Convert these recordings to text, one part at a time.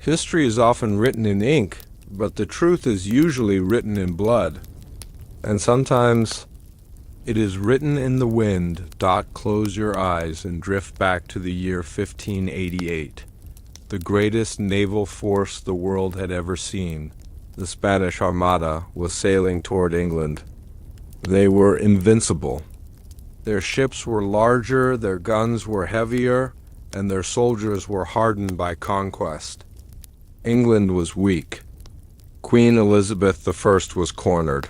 History is often written in ink, but the truth is usually written in blood. And sometimes it is written in the wind. Close your eyes and drift back to the year 1588. The greatest naval force the world had ever seen, the Spanish Armada, was sailing toward England. They were invincible. Their ships were larger, their guns were heavier, and their soldiers were hardened by conquest. England was weak. Queen Elizabeth I was cornered.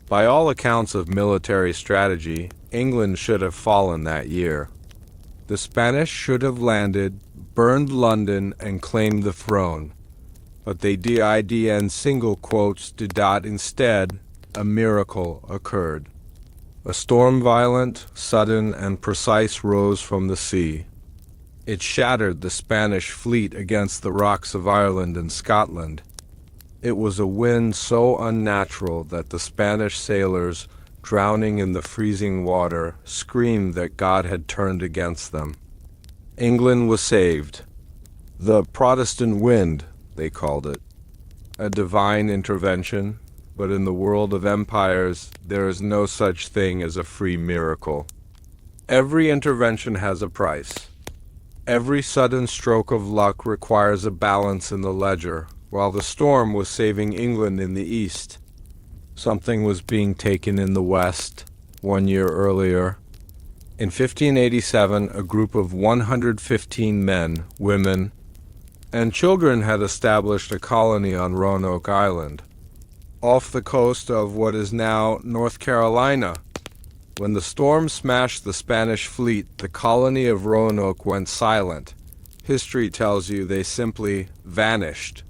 By all accounts of military strategy, England should have fallen that year. The Spanish should have landed, burned London, and claimed the throne. But they did not. Instead, a miracle occurred. A storm violent, sudden, and precise rose from the sea. It shattered the Spanish fleet against the rocks of Ireland and Scotland. It was a wind so unnatural that the Spanish sailors, drowning in the freezing water, screamed that God had turned against them. England was saved. The Protestant wind, they called it. A divine intervention, but in the world of empires, there is no such thing as a free miracle. Every intervention has a price. Every sudden stroke of luck requires a balance in the ledger. While the storm was saving England in the east, something was being taken in the west 1 year earlier. In 1587, a group of 115 men, women, and children had established a colony on Roanoke Island, off the coast of what is now North Carolina. When the storm smashed the Spanish fleet, the colony of Roanoke went silent. History tells you they simply vanished,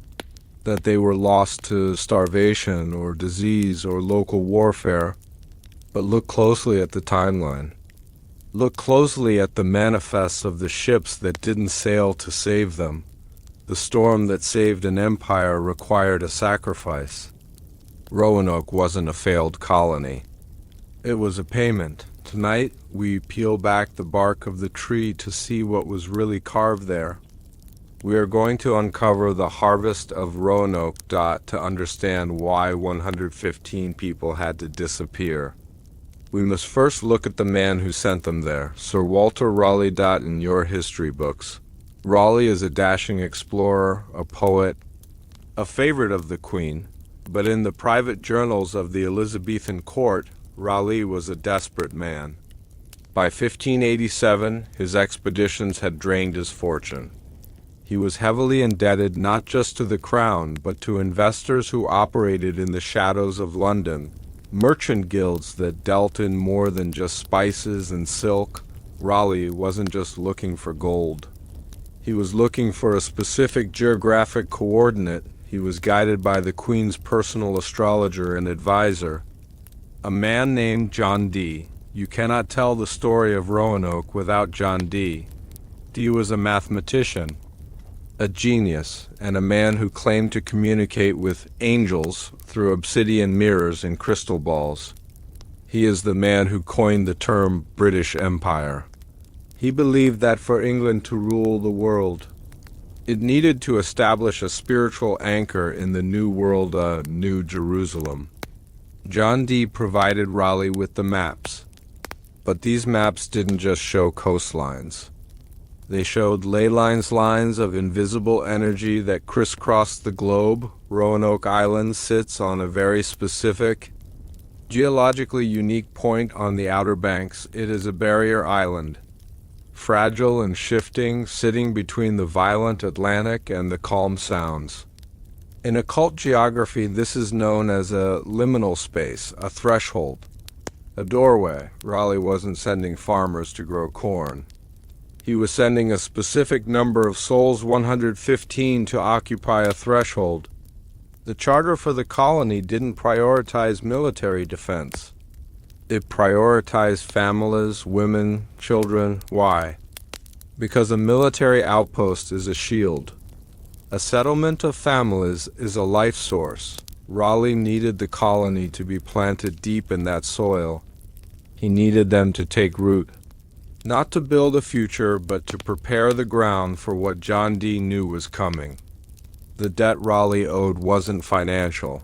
that they were lost to starvation or disease or local warfare. But look closely at the timeline. Look closely at the manifests of the ships that didn't sail to save them. The storm that saved an empire required a sacrifice. Roanoke wasn't a failed colony. It was a payment. Tonight, we peel back the bark of the tree to see what was really carved there. We are going to uncover the harvest of Roanoke. To understand why 115 people had to disappear. We must first look at the man who sent them there, Sir Walter Raleigh. In your history books, Raleigh is a dashing explorer, a poet, a favorite of the Queen, but in the private journals of the Elizabethan court, Raleigh was a desperate man. By 1587, his expeditions had drained his fortune. He was heavily indebted not just to the crown, but to investors who operated in the shadows of London, merchant guilds that dealt in more than just spices and silk. Raleigh wasn't just looking for gold. He was looking for a specific geographic coordinate. He was guided by the Queen's personal astrologer and advisor, a man named John Dee. You cannot tell the story of Roanoke without John Dee. Dee was a mathematician, a genius, and a man who claimed to communicate with angels through obsidian mirrors and crystal balls. He is the man who coined the term British Empire. He believed that for England to rule the world, it needed to establish a spiritual anchor in the new world, New Jerusalem. John Dee provided Raleigh with the maps, but these maps didn't just show coastlines. They showed ley lines of invisible energy that crisscrossed the globe. Roanoke Island sits on a very specific, geologically unique point on the Outer Banks. It is a barrier island, fragile and shifting, sitting between the violent Atlantic and the calm Sounds. In occult geography, this is known as a liminal space, a threshold, a doorway. Raleigh wasn't sending farmers to grow corn. He was sending a specific number of souls, 115, to occupy a threshold. The charter for the colony didn't prioritize military defense. It prioritized families, women, children. Why? Because a military outpost is a shield. A settlement of families is a life source. Raleigh needed the colony to be planted deep in that soil. He needed them to take root. Not to build a future, but to prepare the ground for what John Dee knew was coming. The debt Raleigh owed wasn't financial.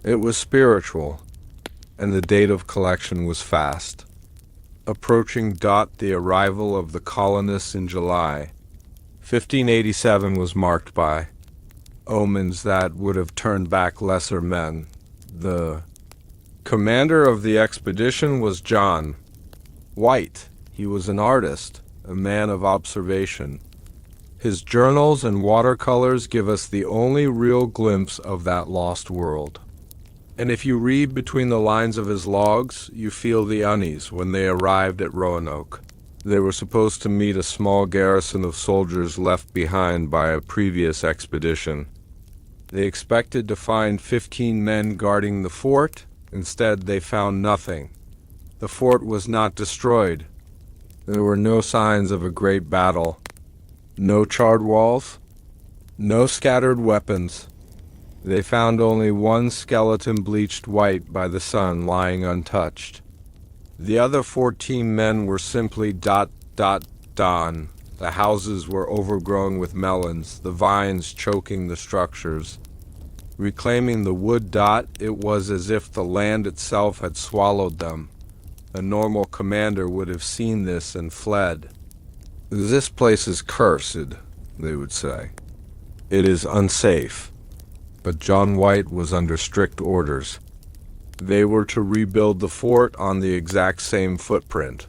It was spiritual, and the date of collection was fast. Approaching. The arrival of the colonists in July 1587 was marked by omens that would have turned back lesser men. The commander of the expedition was John White. He was an artist, a man of observation. His journals and watercolors give us the only real glimpse of that lost world. And if you read between the lines of his logs, you feel the unease when they arrived at Roanoke. They were supposed to meet a small garrison of soldiers left behind by a previous expedition. They expected to find 15 men guarding the fort. Instead, they found nothing. The fort was not destroyed. There were no signs of a great battle. No charred walls. No scattered weapons. They found only one skeleton bleached white by the sun lying untouched. The other 14 men were simply gone. The houses were overgrown with melons, the vines choking the structures. Reclaiming the wood. It was as if the land itself had swallowed them. A normal commander would have seen this and fled. This place is cursed, they would say. It is unsafe. But John White was under strict orders. They were to rebuild the fort on the exact same footprint.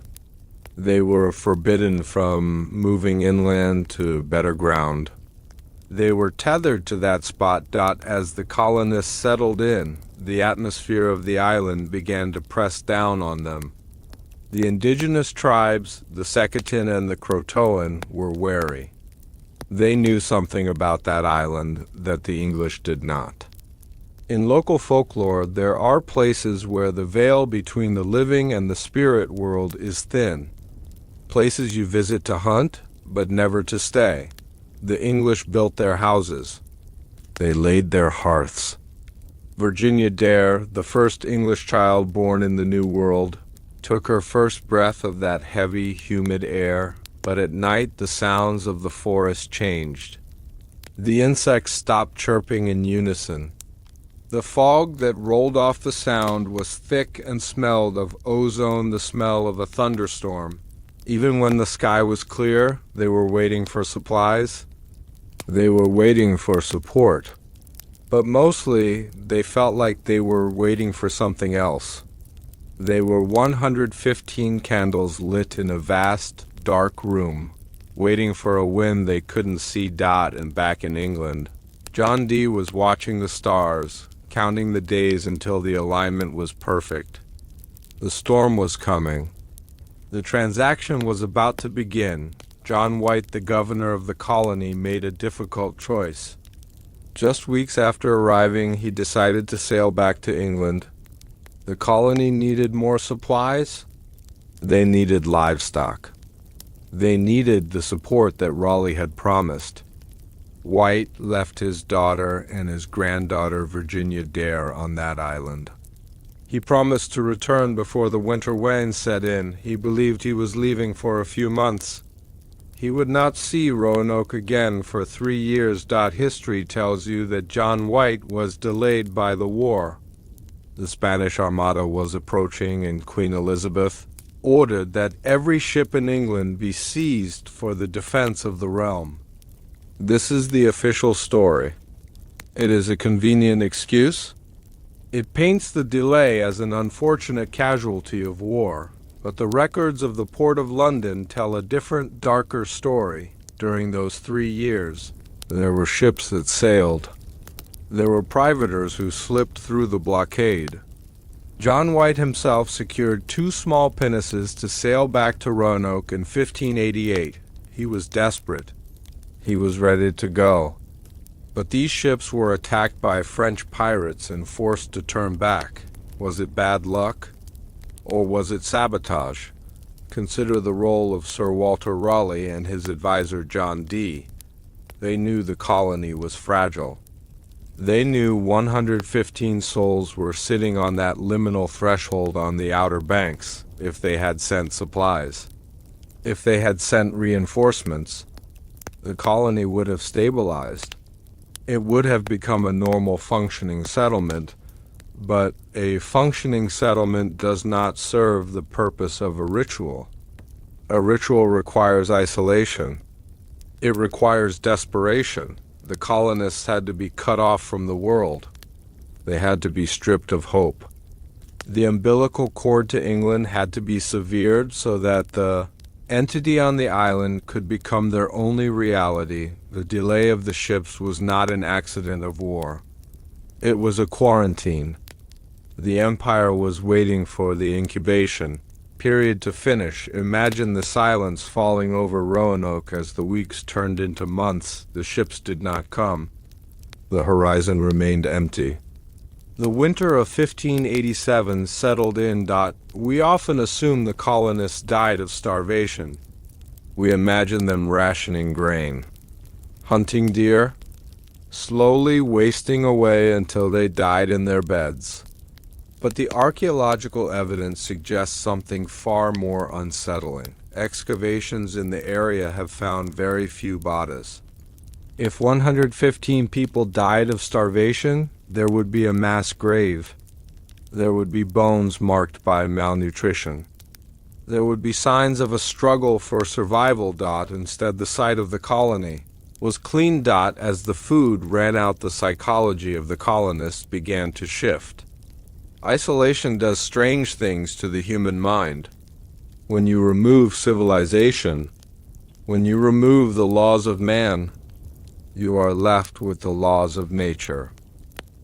They were forbidden from moving inland to better ground. They were tethered to that spot. As the colonists settled in, the atmosphere of the island began to press down on them. The indigenous tribes, the Secatan and the Croatoan, were wary. They knew something about that island that the English did not. In local folklore, there are places where the veil between the living and the spirit world is thin. Places you visit to hunt, but never to stay. The English built their houses. They laid their hearths. Virginia Dare, the first English child born in the New World, took her first breath of that heavy, humid air. But at night the sounds of the forest changed. The insects stopped chirping in unison. The fog that rolled off the sound was thick and smelled of ozone, the smell of a thunderstorm. Even when the sky was clear, they were waiting for supplies. They were waiting for support. But mostly, they felt like they were waiting for something else. They were 115 candles lit in a vast, dark room, waiting for a wind they couldn't see. And back in England, John Dee was watching the stars, counting the days until the alignment was perfect. The storm was coming. The transaction was about to begin. John White, the governor of the colony, made a difficult choice. Just weeks after arriving, he decided to sail back to England. The colony needed more supplies. They needed livestock. They needed the support that Raleigh had promised. White left his daughter and his granddaughter Virginia Dare on that island. He promised to return before the winter rains set in. He believed he was leaving for a few months. He would not see Roanoke again for 3 years. History tells you that John White was delayed by the war. The Spanish Armada was approaching, and Queen Elizabeth ordered that every ship in England be seized for the defense of the realm. This is the official story. It is a convenient excuse. It paints the delay as an unfortunate casualty of war, but the records of the Port of London tell a different, darker story. During those 3 years, there were ships that sailed. There were privateers who slipped through the blockade. John White himself secured 2 small pinnaces to sail back to Roanoke in 1588. He was desperate. He was ready to go. But these ships were attacked by French pirates and forced to turn back. Was it bad luck? Or was it sabotage? Consider the role of Sir Walter Raleigh and his advisor John Dee. They knew the colony was fragile. They knew 115 souls were sitting on that liminal threshold on the Outer Banks if they had sent supplies. If they had sent reinforcements, the colony would have stabilized. It would have become a normal functioning settlement, but a functioning settlement does not serve the purpose of a ritual. A ritual requires isolation. It requires desperation. The colonists had to be cut off from the world. They had to be stripped of hope. The umbilical cord to England had to be severed so that the entity on the island could become their only reality. The delay of the ships was not an accident of war. It was a quarantine. The empire was waiting for the incubation period to finish. Imagine the silence falling over Roanoke as the weeks turned into months. The ships did not come. The horizon remained empty. The winter of 1587 settled in. We often assume the colonists died of starvation. We imagine them rationing grain, hunting deer, slowly wasting away until they died in their beds. But the archaeological evidence suggests something far more unsettling. Excavations in the area have found very few bodies. If 115 people died of starvation, there would be a mass grave. There would be bones marked by malnutrition. There would be signs of a struggle for survival. Instead, the site of the colony was clean. As the food ran out, the psychology of the colonists began to shift. Isolation does strange things to the human mind. When you remove civilization, when you remove the laws of man, you are left with the laws of nature.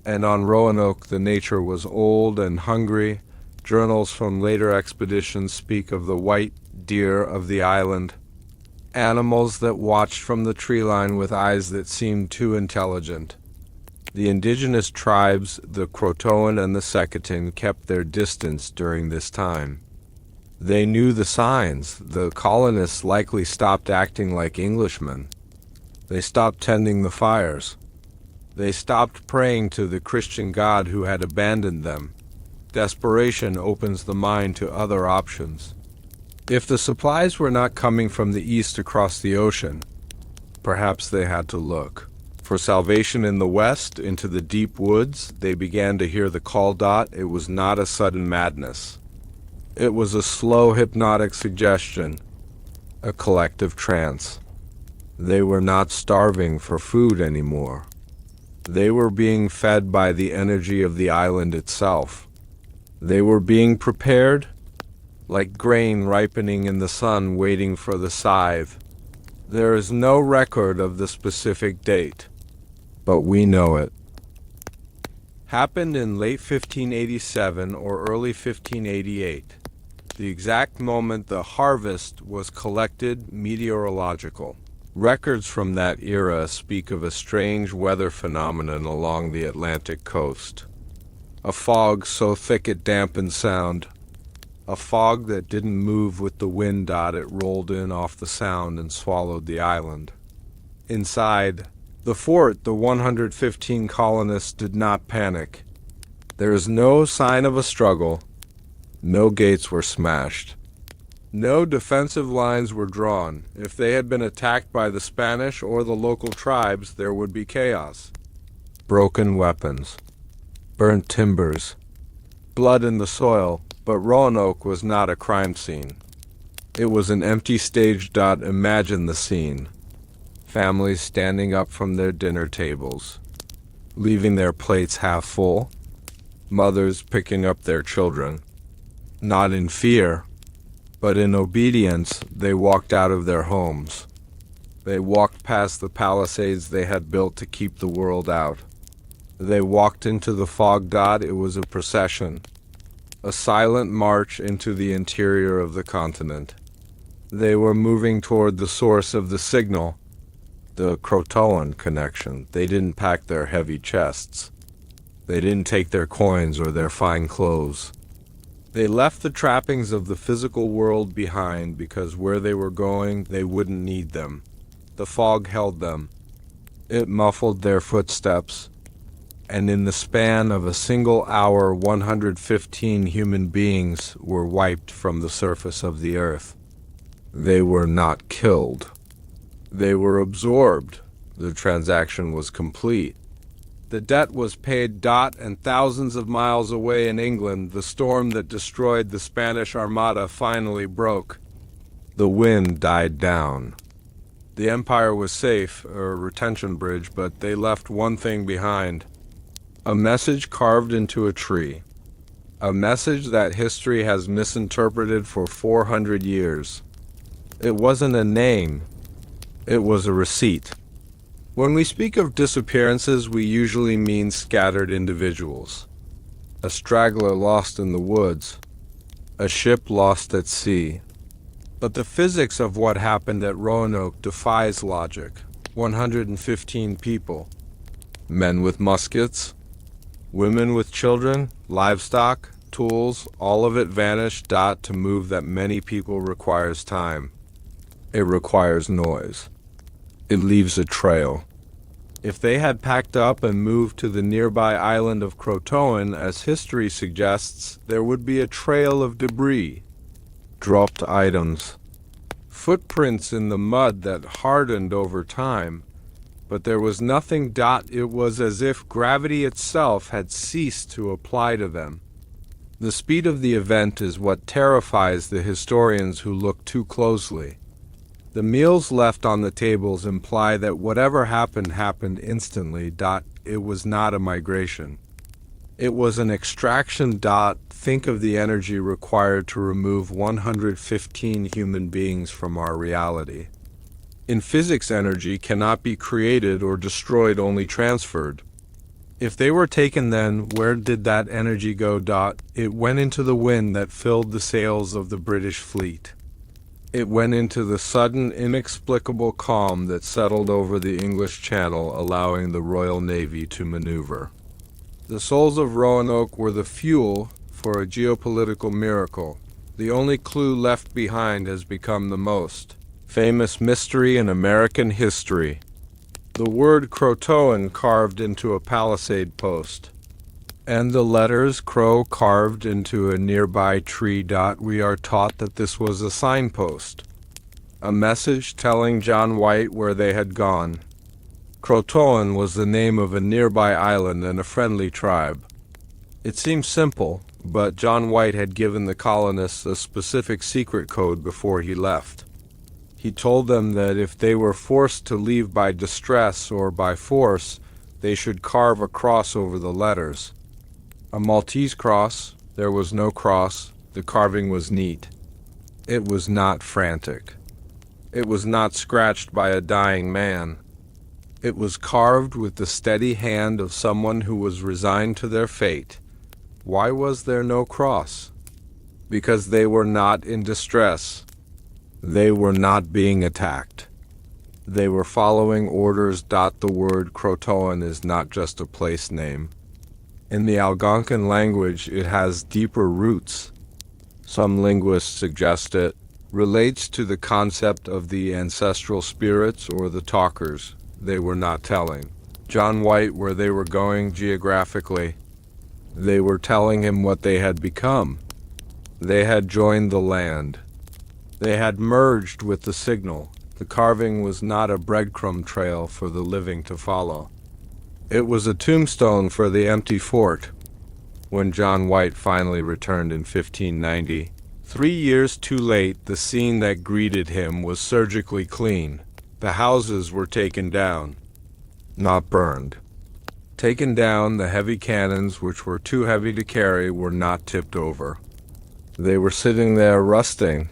And on Roanoke, the nature was old and hungry. Journals from later expeditions speak of the white deer of the island, animals that watched from the tree line with eyes that seemed too intelligent. The indigenous tribes, the Croatoan and the Secatan, kept their distance during this time. They knew the signs. The colonists likely stopped acting like Englishmen. They stopped tending the fires. They stopped praying to the Christian God who had abandoned them. Desperation opens the mind to other options. If the supplies were not coming from the east across the ocean, perhaps they had to look for salvation in the west, into the deep woods. They began to hear the call. It was not a sudden madness. It was a slow hypnotic suggestion, a collective trance. They were not starving for food anymore. They were being fed by the energy of the island itself. They were being prepared, like grain ripening in the sun waiting for the scythe. There is no record of the specific date, but we know it. Happened in late 1587 or early 1588. The exact moment the harvest was collected, meteorological. Records from that era speak of a strange weather phenomenon along the Atlantic coast. A fog so thick it dampened sound. A fog that didn't move with the wind. It rolled in off the sound and swallowed the island. Inside the fort, the 115 colonists did not panic. There is no sign of a struggle. No gates were smashed. No defensive lines were drawn. If they had been attacked by the Spanish or the local tribes, there would be chaos. Broken weapons, burnt timbers, blood in the soil, but Roanoke was not a crime scene. It was an empty stage. Imagine the scene. Families standing up from their dinner tables, leaving their plates half full. Mothers picking up their children. Not in fear, but in obedience, they walked out of their homes. They walked past the palisades they had built to keep the world out. They walked into the fog. It was a procession, a silent march into the interior of the continent. They were moving toward the source of the signal, the Croatoan connection. They didn't pack their heavy chests. They didn't take their coins or their fine clothes. They left the trappings of the physical world behind because where they were going, they wouldn't need them. The fog held them. It muffled their footsteps. And in the span of a single hour, 115 human beings were wiped from the surface of the earth. They were not killed. They were absorbed, The transaction was complete. The debt was paid. And thousands of miles away in England, the storm that destroyed the Spanish Armada finally broke. The wind died down. The empire was safe, a retention bridge, but they left one thing behind. A message carved into a tree. A message that history has misinterpreted for 400 years. It wasn't a name. It was a receipt. When we speak of disappearances, we usually mean scattered individuals. A straggler lost in the woods. A ship lost at sea. But the physics of what happened at Roanoke defies logic. 115 people. Men with muskets. Women with children, livestock, tools, all of it vanished. To move that many people requires time. It requires noise. It leaves a trail. If they had packed up and moved to the nearby island of Croatoan, as history suggests, there would be a trail of debris, dropped items, footprints in the mud that hardened over time, but there was nothing. It was as if gravity itself had ceased to apply to them. The speed of the event is what terrifies the historians who look too closely. The meals left on the tables imply that whatever happened happened instantly. It was not a migration. It was an extraction. Think of the energy required to remove 115 human beings from our reality. In physics, energy cannot be created or destroyed, only transferred. If they were taken, then where did that energy go? It went into the wind that filled the sails of the British fleet. It went into the sudden, inexplicable calm that settled over the English Channel, allowing the Royal Navy to maneuver. The souls of Roanoke were the fuel for a geopolitical miracle. The only clue left behind has become the most famous mystery in American history. The word Croatoan carved into a palisade post. And the letters Crow carved into a nearby tree. We are taught that this was a signpost, a message telling John White where they had gone. Croatoan was the name of a nearby island and a friendly tribe. It seems simple, but John White had given the colonists a specific secret code before he left. He told them that if they were forced to leave by distress or by force, they should carve a cross over the letters. A Maltese cross. There was no cross. The carving was neat. It was not frantic. It was not scratched by a dying man. It was carved with the steady hand of someone who was resigned to their fate. Why was there no cross? Because they were not in distress. They were not being attacked. They were following orders. The word Croatoan is not just a place name. In the Algonquin language, it has deeper roots. Some linguists suggest it relates to the concept of the ancestral spirits or the talkers. They were not telling John White where they were going geographically. They were telling him what they had become. They had joined the land. They had merged with the signal. The carving was not a breadcrumb trail for the living to follow. It was a tombstone for the empty fort. When John White finally returned in 1590, 3 years too late, the scene that greeted him was surgically clean. The houses were taken down, not burned. Taken down, the heavy cannons, which were too heavy to carry, were not tipped over. They were sitting there rusting,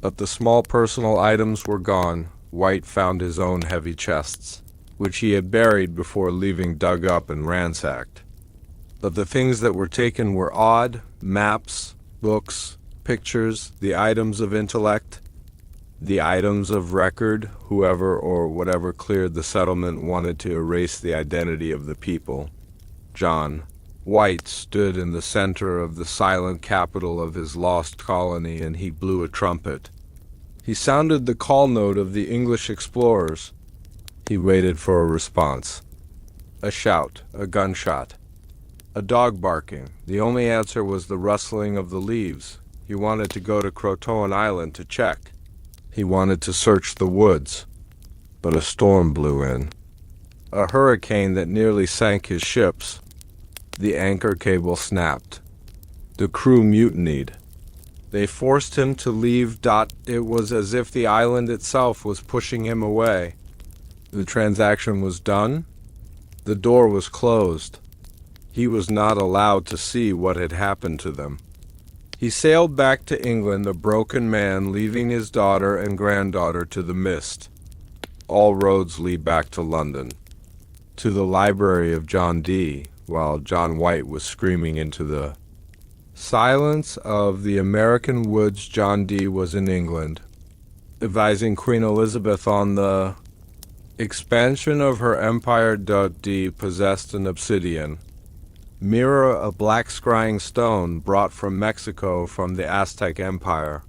but the small personal items were gone. White found his own heavy chests, which he had buried before leaving, dug up and ransacked. But the things that were taken were odd: maps, books, pictures, the items of intellect, the items of record. Whoever or whatever cleared the settlement wanted to erase the identity of the people. John White stood in the center of the silent capital of his lost colony, and he blew a trumpet. He sounded the call note of the English explorers. He waited for a response. A shout, a gunshot, a dog barking. The only answer was the rustling of the leaves. He wanted to go to Croatoan Island to check. He wanted to search the woods. But a storm blew in, a hurricane that nearly sank his ships. The anchor cable snapped. The crew mutinied. They forced him to leave. It was as if the island itself was pushing him away. The transaction was done. The door was closed. He was not allowed to see what had happened to them. He sailed back to England a broken man, leaving his daughter and granddaughter to the mist. All roads lead back to London, to the library of John Dee, while John White was screaming into the silence of the American woods. John Dee was in England, advising Queen Elizabeth on the expansion of her empire. Dee possessed an obsidian mirror, a black scrying stone brought from Mexico from the Aztec Empire.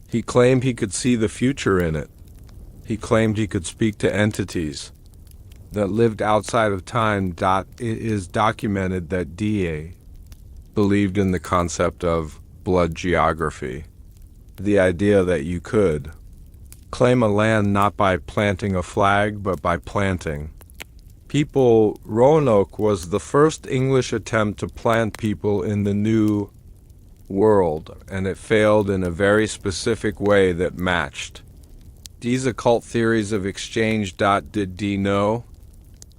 He claimed he could see the future in it. He claimed he could speak to entities that lived outside of time. It is documented that Dee believed in the concept of blood geography, the idea that you could claim a land not by planting a flag, but by planting people. Roanoke was the first English attempt to plant people in the New World, and it failed in a very specific way that matched Dee's occult theories of exchange. Did Dee know?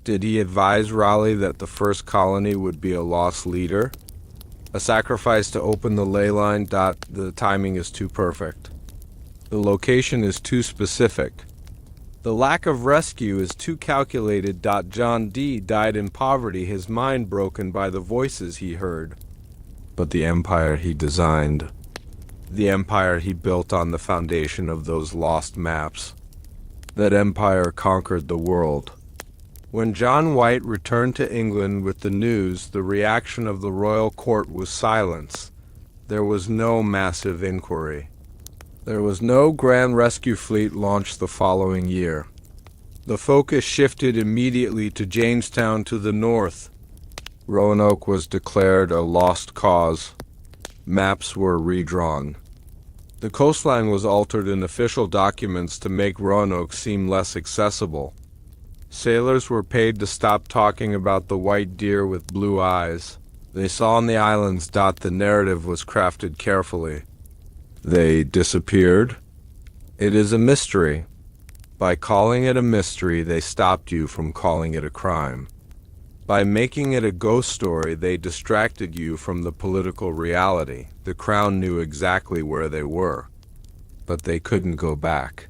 Did he advise Raleigh that the first colony would be a lost leader? A sacrifice to open the ley line. The timing is too perfect. The location is too specific. The lack of rescue is too calculated. John Dee died in poverty, his mind broken by the voices he heard. But the empire he designed, the empire he built on the foundation of those lost maps, that empire conquered the world. When John White returned to England with the news, the reaction of the royal court was silence. There was no massive inquiry. There was no grand rescue fleet launched the following year. The focus shifted immediately to Jamestown to the north. Roanoke was declared a lost cause. Maps were redrawn. The coastline was altered in official documents to make Roanoke seem less accessible. Sailors were paid to stop talking about the white deer with blue eyes they saw on the islands. The narrative was crafted carefully. They disappeared. It is a mystery. By calling it a mystery, they stopped you from calling it a crime. By making it a ghost story, they distracted you from the political reality. The Crown knew exactly where they were, but they couldn't go back.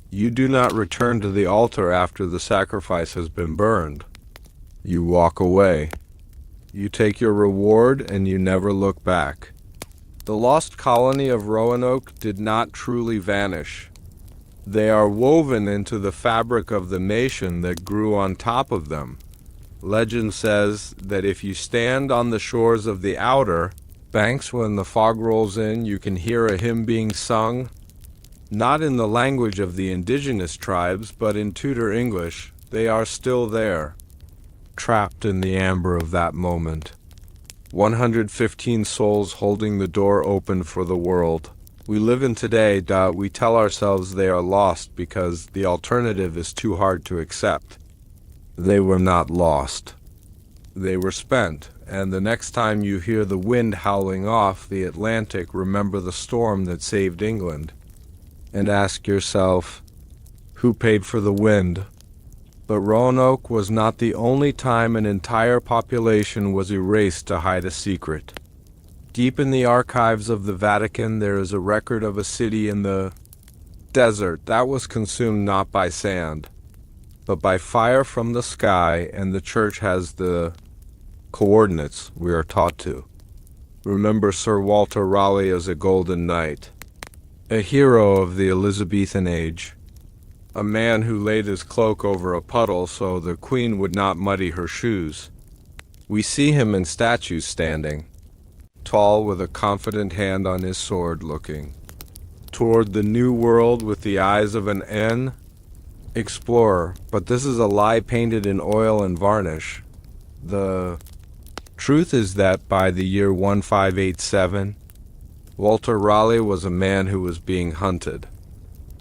You do not return to the altar after the sacrifice has been burned. You walk away. You take your reward and you never look back. The Lost Colony of Roanoke did not truly vanish. They are woven into the fabric of the nation that grew on top of them. Legend says that if you stand on the shores of the outer banks when the fog rolls in, you can hear a hymn being sung, not in the language of the indigenous tribes, but in Tudor English. They are still there, trapped in the amber of that moment. 115 souls holding the door open for the world we live in today. We tell ourselves they are lost because the alternative is too hard to accept. They were not lost. They were spent, and the next time you hear the wind howling off the Atlantic, remember the storm that saved England, and ask yourself, who paid for the wind? But Roanoke was not the only time an entire population was erased to hide a secret. Deep in the archives of the Vatican, there is a record of a city in the desert that was consumed not by sand, but by fire from the sky, and the church has the coordinates we are taught to. Remember Sir Walter Raleigh as a golden knight, a hero of the Elizabethan age, a man who laid his cloak over a puddle so the queen would not muddy her shoes. We see him in statues standing, tall with a confident hand on his sword, looking toward the new world with the eyes of an explorer. But this is a lie painted in oil and varnish. The truth is that by the year 1587, Walter Raleigh was a man who was being hunted.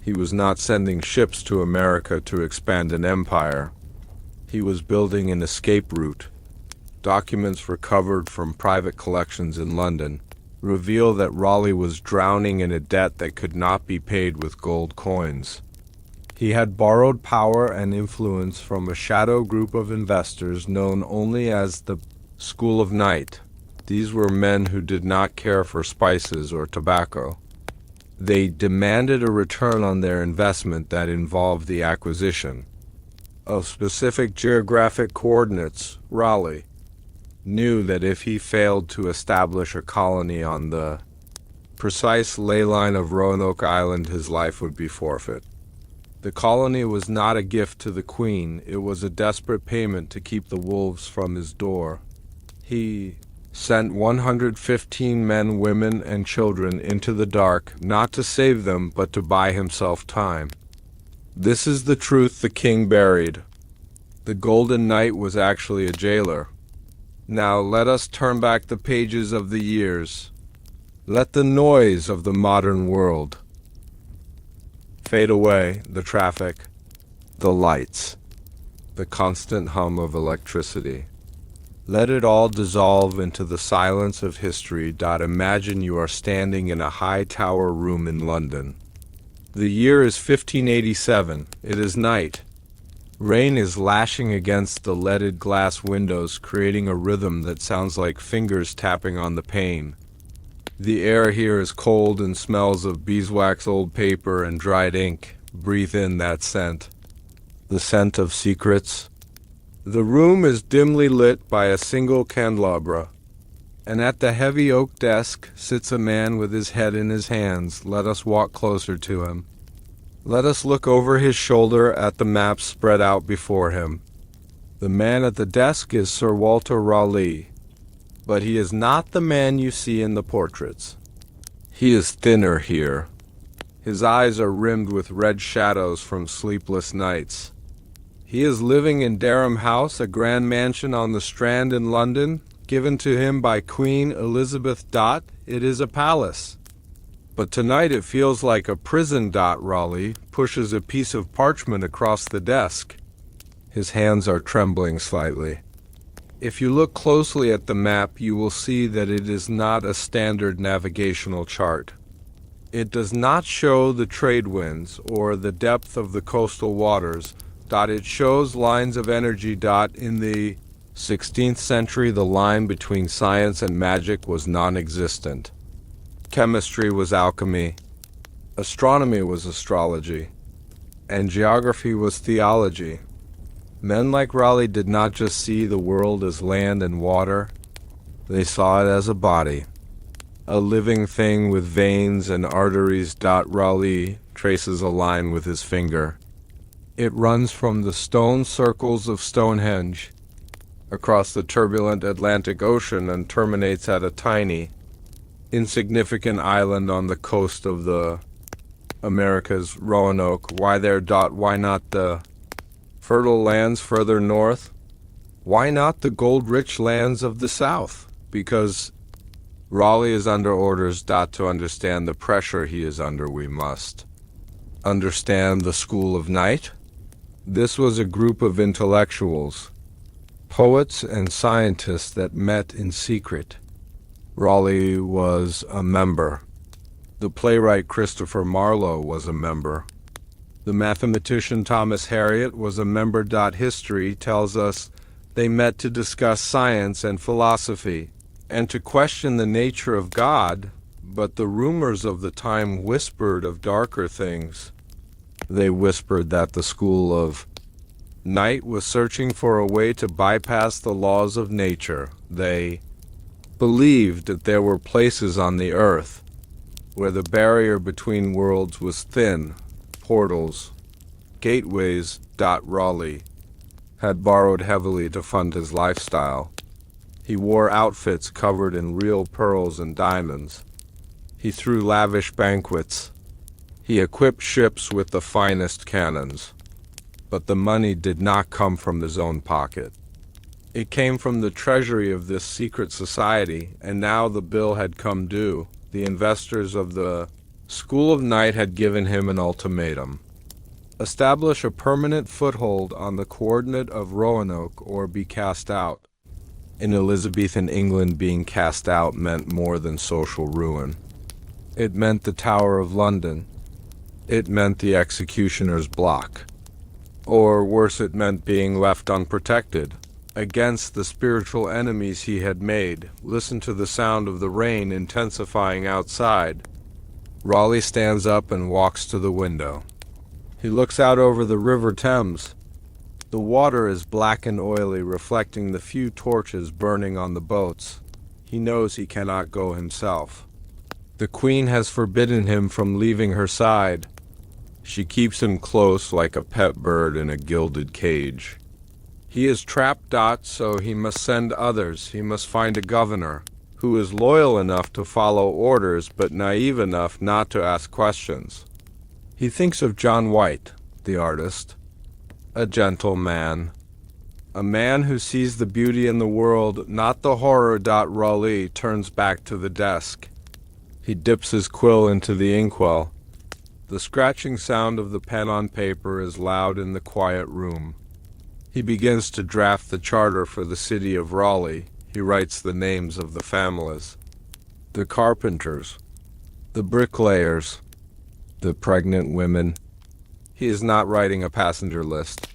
He was not sending ships to America to expand an empire. He was building an escape route. Documents recovered from private collections in London reveal that Raleigh was drowning in a debt that could not be paid with gold coins. He had borrowed power and influence from a shadow group of investors known only as the School of Night. These were men who did not care for spices or tobacco. They demanded a return on their investment that involved the acquisition of specific geographic coordinates. Raleigh knew that if he failed to establish a colony on the precise ley line of Roanoke Island, his life would be forfeit. The colony was not a gift to the Queen. It was a desperate payment to keep the wolves from his door. He sent 115 men, women, and children into the dark, not to save them, but to buy himself time. This is the truth the king buried. The Golden Knight was actually a jailer. Now let us turn back the pages of the years. Let the noise of the modern world fade away, the traffic, the lights, the constant hum of electricity. Let it all dissolve into the silence of history. Imagine you are standing in a high tower room in London. The year is 1587. It is night. Rain is lashing against the leaded glass windows, creating a rhythm that sounds like fingers tapping on the pane. The air here is cold and smells of beeswax, old paper, and dried ink. Breathe in that scent. The scent of secrets. The room is dimly lit by a single candelabra, and at the heavy oak desk sits a man with his head in his hands. Let us walk closer to him. Let us look over his shoulder at the maps spread out before him. The man at the desk is Sir Walter Raleigh, but he is not the man you see in the portraits. He is thinner here. His eyes are rimmed with red shadows from sleepless nights. He is living in Durham House, a grand mansion on the Strand in London, given to him by Queen Elizabeth. It is a palace. But tonight it feels like a prison. Raleigh pushes a piece of parchment across the desk. His hands are trembling slightly. If you look closely at the map, you will see that it is not a standard navigational chart. It does not show the trade winds or the depth of the coastal waters. It shows lines of energy. In the 16th century, the line between science and magic was non-existent. Chemistry was alchemy, astronomy was astrology, and geography was theology. Men like Raleigh did not just see the world as land and water, they saw it as a body, a living thing with veins and arteries. Raleigh traces a line with his finger. It runs from the stone circles of Stonehenge across the turbulent Atlantic Ocean and terminates at a tiny, insignificant island on the coast of the Americas, Roanoke. Why there? Why not the fertile lands further north? Why not the gold-rich lands of the south? Because Raleigh is under orders. To understand the pressure he is under, we must understand the School of Night. This was a group of intellectuals, poets and scientists that met in secret. Raleigh was a member. The playwright Christopher Marlowe was a member. The mathematician Thomas Harriot was a member. History tells us they met to discuss science and philosophy and to question the nature of God, but the rumors of the time whispered of darker things. They whispered that the School of Night was searching for a way to bypass the laws of nature. They believed that there were places on the earth where the barrier between worlds was thin, portals, gateways. Raleigh had borrowed heavily to fund his lifestyle. He wore outfits covered in real pearls and diamonds. He threw lavish banquets. He equipped ships with the finest cannons. But the money did not come from his own pocket. It came from the treasury of this secret society, and now the bill had come due. The investors of the School of Night had given him an ultimatum. Establish a permanent foothold on the coordinate of Roanoke or be cast out. In Elizabethan England, being cast out meant more than social ruin. It meant the Tower of London. It meant the executioner's block. Or worse, it meant being left unprotected against the spiritual enemies he had made. Listen to the sound of the rain intensifying outside. Raleigh stands up and walks to the window. He looks out over the River Thames. The water is black and oily, reflecting the few torches burning on the boats. He knows he cannot go himself. The Queen has forbidden him from leaving her side. She keeps him close like a pet bird in a gilded cage. He is trapped, so he must send others. He must find a governor who is loyal enough to follow orders but naive enough not to ask questions. He thinks of John White, the artist, a gentle man, a man who sees the beauty in the world, not the horror. Raleigh turns back to the desk. He dips his quill into the inkwell. The scratching sound of the pen on paper is loud in the quiet room. He begins to draft the charter for the city of Raleigh. He writes the names of the families, the carpenters, the bricklayers, the pregnant women. He is not writing a passenger list.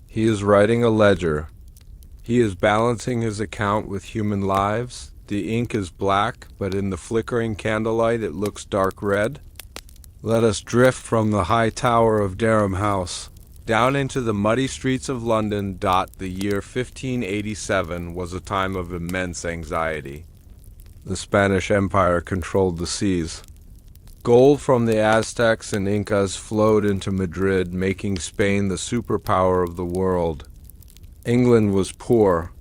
He is writing a ledger. He is balancing his account with human lives. The ink is black, but in the flickering candlelight it looks dark red. Let us drift from the high tower of Durham House down into the muddy streets of London. The year 1587 was a time of immense anxiety. The Spanish Empire controlled the seas. Gold from the Aztecs and Incas flowed into Madrid, making Spain the superpower of the world. England was poor.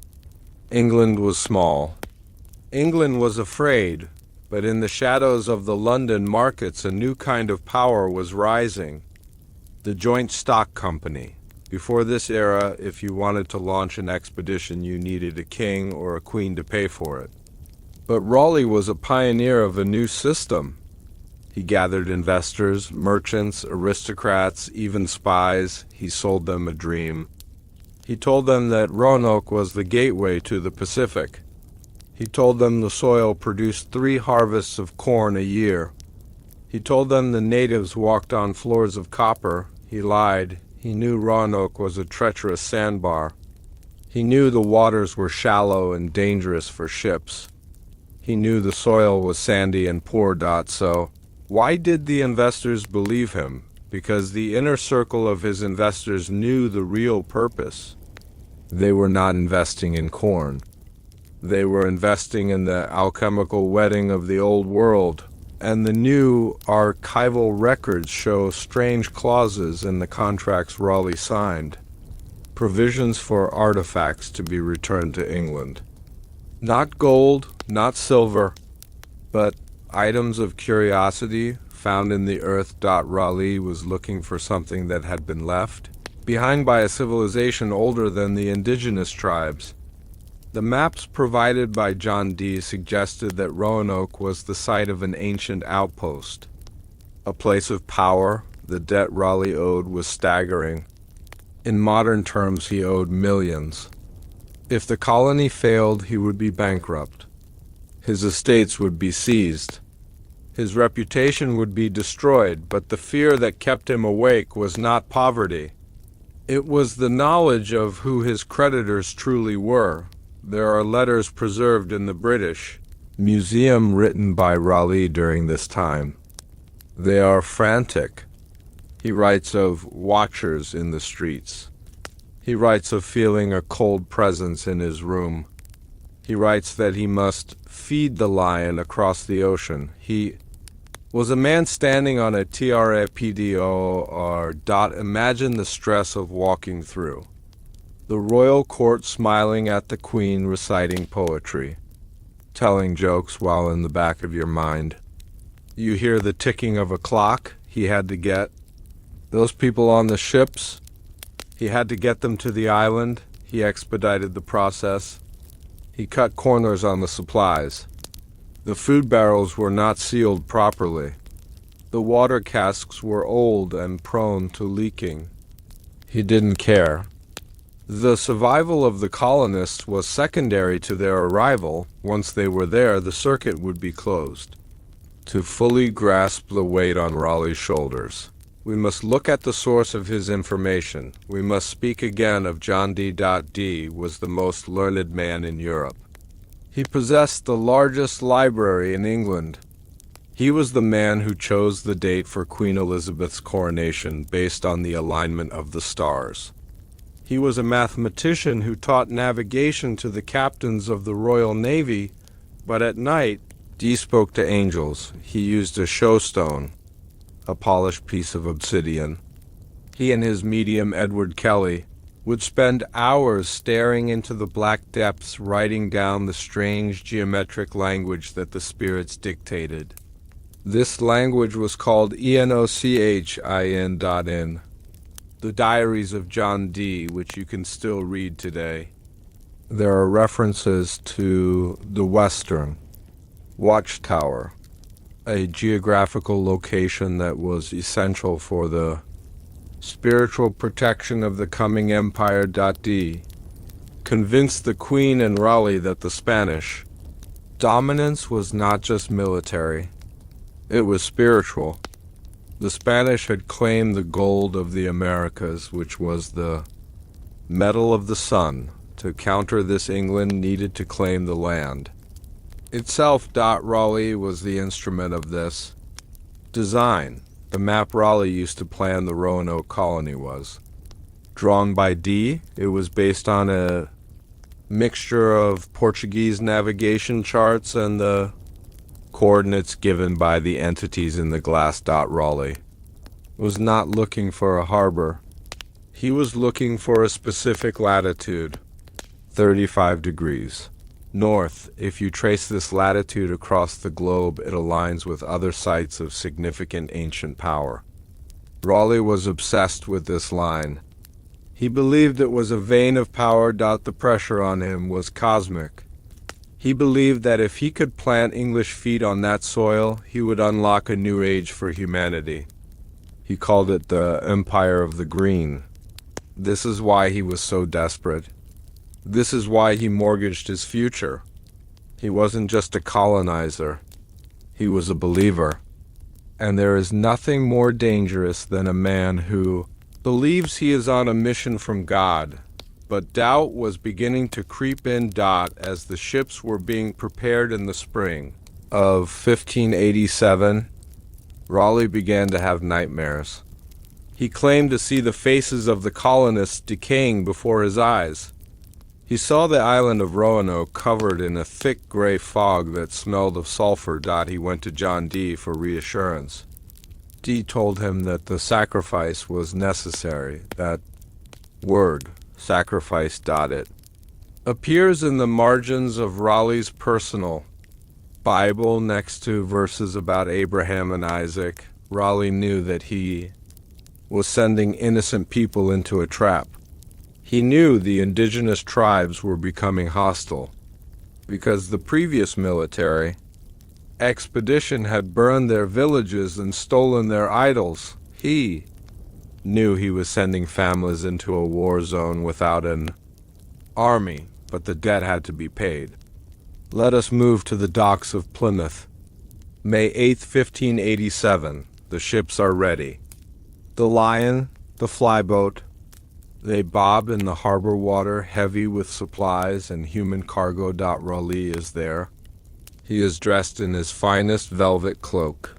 England was small. England was afraid, but in the shadows of the London markets a new kind of power was rising. The Joint Stock Company. Before this era, if you wanted to launch an expedition, you needed a king or a queen to pay for it. But Raleigh was a pioneer of a new system. He gathered investors, merchants, aristocrats, even spies. He sold them a dream. He told them that Roanoke was the gateway to the Pacific. He told them the soil produced 3 harvests of corn a year. He told them the natives walked on floors of copper. He lied. He knew Roanoke was a treacherous sandbar. He knew the waters were shallow and dangerous for ships. He knew the soil was sandy and poor. So why did the investors believe him? Because the inner circle of his investors knew the real purpose. They were not investing in corn. They were investing in the alchemical wedding of the old world. And the new archival records show strange clauses in the contracts Raleigh signed. Provisions for artifacts to be returned to England. Not gold, not silver, but items of curiosity found in the earth. Raleigh was looking for something that had been left behind by a civilization older than the indigenous tribes. The maps provided by John Dee suggested that Roanoke was the site of an ancient outpost, a place of power. The debt Raleigh owed was staggering. In modern terms, he owed millions. If the colony failed, he would be bankrupt. His estates would be seized. His reputation would be destroyed, but the fear that kept him awake was not poverty. It was the knowledge of who his creditors truly were. There are letters preserved in the British Museum written by Raleigh during this time. They are frantic. He writes of watchers in the streets. He writes of feeling a cold presence in his room. He writes that he must feed the lion across the ocean. He was a man standing on a trapdo or imagine the stress of walking through. The royal court smiling at the queen reciting poetry, telling jokes while in the back of your mind. You hear the ticking of a clock he had to get. Those people on the ships, he had to get them to the island. He expedited the process. He cut corners on the supplies. The food barrels were not sealed properly. The water casks were old and prone to leaking. He didn't care. The survival of the colonists was secondary to their arrival. Once they were there, the circuit would be closed. To fully grasp the weight on Raleigh's shoulders, we must look at the source of his information. We must speak again of John Dee. Dee was the most learned man in Europe. He possessed the largest library in England. He was the man who chose the date for Queen Elizabeth's coronation based on the alignment of the stars. He was a mathematician who taught navigation to the captains of the Royal Navy, but at night, Dee spoke to angels. He used a showstone, a polished piece of obsidian. He and his medium, Edward Kelly, would spend hours staring into the black depths, writing down the strange geometric language that the spirits dictated. This language was called Enochin. The Diaries of John Dee, which you can still read today. There are references to the Western Watchtower, a geographical location that was essential for the spiritual protection of the coming empire. Dee convinced the Queen and Raleigh that the Spanish dominance was not just military, it was spiritual. The Spanish had claimed the gold of the Americas, which was the metal of the sun. To counter this, England needed to claim the land itself. Raleigh was the instrument of this design. The map Raleigh used to plan the Roanoke colony was drawn by Dee. It was based on a mixture of Portuguese navigation charts and the coordinates given by the entities in the glass. Raleigh was not looking for a harbor. He was looking for a specific latitude, 35 degrees north. If you trace this latitude across the globe, it aligns with other sites of significant ancient power. Raleigh was obsessed with this line. He believed it was a vein of power. The pressure on him was cosmic. He believed that if he could plant English feet on that soil, he would unlock a new age for humanity. He called it the Empire of the Green. This is why he was so desperate. This is why he mortgaged his future. He wasn't just a colonizer. He was a believer. And there is nothing more dangerous than a man who believes he is on a mission from God. But doubt was beginning to creep in. As the ships were being prepared in the spring of 1587, Raleigh began to have nightmares. He claimed to see the faces of the colonists decaying before his eyes. He saw the island of Roanoke covered in a thick gray fog that smelled of sulfur. He went to John Dee for reassurance. Dee told him that the sacrifice was necessary. That word, sacrifice. It appears in the margins of Raleigh's personal Bible next to verses about Abraham and Isaac. Raleigh knew that he was sending innocent people into a trap. He knew the indigenous tribes were becoming hostile because the previous military expedition had burned their villages and stolen their idols. He knew he was sending families into a war zone without an army, but the debt had to be paid. Let us move to the docks of Plymouth. May 8th, 1587. The ships are ready. The Lion, the flyboat, they bob in the harbor water, heavy with supplies and human cargo. Raleigh is there. He is dressed in his finest velvet cloak.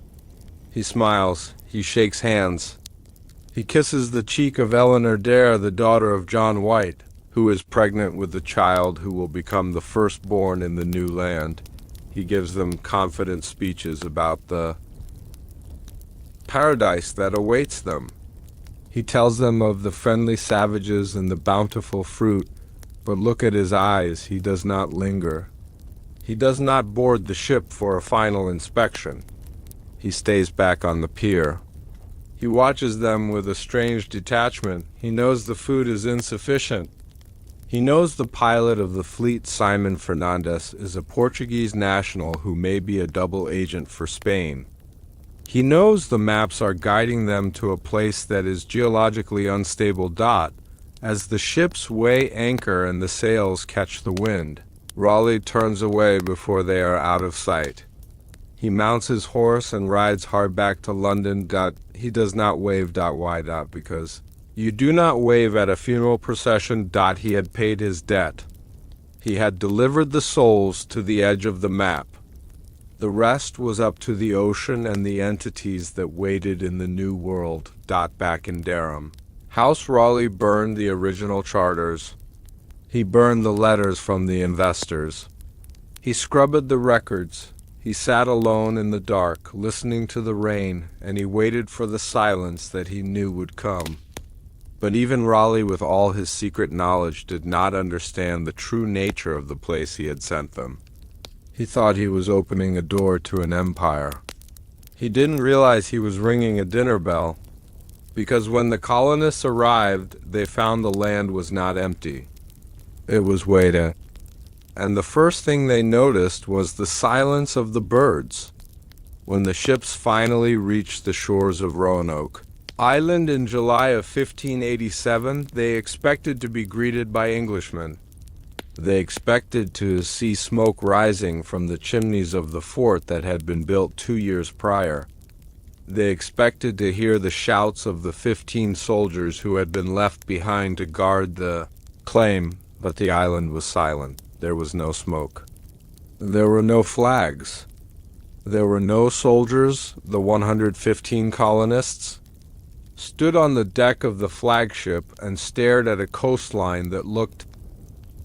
He smiles. He shakes hands. He kisses the cheek of Eleanor Dare, the daughter of John White, who is pregnant with the child who will become the firstborn in the new land. He gives them confident speeches about the paradise that awaits them. He tells them of the friendly savages and the bountiful fruit, but look at his eyes. He does not linger. He does not board the ship for a final inspection. He stays back on the pier. He watches them with a strange detachment. He knows the food is insufficient. He knows the pilot of the fleet, Simon Fernandez, is a Portuguese national who may be a double agent for Spain. He knows the maps are guiding them to a place that is geologically unstable. As the ships weigh anchor and the sails catch the wind, Raleigh turns away before they are out of sight. He mounts his horse and rides hard back to London. He does not wave. Why? Because you do not wave at a funeral procession. He had paid his debt. He had delivered the souls to the edge of the map. The rest was up to the ocean and the entities that waited in the New World. Back in Durham, House Raleigh burned the original charters. He burned the letters from the investors. He scrubbed the records. He sat alone in the dark, listening to the rain, and he waited for the silence that he knew would come. But even Raleigh, with all his secret knowledge, did not understand the true nature of the place he had sent them. He thought he was opening a door to an empire. He didn't realize he was ringing a dinner bell, because when the colonists arrived, they found the land was not empty. It was waiting. And the first thing they noticed was the silence of the birds. When the ships finally reached the shores of Roanoke Island in July of 1587, they expected to be greeted by Englishmen. They expected to see smoke rising from the chimneys of the fort that had been built 2 years prior. They expected to hear the shouts of the 15 soldiers who had been left behind to guard the claim, but the island was silent. There was no smoke. There were no flags. There were no soldiers. The 115 colonists stood on the deck of the flagship and stared at a coastline that looked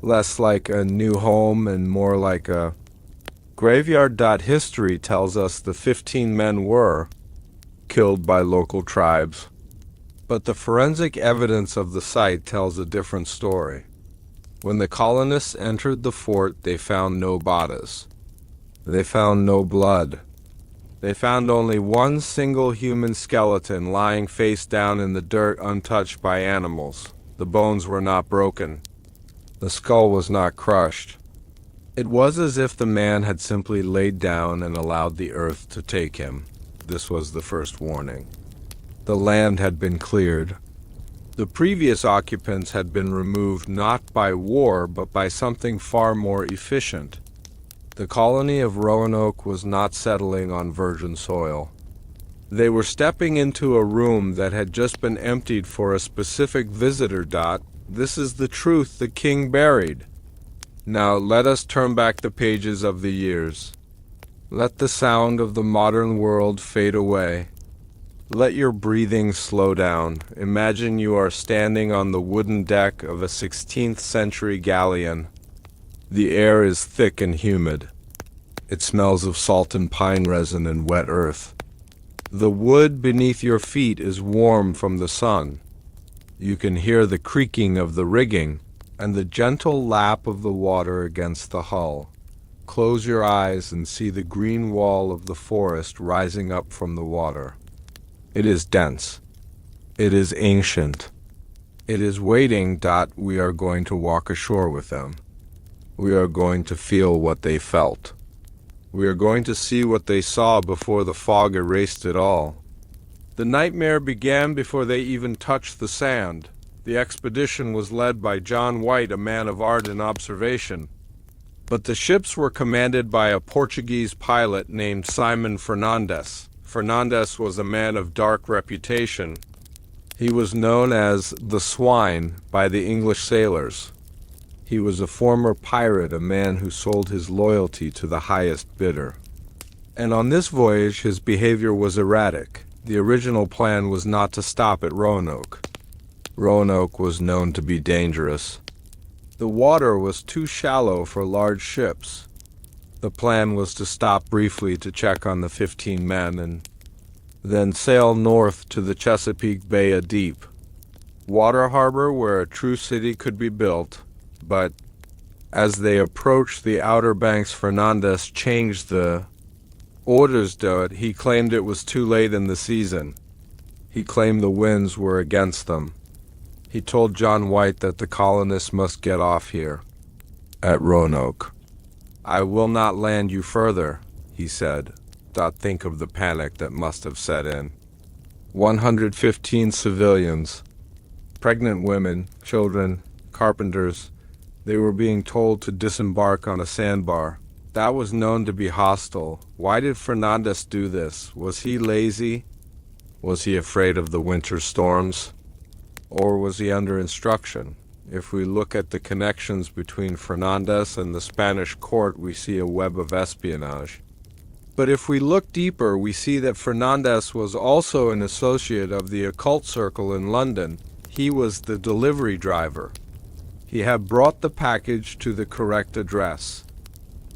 less like a new home and more like a graveyard. History tells us the 15 men were killed by local tribes, but the forensic evidence of the site tells a different story. When the colonists entered the fort, they found no bodies. They found no blood. They found only one single human skeleton lying face down in the dirt, untouched by animals. The bones were not broken. The skull was not crushed. It was as if the man had simply laid down and allowed the earth to take him. This was the first warning. The land had been cleared. The previous occupants had been removed not by war, but by something far more efficient. The colony of Roanoke was not settling on virgin soil. They were stepping into a room that had just been emptied for a specific visitor. This is the truth the king buried. Now let us turn back the pages of the years. Let the sound of the modern world fade away. Let your breathing slow down. Imagine you are standing on the wooden deck of a 16th century galleon. The air is thick and humid. It smells of salt and pine resin and wet earth. The wood beneath your feet is warm from the sun. You can hear the creaking of the rigging and the gentle lap of the water against the hull. Close your eyes and see the green wall of the forest rising up from the water. It is dense. It is ancient. It is waiting. We are going to walk ashore with them. We are going to feel what they felt. We are going to see what they saw before the fog erased it all. The nightmare began before they even touched the sand. The expedition was led by John White, a man of art and observation. But the ships were commanded by a Portuguese pilot named Simon Fernandes. Fernandes was a man of dark reputation. He was known as the Swine by the English sailors. He was a former pirate, a man who sold his loyalty to the highest bidder. And on this voyage his behavior was erratic. The original plan was not to stop at Roanoke. Roanoke was known to be dangerous. The water was too shallow for large ships. The plan was to stop briefly to check on the 15 men and then sail north to the Chesapeake Bay, a deep water harbor where a true city could be built. But as they approached the Outer Banks, Fernandes changed the orders. He claimed it was too late in the season. He claimed the winds were against them. He told John White that the colonists must get off here, at Roanoke. I will not land you further, he said. Think of the panic that must have set in. 115 civilians, pregnant women, children, carpenters, they were being told to disembark on a sandbar. That was known to be hostile. Why did Fernandez do this? Was he lazy? Was he afraid of the winter storms? Or was he under instruction? If we look at the connections between Fernandez and the Spanish court, we see a web of espionage. But if we look deeper, we see that Fernandez was also an associate of the occult circle in London. He was the delivery driver. He had brought the package to the correct address.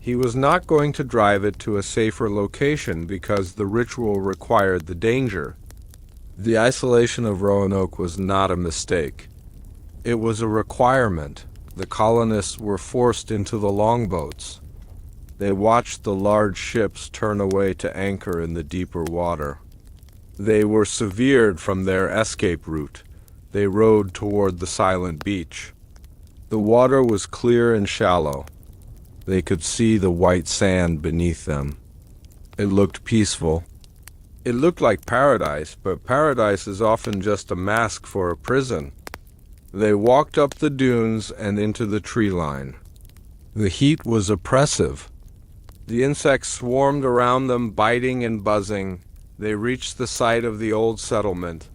He was not going to drive it to a safer location because the ritual required the danger. The isolation of Roanoke was not a mistake. It was a requirement. The colonists were forced into the longboats. They watched the large ships turn away to anchor in the deeper water. They were severed from their escape route. They rowed toward the silent beach. The water was clear and shallow. They could see the white sand beneath them. It looked peaceful. It looked like paradise, but paradise is often just a mask for a prison. They walked up the dunes and into the tree line. The heat was oppressive. The insects swarmed around them, biting and buzzing. They reached the site of the old settlement,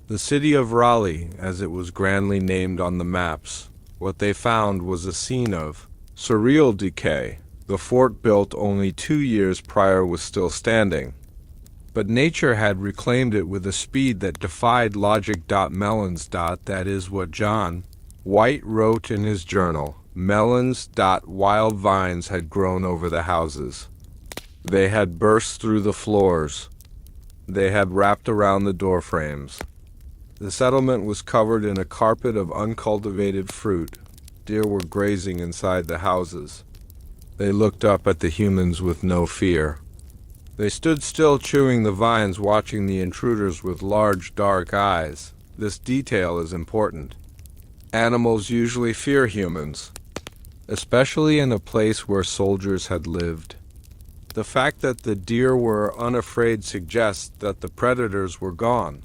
the city of Raleigh, as it was grandly named on the maps. What they found was a scene of surreal decay. The fort built only 2 years prior was still standing. But nature had reclaimed it with a speed that defied logic. Melons. That is what John White wrote in his journal. Melons. Wild vines had grown over the houses. They had burst through the floors. They had wrapped around the door frames. The settlement was covered in a carpet of uncultivated fruit. Deer were grazing inside the houses. They looked up at the humans with no fear. They stood still, chewing the vines, watching the intruders with large, dark eyes. This detail is important. Animals usually fear humans, especially in a place where soldiers had lived. The fact that the deer were unafraid suggests that the predators were gone.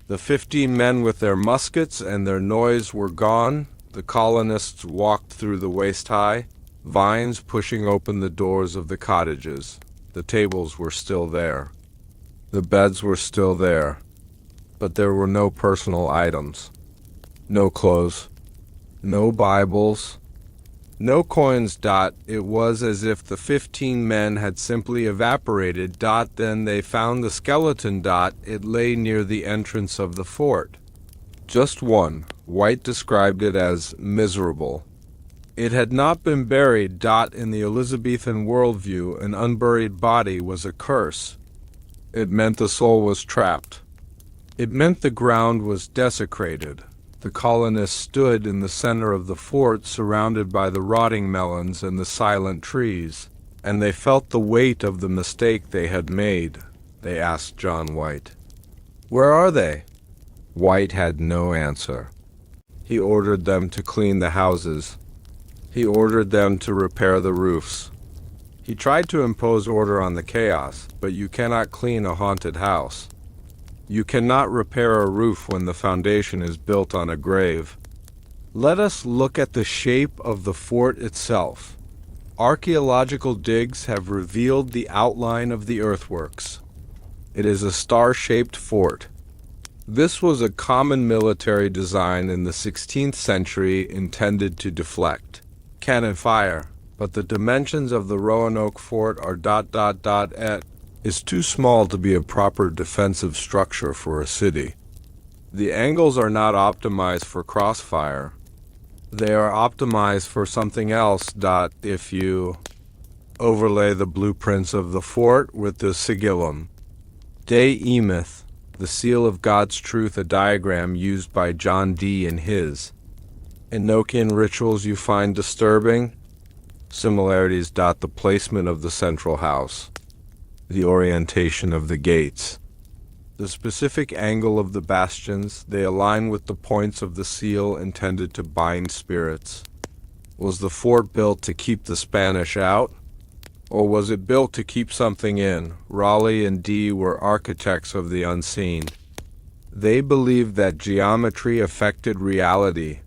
The 15 men with their muskets and their noise were gone. The colonists walked through the waist-high, vines pushing open the doors of the cottages. The tables were still there. The beds were still there. But there were no personal items. No clothes. No Bibles. No coins. It was as if the 15 men had simply evaporated. Then they found the skeleton. It lay near the entrance of the fort. Just one. White described it as miserable. It had not been buried. In the Elizabethan worldview, an unburied body was a curse. It meant the soul was trapped. It meant the ground was desecrated. The colonists stood in the center of the fort, surrounded by the rotting melons and the silent trees, and they felt the weight of the mistake they had made. They asked John White, "Where are they?" White had no answer. He ordered them to clean the houses. He ordered them to repair the roofs. He tried to impose order on the chaos, but you cannot clean a haunted house. You cannot repair a roof when the foundation is built on a grave. Let us look at the shape of the fort itself. Archaeological digs have revealed the outline of the earthworks. It is a star-shaped fort. This was a common military design in the 16th century intended to deflect cannon fire, but the dimensions of the Roanoke fort are ... is too small to be a proper defensive structure for a city. The angles are not optimized for crossfire. They are optimized for something else. If you overlay the blueprints of the fort with the sigillum, De Emeth, the seal of God's truth, a diagram used by John Dee in his Enochian rituals you find disturbing. Similarities. The placement of the central house, the orientation of the gates, the specific angle of the bastions, they align with the points of the seal intended to bind spirits. Was the fort built to keep the Spanish out? Or was it built to keep something in? Raleigh and Dee were architects of the unseen. They believed that geometry affected reality.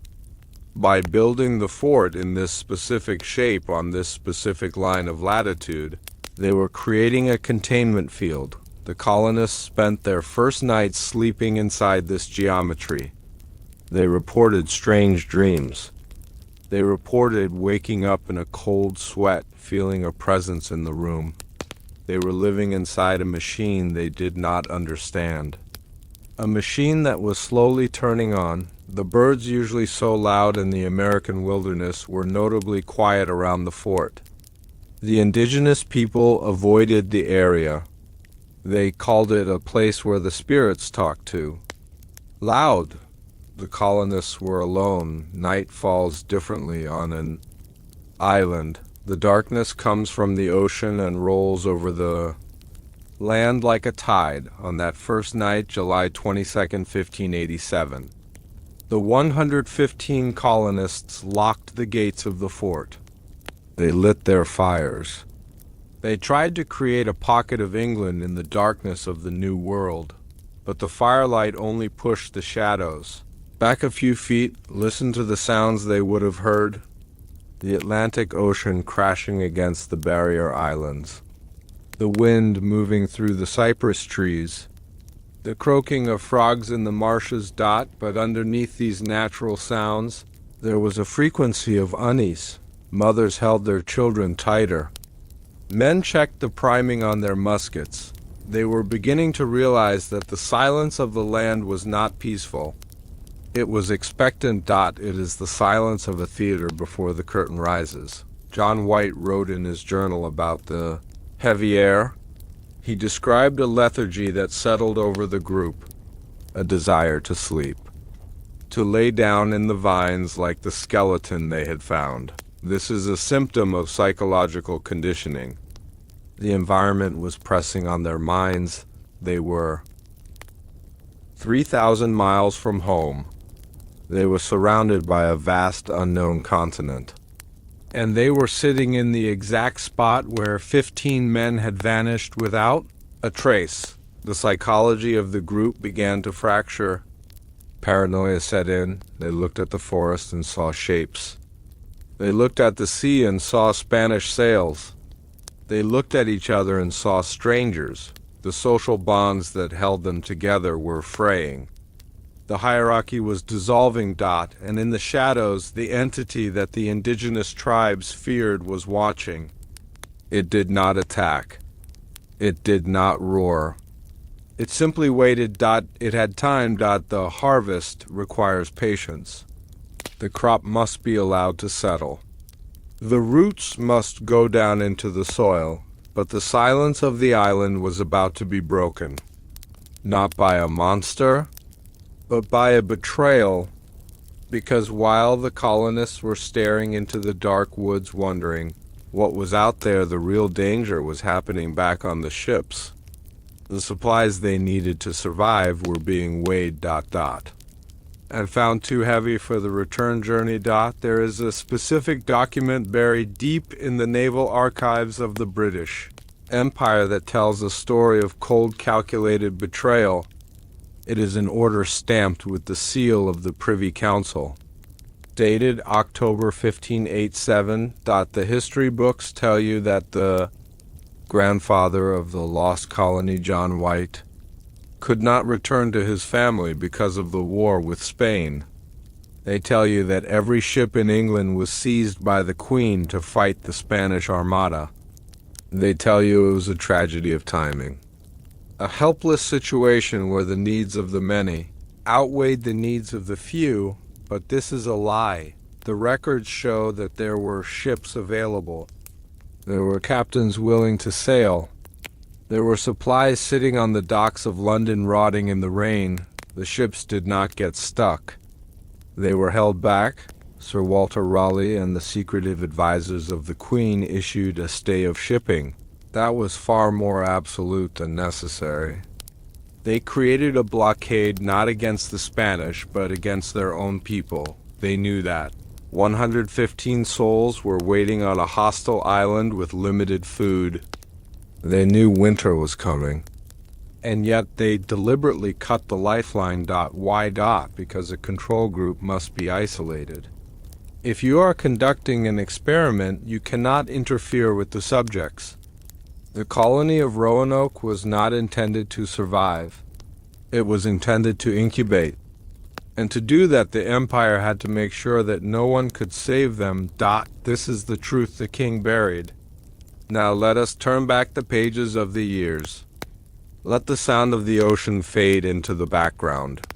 By building the fort in this specific shape on this specific line of latitude, they were creating a containment field. The colonists spent their first night sleeping inside this geometry. They reported strange dreams. They reported waking up in a cold sweat, feeling a presence in the room. They were living inside a machine they did not understand. A machine that was slowly turning on. The birds, usually so loud in the American wilderness, were notably quiet around the fort. The indigenous people avoided the area. They called it a place where the spirits talked to. Loud. The colonists were alone. Night falls differently on an island. The darkness comes from the ocean and rolls over the land like a tide on that first night, July 22nd, 1587. The 115 colonists locked the gates of the fort. They lit their fires. They tried to create a pocket of England in the darkness of the New World, but the firelight only pushed the shadows. Back a few feet, listen to the sounds they would have heard. The Atlantic Ocean crashing against the barrier islands. The wind moving through the cypress trees. The croaking of frogs in the marshes. But underneath these natural sounds, there was a frequency of unease. Mothers held their children tighter. Men checked the priming on their muskets. They were beginning to realize that the silence of the land was not peaceful. It was expectant. It is the silence of a theater before the curtain rises. John White wrote in his journal about the heavy air. He described a lethargy that settled over the group, a desire to sleep, to lay down in the vines like the skeleton they had found. This is a symptom of psychological conditioning. The environment was pressing on their minds. They were 3,000 miles from home. They were surrounded by a vast unknown continent. And they were sitting in the exact spot where 15 men had vanished without a trace. The psychology of the group began to fracture. Paranoia set in. They looked at the forest and saw shapes. They looked at the sea and saw Spanish sails. They looked at each other and saw strangers. The social bonds that held them together were fraying. The hierarchy was dissolving. And in the shadows, the entity that the indigenous tribes feared was watching. It did not attack. It did not roar. It simply waited. It had time. The harvest requires patience. The crop must be allowed to settle. The roots must go down into the soil, but the silence of the island was about to be broken. Not by a monster, but by a betrayal, because while the colonists were staring into the dark woods wondering what was out there, the real danger was happening back on the ships. The supplies they needed to survive were being weighed. And found too heavy for the return journey. There is a specific document buried deep in the naval archives of the British Empire that tells a story of cold, calculated betrayal. It is an order stamped with the seal of the Privy Council. Dated October 1587. The history books tell you that the grandfather of the Lost Colony, John White, could not return to his family because of the war with Spain. They tell you that every ship in England was seized by the Queen to fight the Spanish Armada. They tell you it was a tragedy of timing. A helpless situation where the needs of the many outweighed the needs of the few, but this is a lie. The records show that there were ships available. There were captains willing to sail. There were supplies sitting on the docks of London rotting in the rain. The ships did not get stuck. They were held back. Sir Walter Raleigh and the secretive advisors of the Queen issued a stay of shipping. That was far more absolute than necessary. They created a blockade not against the Spanish, but against their own people. They knew that. 115 souls were waiting on a hostile island with limited food. They knew winter was coming, and yet they deliberately cut the lifeline. Why? Because a control group must be isolated. If you are conducting an experiment, you cannot interfere with the subjects. The colony of Roanoke was not intended to survive. It was intended to incubate. And to do that, the empire had to make sure that no one could save them. This is the truth the king buried. Now let us turn back the pages of the years. Let the sound of the ocean fade into the background.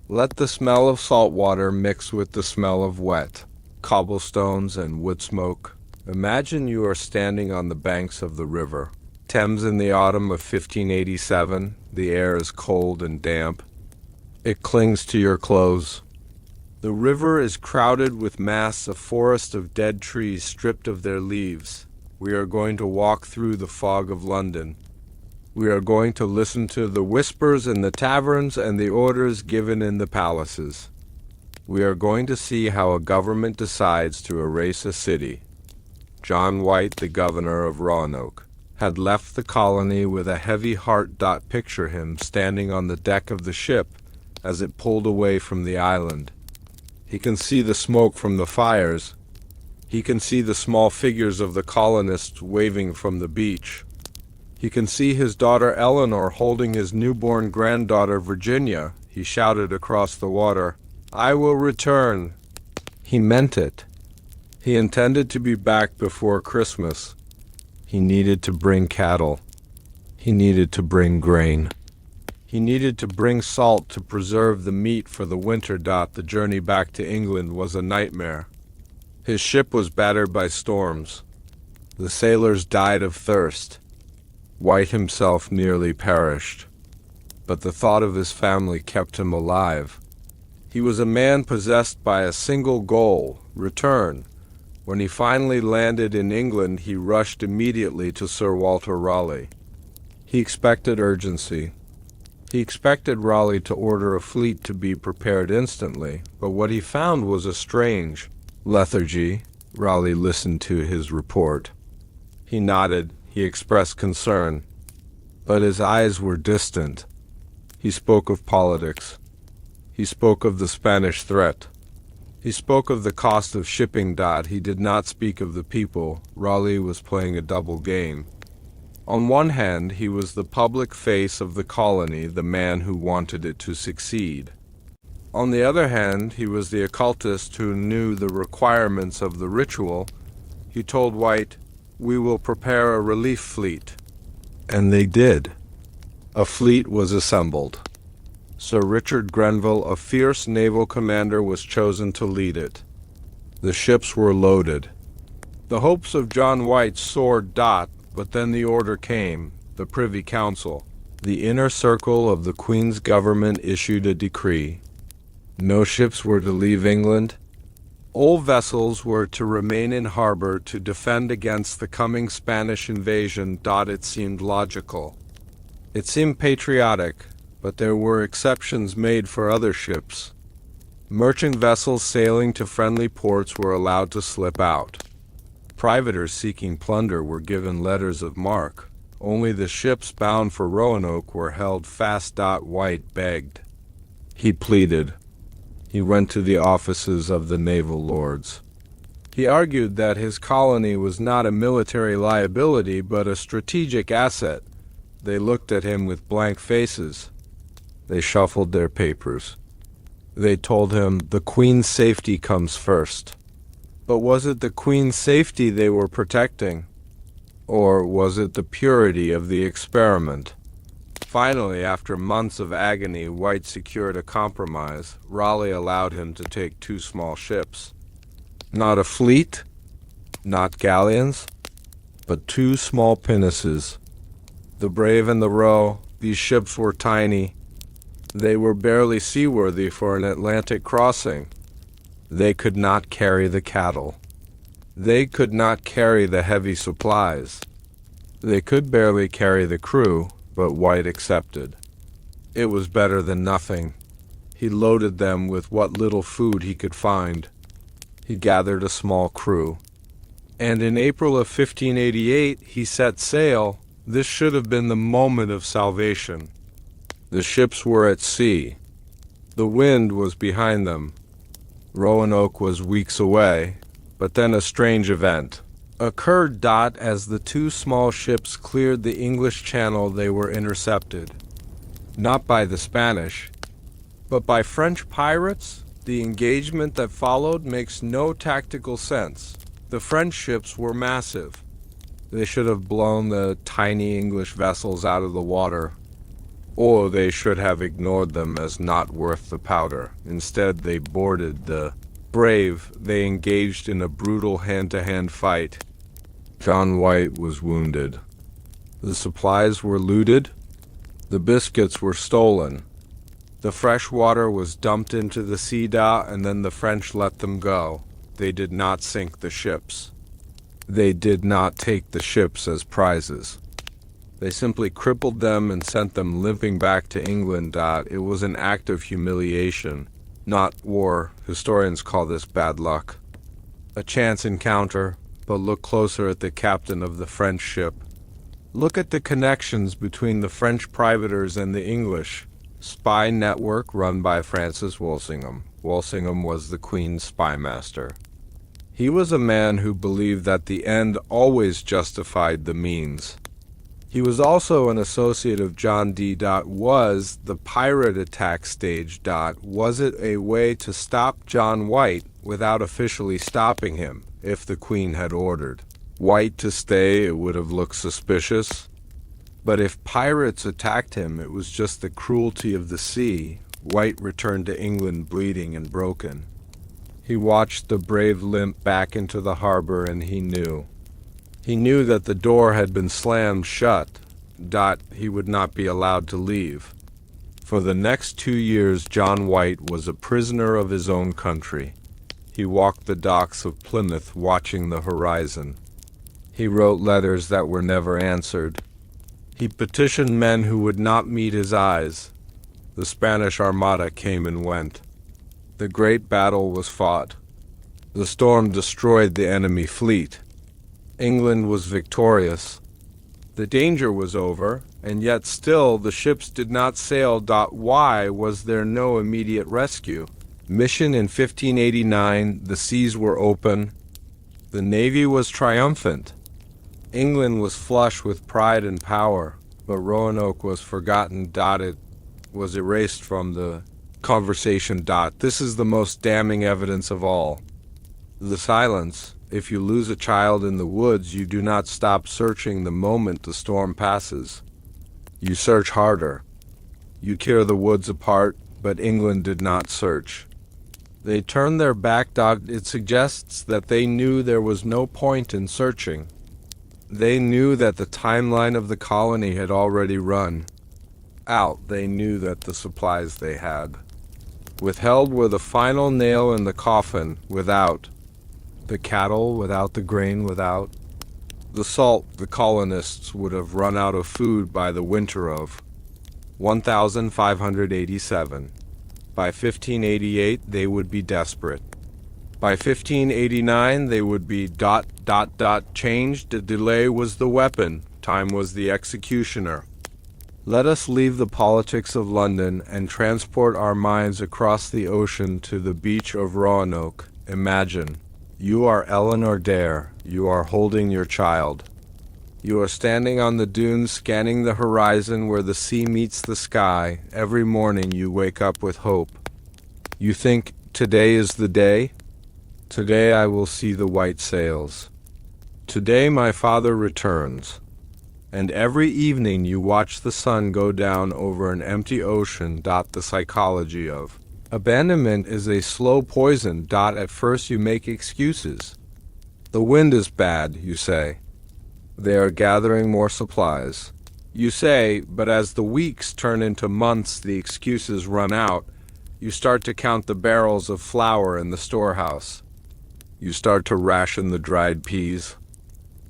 Let the smell of salt water mix with the smell of wet cobblestones and wood smoke. Imagine you are standing on the banks of the river Thames in the autumn of 1587. The air is cold and damp. It clings to your clothes. The river is crowded with mass of forest of dead trees stripped of their leaves. We are going to walk through the fog of London. We are going to listen to the whispers in the taverns and the orders given in the palaces. We are going to see how a government decides to erase a city. John White, the governor of Roanoke, had left the colony with a heavy heart. Picture him standing on the deck of the ship as it pulled away from the island. He can see the smoke from the fires. He can see the small figures of the colonists waving from the beach. He can see his daughter Eleanor holding his newborn granddaughter Virginia. He shouted across the water, "I will return." He meant it. He intended to be back before Christmas. He needed to bring cattle. He needed to bring grain. He needed to bring salt to preserve the meat for the winter. The journey back to England was a nightmare. His ship was battered by storms. The sailors died of thirst. White himself nearly perished. But the thought of his family kept him alive. He was a man possessed by a single goal: return. When he finally landed in England, he rushed immediately to Sir Walter Raleigh. He expected urgency. He expected Raleigh to order a fleet to be prepared instantly, but what he found was a strange lethargy. Raleigh listened to his report. He nodded. He expressed concern. But his eyes were distant. He spoke of politics. He spoke of the Spanish threat. He spoke of the cost of shipping. He did not speak of the people. Raleigh was playing a double game. On one hand, he was the public face of the colony, the man who wanted it to succeed. On the other hand, he was the occultist who knew the requirements of the ritual. He told White, "We will prepare a relief fleet." And they did. A fleet was assembled. Sir Richard Grenville, a fierce naval commander, was chosen to lead it. The ships were loaded. The hopes of John White soared. But then the order came. The Privy Council, the inner circle of the Queen's government, issued a decree. No ships were to leave England. All vessels were to remain in harbor to defend against the coming Spanish invasion. It seemed logical. It seemed patriotic, but there were exceptions made for other ships. Merchant vessels sailing to friendly ports were allowed to slip out. Privateers seeking plunder were given letters of marque. Only the ships bound for Roanoke were held fast. White begged. He pleaded. He went to the offices of the naval lords. He argued that his colony was not a military liability but a strategic asset. They looked at him with blank faces. They shuffled their papers. They told him the Queen's safety comes first. But was it the Queen's safety they were protecting? Or was it the purity of the experiment? Finally, after months of agony, White secured a compromise. Raleigh allowed him to take 2 small ships. Not a fleet, not galleons, but 2 small pinnaces. The Brave and the Roe. These ships were tiny. They were barely seaworthy for an Atlantic crossing. They could not carry the cattle. They could not carry the heavy supplies. They could barely carry the crew, but White accepted. It was better than nothing. He loaded them with what little food he could find. He gathered a small crew. And in April of 1588 he set sail. This should have been the moment of salvation. The ships were at sea. The wind was behind them. Roanoke was weeks away, but then a strange event occurred. As the two small ships cleared the English Channel, they were intercepted. Not by the Spanish, but by French pirates. The engagement that followed makes no tactical sense. The French ships were massive. They should have blown the tiny English vessels out of the water, or they should have ignored them as not worth the powder. Instead, they boarded the brave. They engaged in a brutal hand-to-hand fight. John White was wounded. The supplies were looted. The biscuits were stolen. The fresh water was dumped into the sea, and then the French let them go. They did not sink the ships. They did not take the ships as prizes. They simply crippled them and sent them limping back to England. It was an act of humiliation, not war. Historians call this bad luck. A chance encounter, but look closer at the captain of the French ship. Look at the connections between the French privateers and the English. Spy network run by Francis Walsingham. Walsingham was the Queen's spy master. He was a man who believed that the end always justified the means. He was also an associate of John Dee. Was the pirate attack staged? Was it a way to stop John White without officially stopping him, if the Queen had ordered White to stay? It would have looked suspicious. But if pirates attacked him, it was just the cruelty of the sea. White returned to England bleeding and broken. He watched the brave limp back into the harbor, and he knew. He knew that the door had been slammed shut. He would not be allowed to leave. For the next 2 years, John White was a prisoner of his own country. He walked the docks of Plymouth watching the horizon. He wrote letters that were never answered. He petitioned men who would not meet his eyes. The Spanish Armada came and went. The great battle was fought. The storm destroyed the enemy fleet. England was victorious. The danger was over, and yet still the ships did not sail. Why was there no immediate rescue? Mission in 1589, the seas were open. The navy was triumphant. England was flush with pride and power, but Roanoke was forgotten. It was erased from the conversation. This is the most damning evidence of all. The silence. If you lose a child in the woods, you do not stop searching the moment the storm passes. You search harder. You tear the woods apart, but England did not search. They turned their back. It suggests that they knew there was no point in searching. They knew that the timeline of the colony had already run out. They knew that the supplies they had withheld were the final nail in the coffin. Without the cattle, without the grain, without the salt, the colonists would have run out of food by the winter of 1587. By 1588, they would be desperate. By 1589, they would be ... changed. The delay was the weapon. Time was the executioner. Let us leave the politics of London and transport our minds across the ocean to the beach of Roanoke. Imagine. You are Eleanor Dare. You are holding your child. You are standing on the dunes scanning the horizon where the sea meets the sky. Every morning you wake up with hope. You think, today is the day? Today I will see the white sails. Today my father returns. And every evening you watch the sun go down over an empty ocean. The psychology of abandonment is a slow poison. At first you make excuses. The wind is bad, you say. They are gathering more supplies. You say, but as the weeks turn into months, the excuses run out. You start to count the barrels of flour in the storehouse. You start to ration the dried peas.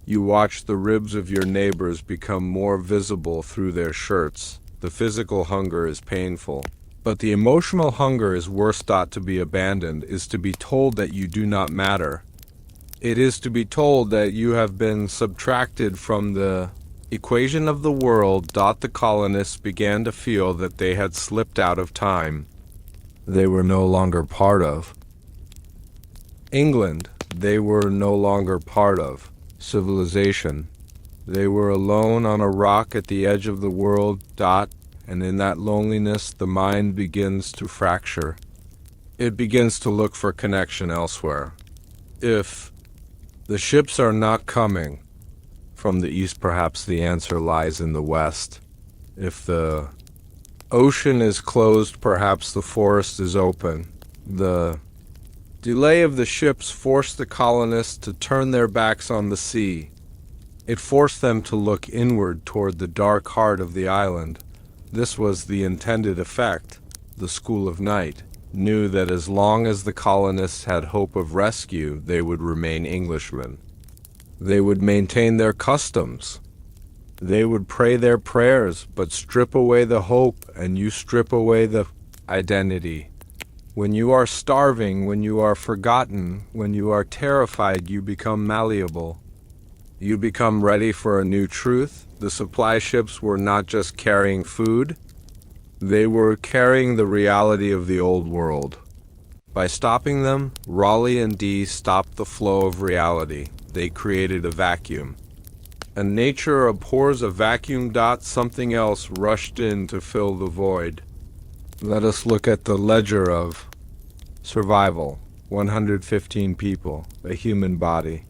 You watch the ribs of your neighbors become more visible through their shirts. The physical hunger is painful. But the emotional hunger is worse not to be abandoned, is to be told that you do not matter. It is to be told that you have been subtracted from the equation of the world. The colonists began to feel that they had slipped out of time. They were no longer part of England. They were no longer part of civilization. They were alone on a rock at the edge of the world. And in that loneliness, the mind begins to fracture. It begins to look for connection elsewhere. If the ships are not coming from the east, perhaps the answer lies in the west. If the ocean is closed, perhaps the forest is open. The delay of the ships forced the colonists to turn their backs on the sea. It forced them to look inward toward the dark heart of the island. This was the intended effect. The School of Night knew that as long as the colonists had hope of rescue, they would remain Englishmen. They would maintain their customs. They would pray their prayers, but strip away the hope, and you strip away the identity. When you are starving, when you are forgotten, when you are terrified, you become malleable. You become ready for a new truth. The supply ships were not just carrying food, they were carrying the reality of the old world. By stopping them, Raleigh and Dee stopped the flow of reality. They created a vacuum. And nature abhors a vacuum. Something else rushed in to fill the void. Let us look at the ledger of survival. 115 people, a human body.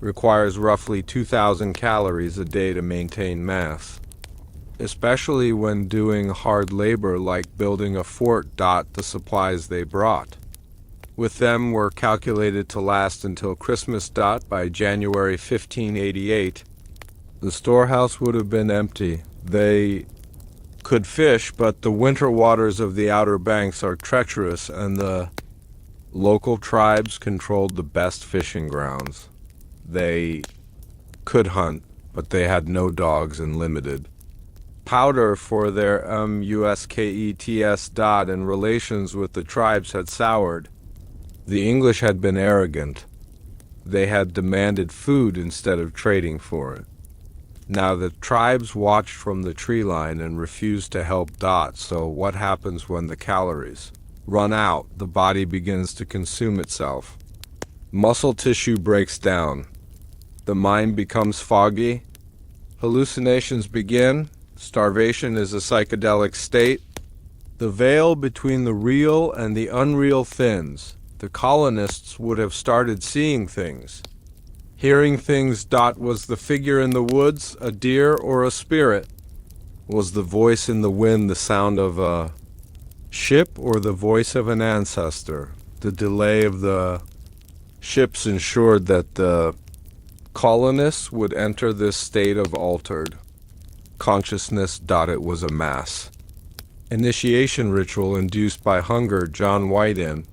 Requires roughly 2,000 calories a day to maintain mass, especially when doing hard labor like building a fort. The supplies they brought with them were calculated to last until Christmas. By January 1588, the storehouse would have been empty. They could fish, but the winter waters of the Outer Banks are treacherous, and the local tribes controlled the best fishing grounds. They could hunt, but they had no dogs and limited powder for their muskets. And relations with the tribes had soured. The English had been arrogant. They had demanded food instead of trading for it. Now the tribes watched from the tree line and refused to help. So what happens when the calories run out? The body begins to consume itself. Muscle tissue breaks down. The mind becomes foggy. Hallucinations begin. Starvation is a psychedelic state. The veil between the real and the unreal thins. The colonists would have started seeing things, hearing things. Was the figure in the woods a deer or a spirit? Was the voice in the wind the sound of a ship or the voice of an ancestor? The delay of the ships ensured that the colonists would enter this state of altered consciousness. It was a mass initiation ritual induced by hunger. John White.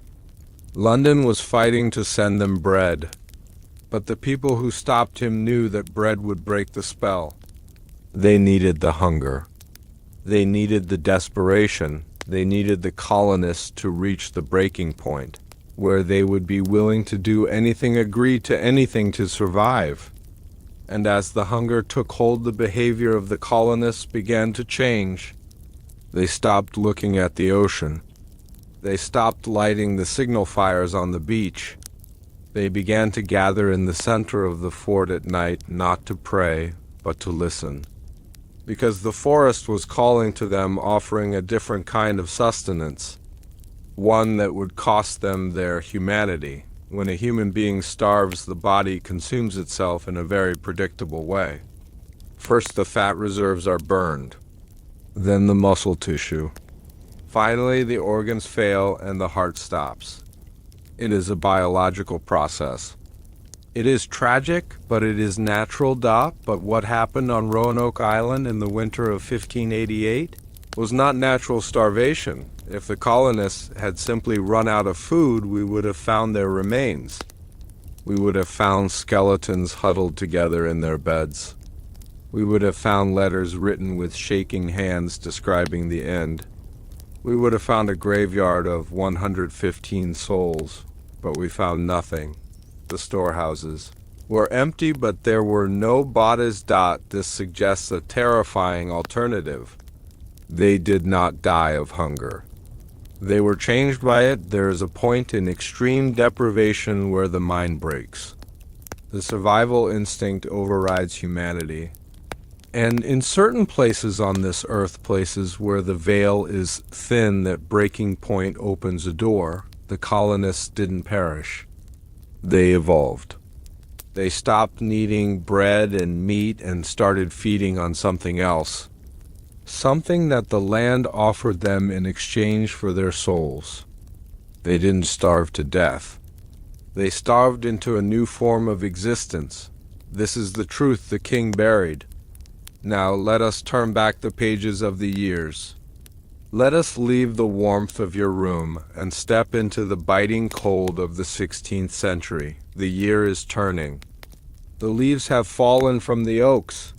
London was fighting to send them bread, but the people who stopped him knew that bread would break the spell. They needed the hunger. They needed the desperation. They needed the colonists to reach the breaking point, where they would be willing to do anything, agree to anything to survive. And as the hunger took hold, the behavior of the colonists began to change. They stopped looking at the ocean. They stopped lighting the signal fires on the beach. They began to gather in the center of the fort at night, not to pray, but to listen. Because the forest was calling to them, offering a different kind of sustenance, one that would cost them their humanity. When a human being starves, the body consumes itself in a very predictable way. First, the fat reserves are burned, then the muscle tissue. Finally, the organs fail and the heart stops. It is a biological process. It is tragic, but it is natural. But what happened on Roanoke Island in the winter of 1588 was not natural starvation. If the colonists had simply run out of food, we would have found their remains. We would have found skeletons huddled together in their beds. We would have found letters written with shaking hands describing the end. We would have found a graveyard of 115 souls, but we found nothing. The storehouses were empty, but there were no bodies. This suggests a terrifying alternative. They did not die of hunger. They were changed by it. There is a point in extreme deprivation where the mind breaks. The survival instinct overrides humanity. And in certain places on this earth, places where the veil is thin, that breaking point opens a door, the colonists didn't perish. They evolved. They stopped needing bread and meat and started feeding on something else. Something that the land offered them in exchange for their souls. They didn't starve to death. They starved into a new form of existence. This is the truth the king buried. Now let us turn back the pages of the years. Let us leave the warmth of your room and step into the biting cold of the 16th century. The year is turning. The leaves have fallen from the oaks.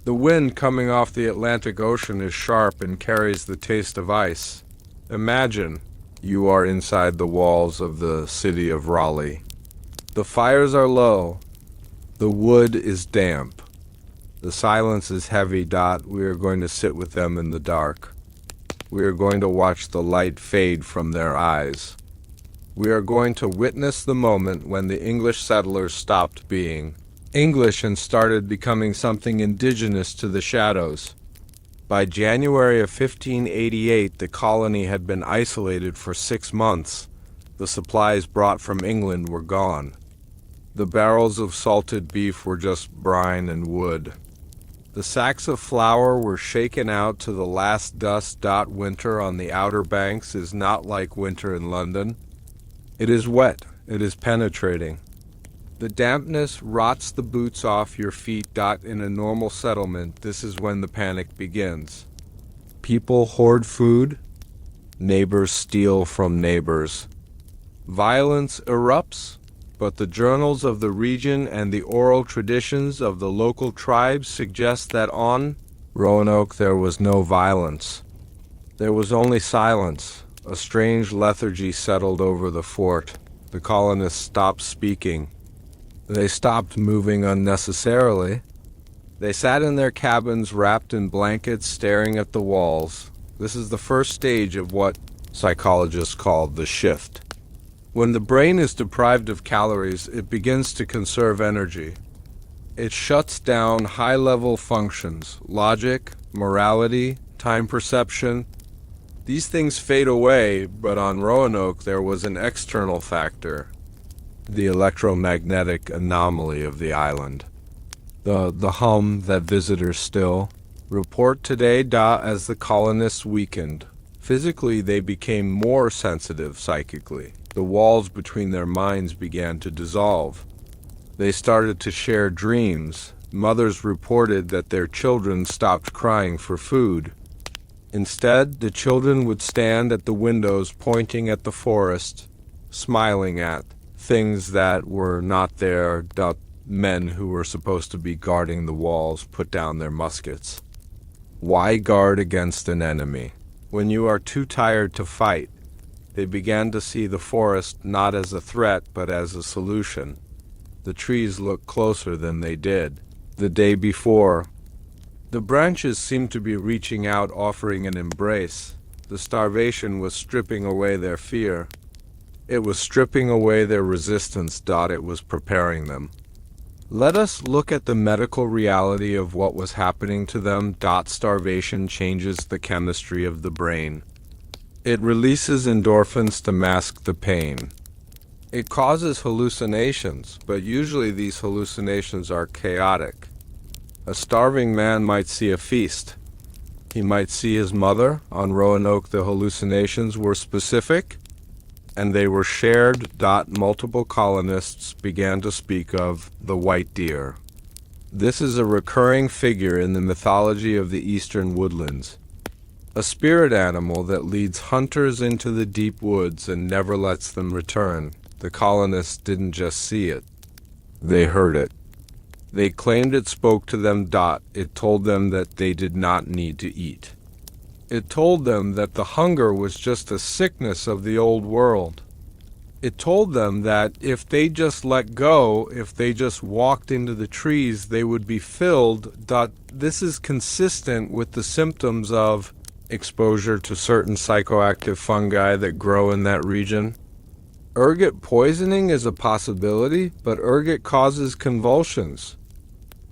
The wind coming off the Atlantic Ocean is sharp and carries the taste of ice. Imagine you are inside the walls of the city of Raleigh. The fires are low. The wood is damp. The silence is heavy. We are going to sit with them in the dark. We are going to watch the light fade from their eyes. We are going to witness the moment when the English settlers stopped being English and started becoming something indigenous to the shadows. By January of 1588, the colony had been isolated for 6 months. The supplies brought from England were gone. The barrels of salted beef were just brine and wood. The sacks of flour were shaken out to the last dust. Winter on the Outer Banks is not like winter in London. It is wet. It is penetrating. The dampness rots the boots off your feet. In a normal settlement, this is when the panic begins. People hoard food. Neighbors steal from neighbors. Violence erupts, but the journals of the region and the oral traditions of the local tribes suggest that on Roanoke there was no violence. There was only silence. A strange lethargy settled over the fort. The colonists stopped speaking. They stopped moving unnecessarily. They sat in their cabins wrapped in blankets, staring at the walls. This is the first stage of what psychologists call the shift. When the brain is deprived of calories, it begins to conserve energy. It shuts down high-level functions, logic, morality, time perception. These things fade away, but on Roanoke there was an external factor. The electromagnetic anomaly of the island. The hum that visitors still report today. As the colonists weakened. Physically, they became more sensitive psychically. The walls between their minds began to dissolve. They started to share dreams. Mothers reported that their children stopped crying for food. Instead, the children would stand at the windows pointing at the forest, smiling at things that were not there. Men who were supposed to be guarding the walls put down their muskets. Why guard against an enemy? When you are too tired to fight, they began to see the forest not as a threat but as a solution. The trees looked closer than they did the day before. The branches seemed to be reaching out, offering an embrace. The starvation was stripping away their fear. It was stripping away their resistance. It was preparing them. Let us look at the medical reality of what was happening to them. Starvation changes the chemistry of the brain. It releases endorphins to mask the pain. It causes hallucinations, but usually these hallucinations are chaotic. A starving man might see a feast. He might see his mother. On Roanoke, the hallucinations were specific, and they were shared. Multiple colonists began to speak of the white deer. This is a recurring figure in the mythology of the eastern woodlands. A spirit animal that leads hunters into the deep woods and never lets them return. The colonists didn't just see it. They heard it. They claimed it spoke to them. It told them that they did not need to eat. It told them that the hunger was just a sickness of the old world. It told them that if they just let go, if they just walked into the trees, they would be filled. This is consistent with the symptoms of exposure to certain psychoactive fungi that grow in that region. Ergot poisoning is a possibility, but ergot causes convulsions.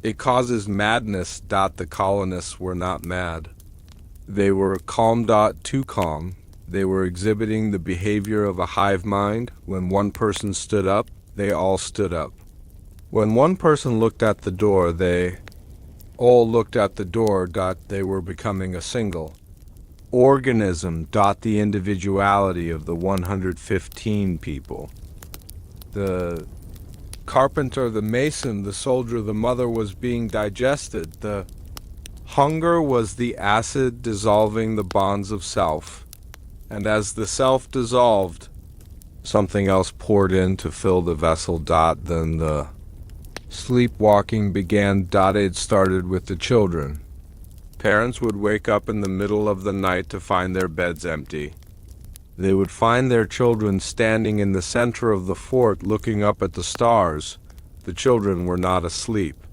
It causes madness. The colonists were not mad. They were calm. Too calm. They were exhibiting the behavior of a hive mind. When one person stood up, they all stood up. When one person looked at the door, they all looked at the door. They were becoming a single organism. The individuality of the 115 people. The carpenter, the mason, the soldier, the mother was being digested. The hunger was the acid dissolving the bonds of self. And as the self dissolved, something else poured in to fill the vessel. Then the sleepwalking began. It started with the children. Parents would wake up in the middle of the night to find their beds empty. They would find their children standing in the center of the fort looking up at the stars. The children were not asleep,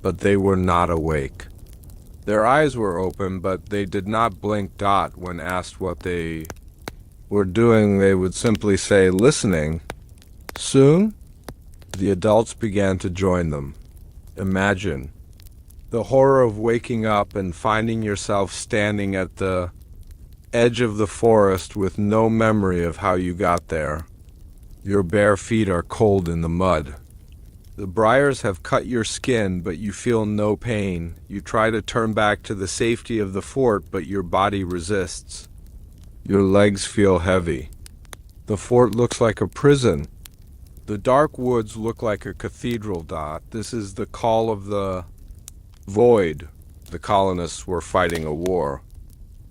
but they were not awake. Their eyes were open, but they did not blink. When asked what they were doing, they would simply say, listening. Soon, the adults began to join them. Imagine the horror of waking up and finding yourself standing at the edge of the forest with no memory of how you got there. Your bare feet are cold in the mud. The briars have cut your skin, but you feel no pain. You try to turn back to the safety of the fort, but your body resists. Your legs feel heavy. The fort looks like a prison. The dark woods look like a cathedral. This is the call of the void. The colonists were fighting a war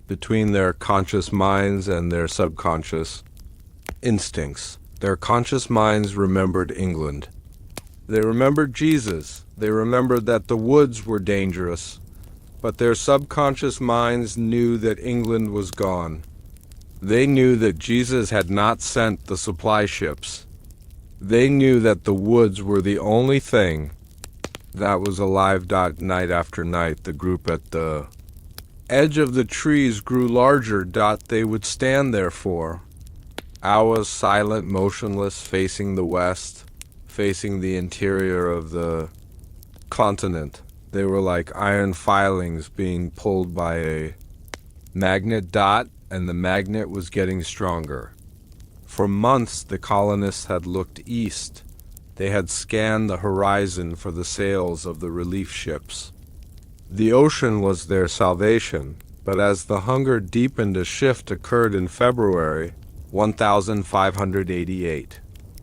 between their conscious minds and their subconscious instincts. Their conscious minds remembered England. They remembered Jesus. They remembered that the woods were dangerous, but their subconscious minds knew that England was gone. They knew that Jesus had not sent the supply ships. They knew that the woods were the only thing that was alive. Night after night, the group at the edge of the trees grew larger. They would stand there for hours, silent, motionless, facing the west, facing the interior of the continent. They were like iron filings being pulled by a magnet. And the magnet was getting stronger. For months, the colonists had looked east. They had scanned the horizon for the sails of the relief ships. The ocean was their salvation, but as the hunger deepened, a shift occurred in February 1588.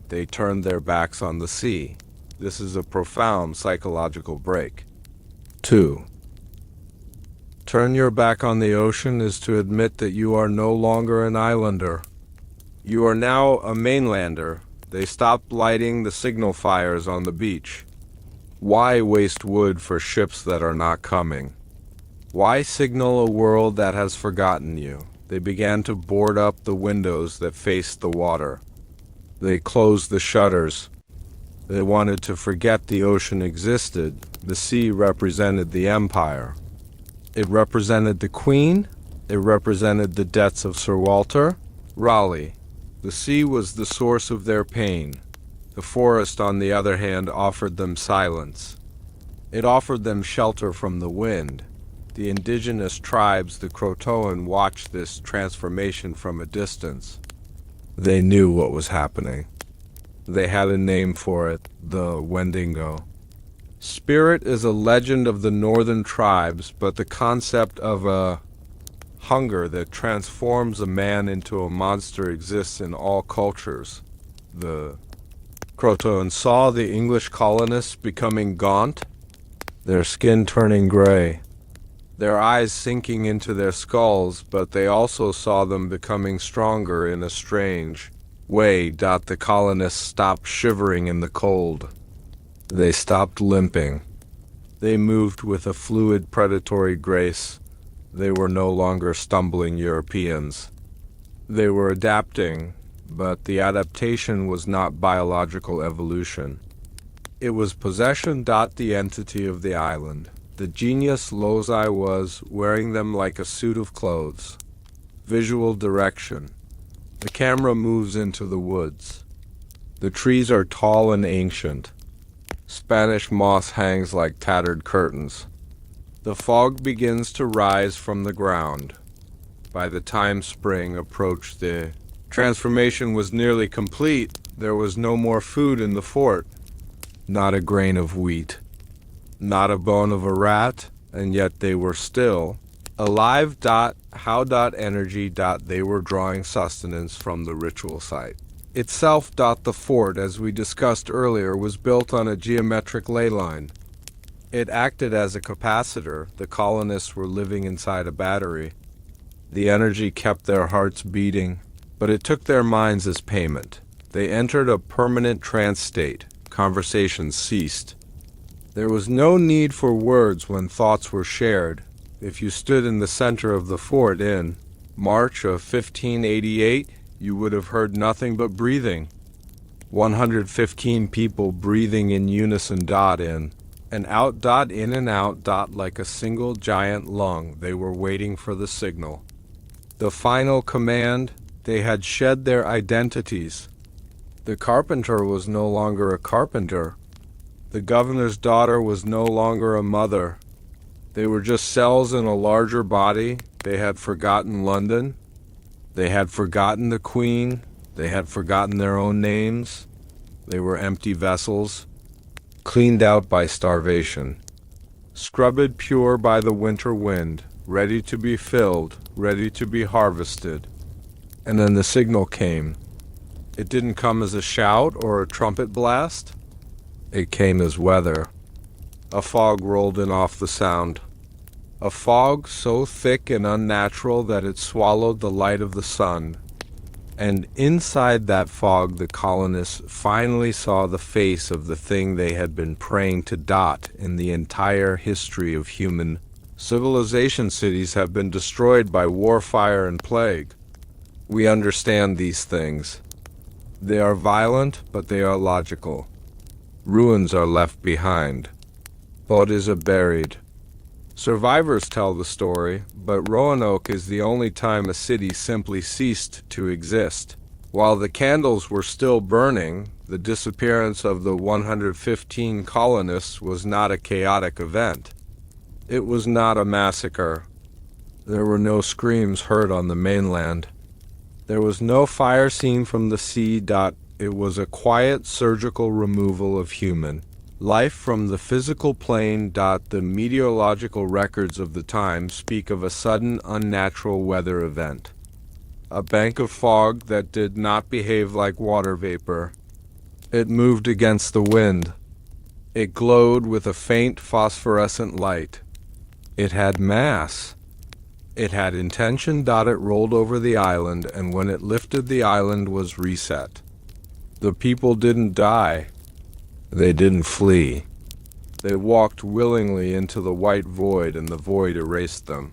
They turned their backs on the sea. This is a profound psychological break. 2. Turn your back on the ocean is to admit that you are no longer an islander. You are now a mainlander. They stopped lighting the signal fires on the beach. Why waste wood for ships that are not coming? Why signal a world that has forgotten you? They began to board up the windows that faced the water. They closed the shutters. They wanted to forget the ocean existed. The sea represented the empire. It represented the Queen. It represented the debts of Sir Walter Raleigh. The sea was the source of their pain. The forest, on the other hand, offered them silence. It offered them shelter from the wind. The indigenous tribes, the Croatoan, watched this transformation from a distance. They knew what was happening. They had a name for it, the Wendigo. Spirit is a legend of the northern tribes, but the concept of a hunger that transforms a man into a monster exists in all cultures. The Croatoan saw the English colonists becoming gaunt, their skin turning gray, their eyes sinking into their skulls, but they also saw them becoming stronger in a strange way. The colonists stopped shivering in the cold. They stopped limping. They moved with a fluid, predatory grace. They were no longer stumbling Europeans. They were adapting, but the adaptation was not biological evolution. It was possession. The entity of the island. The genius loci was wearing them like a suit of clothes. Visual direction. The camera moves into the woods. The trees are tall and ancient. Spanish moss hangs like tattered curtains. The fog begins to rise from the ground. By the time spring approached, the transformation was nearly complete. There was no more food in the fort. Not a grain of wheat. Not a bone of a rat, and yet they were still alive. How. Energy. They were drawing sustenance from the ritual site itself. The fort, as we discussed earlier, was built on a geometric ley line. It acted as a capacitor. The colonists were living inside a battery. The energy kept their hearts beating, but it took their minds as payment. They entered a permanent trance state. Conversations ceased. There was no need for words when thoughts were shared. If you stood in the center of the fort in March of 1588, you would have heard nothing but breathing. 115 people breathing in unison. In and out. In and out. Like a single giant lung. They were waiting for the signal. The final command. They had shed their identities. The carpenter was no longer a carpenter. The governor's daughter was no longer a mother. They were just cells in a larger body. They had forgotten London. They had forgotten the Queen. They had forgotten their own names. They were empty vessels, cleaned out by starvation, scrubbed pure by the winter wind, ready to be filled, ready to be harvested. And then the signal came. It didn't come as a shout or a trumpet blast. It came as weather. A fog rolled in off the sound. A fog so thick and unnatural that it swallowed the light of the sun. And inside that fog, the colonists finally saw the face of the thing they had been praying to. In the entire history of human civilization, cities have been destroyed by war, fire, and plague. We understand these things. They are violent, but they are logical. Ruins are left behind. Bodies are buried. Survivors tell the story, but Roanoke is the only time a city simply ceased to exist. While the candles were still burning, the disappearance of the 115 colonists was not a chaotic event. It was not a massacre. There were no screams heard on the mainland. There was no fire seen from the sea. It was a quiet surgical removal of human life from the physical plane. The meteorological records of the time speak of a sudden unnatural weather event. A bank of fog that did not behave like water vapor. It moved against the wind. It glowed with a faint phosphorescent light. It had mass. It had intention. It rolled over the island, and when it lifted, the island was reset. The people didn't die. They didn't flee. They walked willingly into the white void, and the void erased them.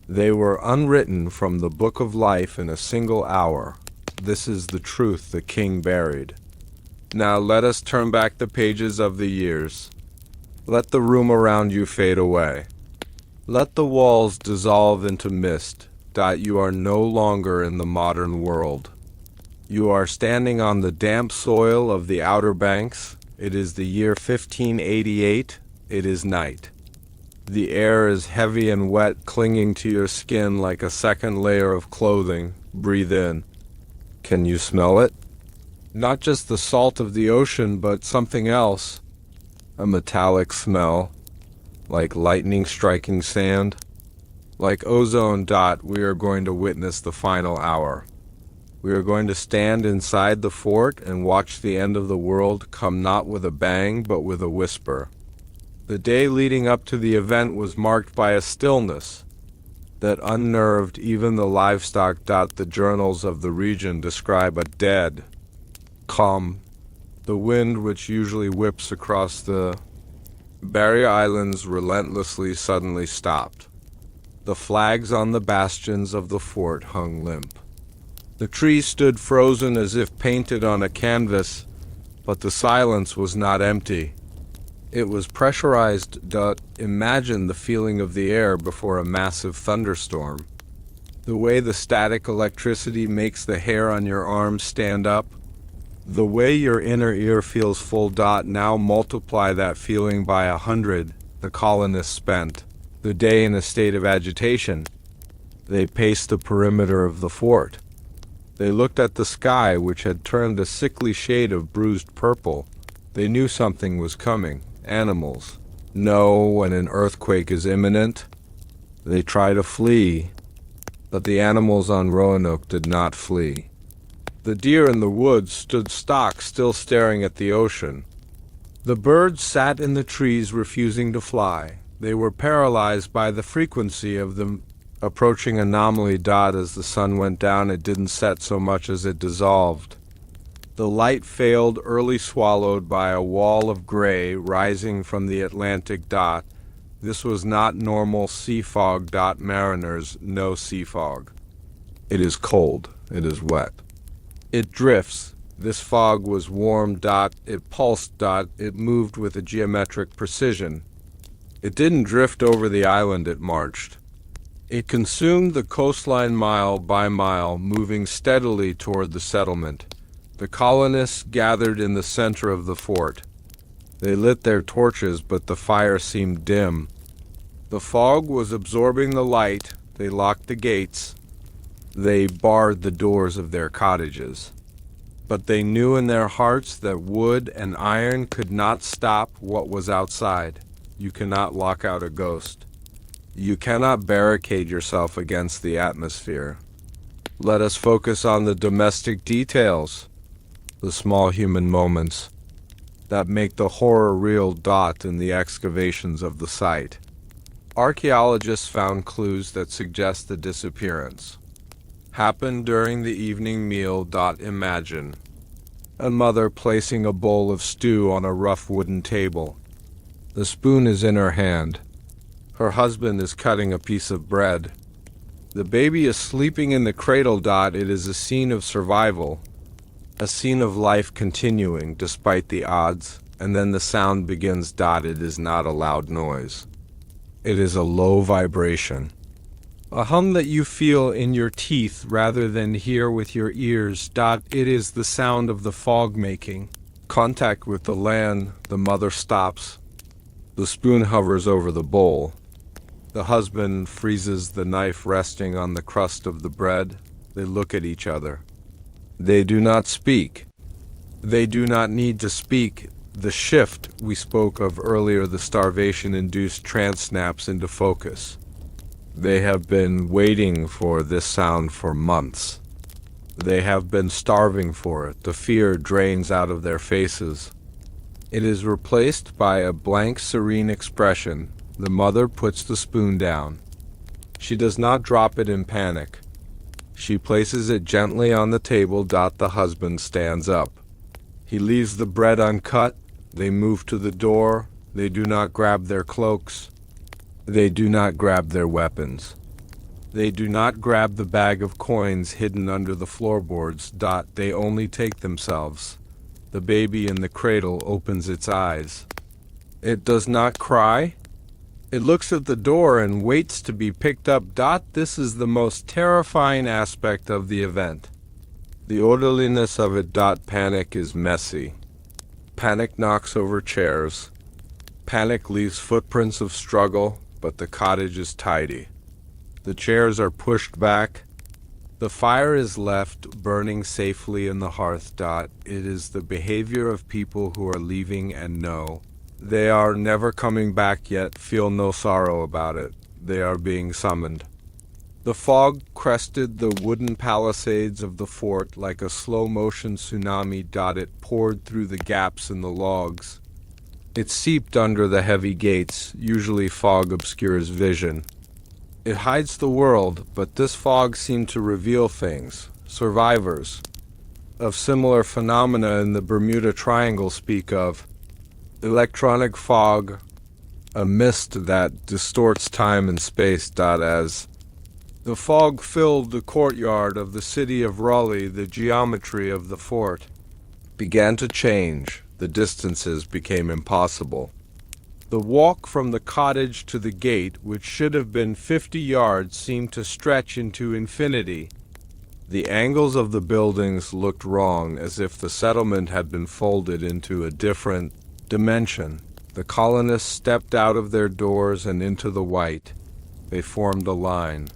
They were unwritten from the book of life in a single hour. This is the truth the king buried. Now let us turn back the pages of the years. Let the room around you fade away. Let the walls dissolve into mist. You are no longer in the modern world. You are standing on the damp soil of the Outer Banks. It is the year 1588. It is night. The air is heavy and wet, clinging to your skin like a second layer of clothing. Breathe in. Can you smell it? Not just the salt of the ocean, but something else. A metallic smell. Like lightning striking sand. Like ozone. We are going to witness the final hour. We are going to stand inside the fort and watch the end of the world come not with a bang, but with a whisper. The day leading up to the event was marked by a stillness that unnerved even the livestock. The journals of the region describe a dead calm. The wind, which usually whips across the barrier islands relentlessly, suddenly stopped. The flags on the bastions of the fort hung limp. The trees stood frozen as if painted on a canvas, but the silence was not empty. It was pressurized. Imagine the feeling of the air before a massive thunderstorm. The way the static electricity makes the hair on your arms stand up. The way your inner ear feels full. Now multiply that feeling by 100. The colonists spent the day in a state of agitation. They paced the perimeter of the fort. They looked at the sky, which had turned a sickly shade of bruised purple. They knew something was coming. Animals know when an earthquake is imminent. They try to flee, but the animals on Roanoke did not flee. The deer in the woods stood stock, still staring at the ocean. The birds sat in the trees, refusing to fly. They were paralyzed by the frequency of the approaching anomaly. As the sun went down, it didn't set so much as it dissolved. The light failed, early swallowed by a wall of gray rising from the Atlantic. This was not normal sea fog. Mariners know sea fog. It is cold. It is wet. It drifts. This fog was warm. It pulsed. It moved with a geometric precision. It didn't drift over the island, it marched. It consumed the coastline mile by mile, moving steadily toward the settlement. The colonists gathered in the center of the fort. They lit their torches, but the fire seemed dim. The fog was absorbing the light. They locked the gates. They barred the doors of their cottages. But they knew in their hearts that wood and iron could not stop what was outside. You cannot lock out a ghost. You cannot barricade yourself against the atmosphere. Let us focus on the domestic details, the small human moments that make the horror real. In the excavations of the site, archaeologists found clues that suggest the disappearance happened during the evening meal. Imagine a mother placing a bowl of stew on a rough wooden table. The spoon is in her hand. Her husband is cutting a piece of bread. The baby is sleeping in the cradle. It is a scene of survival, a scene of life continuing despite the odds, and then the sound begins. It is not a loud noise. It is a low vibration, a hum that you feel in your teeth rather than hear with your ears. It is the sound of the fog making contact with the land. The mother stops. The spoon hovers over the bowl. The husband freezes the knife resting on the crust of the bread. They look at each other. They do not speak. They do not need to speak. The shift we spoke of earlier, the starvation-induced trance, snaps into focus. They have been waiting for this sound for months. They have been starving for it. The fear drains out of their faces. It is replaced by a blank, serene expression. The mother puts the spoon down. She does not drop it in panic. She places it gently on the table. The husband stands up. He leaves the bread uncut. They move to the door. They do not grab their cloaks. They do not grab their weapons. They do not grab the bag of coins hidden under the floorboards. They only take themselves. The baby in the cradle opens its eyes. It does not cry. It looks at the door and waits to be picked up. This is the most terrifying aspect of the event. The orderliness of it. Panic is messy. Panic knocks over chairs. Panic leaves footprints of struggle, but the cottage is tidy. The chairs are pushed back. The fire is left burning safely in the hearth. It is the behavior of people who are leaving and know they are never coming back, yet feel no sorrow about it. They are being summoned. The fog crested the wooden palisades of the fort like a slow-motion tsunami. It poured through the gaps in the logs. It seeped under the heavy gates. Usually fog obscures vision. It hides the world, but this fog seemed to reveal things. Survivors of similar phenomena in the Bermuda Triangle speak of electronic fog, a mist that distorts time and space. As the fog filled the courtyard of the city of Raleigh, the geometry of the fort began to change. The distances became impossible. The walk from the cottage to the gate, which should have been 50 yards, seemed to stretch into infinity. The angles of the buildings looked wrong, as if the settlement had been folded into a different dimension. The colonists stepped out of their doors and into the white. They formed a line.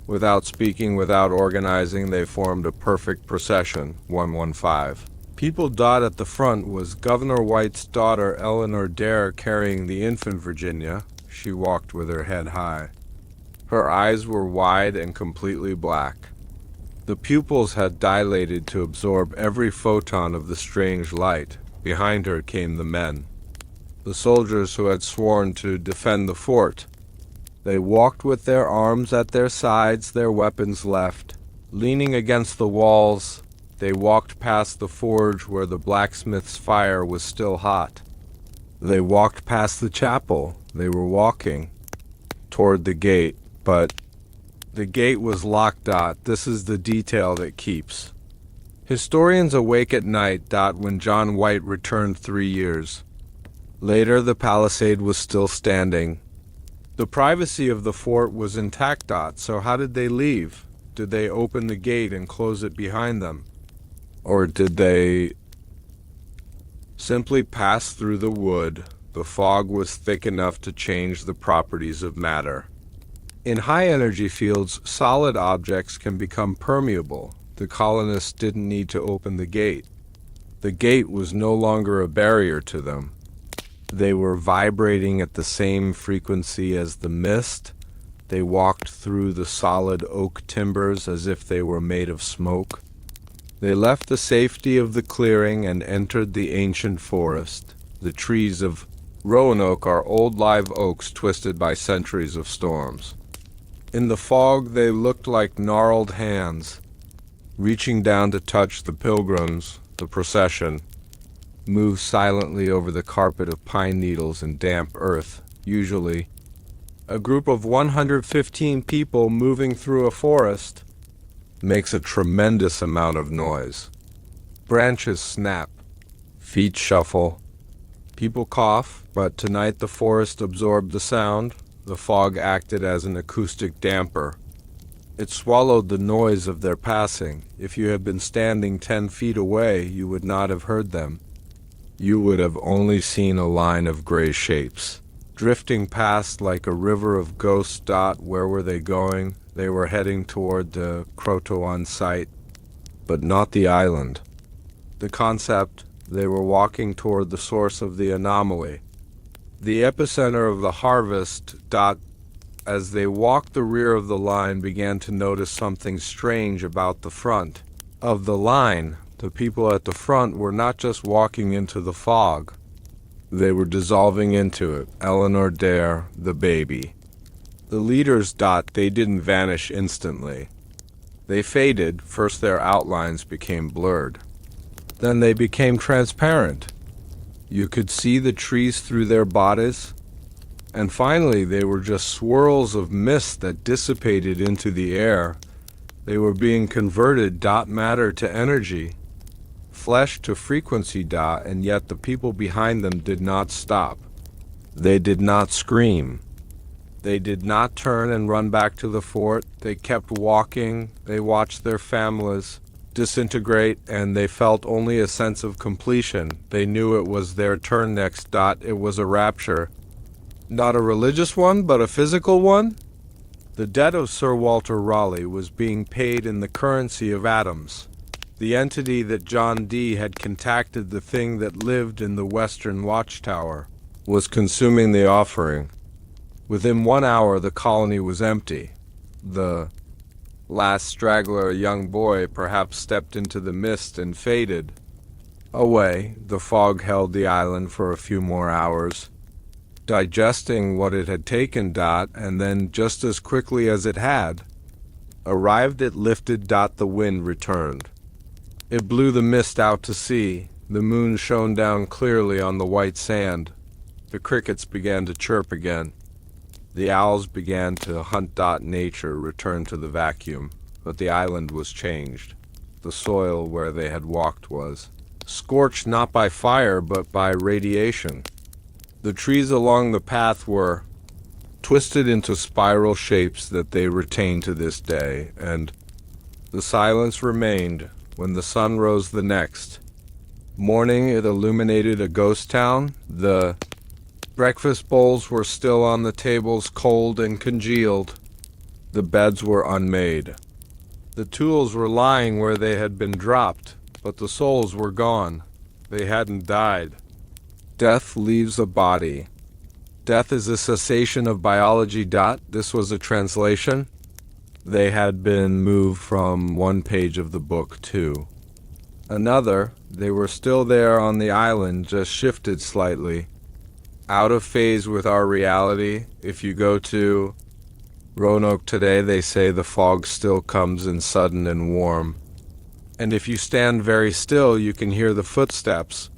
Without speaking, without organizing, they formed a perfect procession. 115. People. At the front was Governor White's daughter, Eleanor Dare, carrying the infant Virginia. She walked with her head high. Her eyes were wide and completely black. The pupils had dilated to absorb every photon of the strange light. Behind her came the men, the soldiers who had sworn to defend the fort. They walked with their arms at their sides, their weapons left. Leaning against the walls, they walked past the forge where the blacksmith's fire was still hot. They walked past the chapel. They were walking toward the gate, but the gate was locked. This is the detail that keeps historians awake at night. When John White returned 3 years later, the palisade was still standing. The privacy of the fort was intact. So how did they leave? Did they open the gate and close it behind them? Or did they simply pass through the wood? The fog was thick enough to change the properties of matter. In high-energy fields, solid objects can become permeable. The colonists didn't need to open the gate. The gate was no longer a barrier to them. They were vibrating at the same frequency as the mist. They walked through the solid oak timbers as if they were made of smoke. They left the safety of the clearing and entered the ancient forest. The trees of Roanoke are old live oaks twisted by centuries of storms. In the fog, they looked like gnarled hands, reaching down to touch the pilgrims. The procession moved silently over the carpet of pine needles and damp earth. Usually, a group of 115 people moving through a forest makes a tremendous amount of noise. Branches snap, feet shuffle, people cough, but tonight the forest absorbed the sound. The fog acted as an acoustic damper. It swallowed the noise of their passing. If you had been standing 10 feet away, you would not have heard them. You would have only seen a line of gray shapes, drifting past like a river of ghosts. Where were they going? They were heading toward the Croatoan site, but not the island. The concept, they were walking toward the source of the anomaly, the epicenter of the harvest. As they walked, the rear of the line began to notice something strange about the front of the line. The people at the front were not just walking into the fog. They were dissolving into it. Eleanor Dare, the baby. The leaders. They didn't vanish instantly. They faded. First their outlines became blurred. Then they became transparent. You could see the trees through their bodies. And finally they were just swirls of mist that dissipated into the air. They were being converted. Matter to energy, flesh to frequency. And yet the people behind them did not stop. They did not scream. They did not turn and run back to the fort. They kept walking. They watched their families disintegrate, and they felt only a sense of completion. They knew it was their turn next. It was a rapture. Not a religious one, but a physical one. The debt of Sir Walter Raleigh was being paid in the currency of atoms. The entity that John Dee had contacted, the thing that lived in the western watchtower, was consuming the offering. Within 1 hour, the colony was empty. The last straggler, a young boy, perhaps stepped into the mist and faded away. The fog held the island for a few more hours, digesting what it had taken. And then, just as quickly as it had arrived, it lifted. The wind returned. It blew the mist out to sea. The moon shone down clearly on the white sand. The crickets began to chirp again. The owls began to hunt. Nature returned to the vacuum, but the island was changed. The soil where they had walked was scorched not by fire but by radiation. The trees along the path were twisted into spiral shapes that they retain to this day, and the silence remained. When the sun rose the next morning, it illuminated a ghost town. The breakfast bowls were still on the tables, cold and congealed. The beds were unmade. The tools were lying where they had been dropped, but the souls were gone. They hadn't died. Death leaves a body. Death is a cessation of biology. This was a translation. They had been moved from one page of the book to another. They were still there on the island, just shifted slightly. Out of phase with our reality. If you go to Roanoke today, they say the fog still comes in sudden and warm. And if you stand very still, you can hear the footsteps.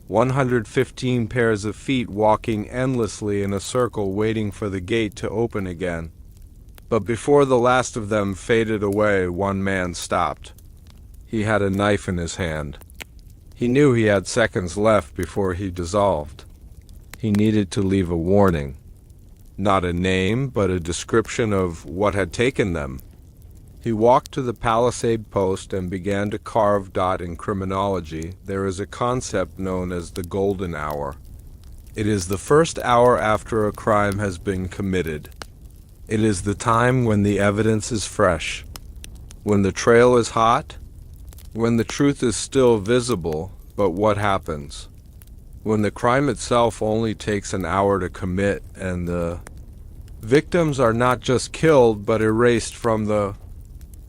115 pairs of feet walking endlessly in a circle, waiting for the gate to open again. But before the last of them faded away, one man stopped. He had a knife in his hand. He knew he had seconds left before he dissolved. He needed to leave a warning. Not a name, but a description of what had taken them. He walked to the palisade post and began to carve. In criminology, there is a concept known as the golden hour. It is the first hour after a crime has been committed. It is the time when the evidence is fresh, when the trail is hot, when the truth is still visible. But what happens when the crime itself only takes an hour to commit, and the victims are not just killed but erased from the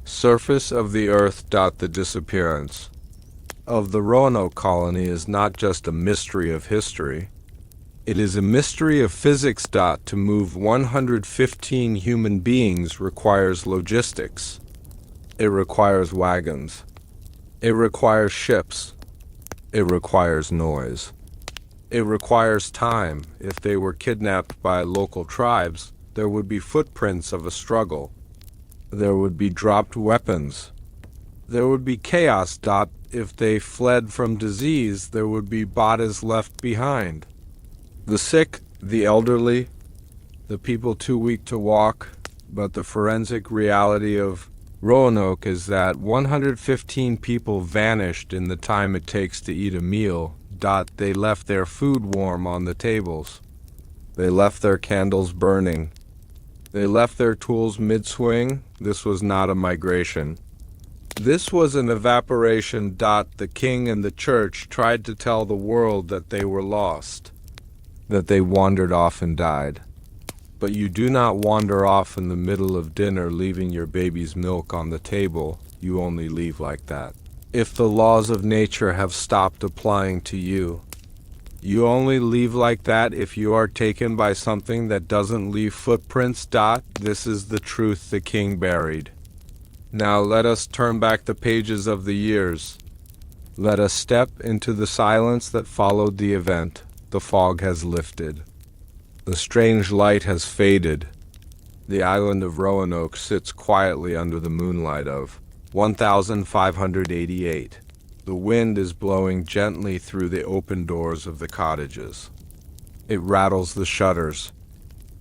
surface of the earth? The disappearance of the Roanoke colony is not just a mystery of history. It is a mystery of physics. To move 115 human beings requires logistics. It requires wagons. It requires ships. It requires noise. It requires time. If they were kidnapped by local tribes, there would be footprints of a struggle. There would be dropped weapons. There would be chaos. If they fled from disease, there would be bodies left behind. The sick, the elderly, the people too weak to walk. But the forensic reality of Roanoke is that 115 people vanished in the time it takes to eat a meal. They left their food warm on the tables. They left their candles burning. They left their tools mid-swing. This was not a migration. This was an evaporation. The king and the church tried to tell the world that they were lost, that they wandered off and died. But you do not wander off in the middle of dinner, leaving your baby's milk on the table. You only leave like that. If the laws of nature have stopped applying to you, you only leave like that if you are taken by something that doesn't leave footprints. This is the truth the king buried. Now let us turn back the pages of the years. Let us step into the silence that followed the event. The fog has lifted. The strange light has faded. The island of Roanoke sits quietly under the moonlight of 1588. The wind is blowing gently through the open doors of the cottages. It rattles the shutters.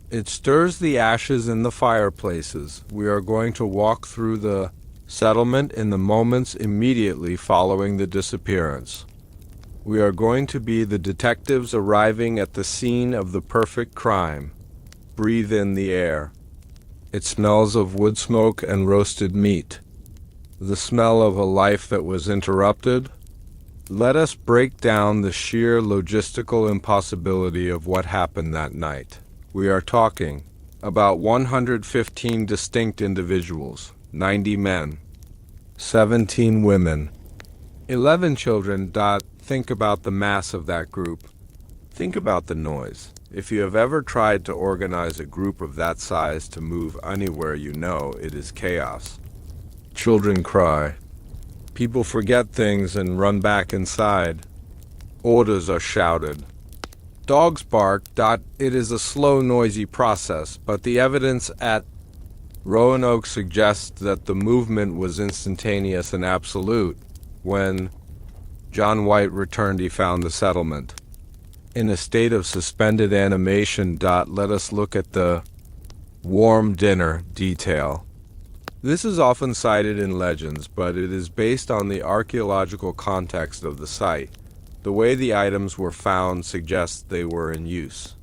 It stirs the ashes in the fireplaces. We are going to walk through the settlement in the moments immediately following the disappearance. We are going to be the detectives arriving at the scene of the perfect crime. Breathe in the air. It smells of wood smoke and roasted meat. The smell of a life that was interrupted. Let us break down the sheer logistical impossibility of what happened that night. We are talking about 115 distinct individuals, 90 men, 17 women, 11 children. Think about the mass of that group. Think about the noise. If you have ever tried to organize a group of that size to move anywhere, you know it is chaos. Children cry. People forget things and run back inside. Orders are shouted. Dogs bark. It is a slow, noisy process, but the evidence at Roanoke suggests that the movement was instantaneous and absolute. When John White returned, he found the settlement in a state of suspended animation. Let us look at the warm dinner detail. This is often cited in legends, but it is based on the archaeological context of the site. The way the items were found suggests they were in use.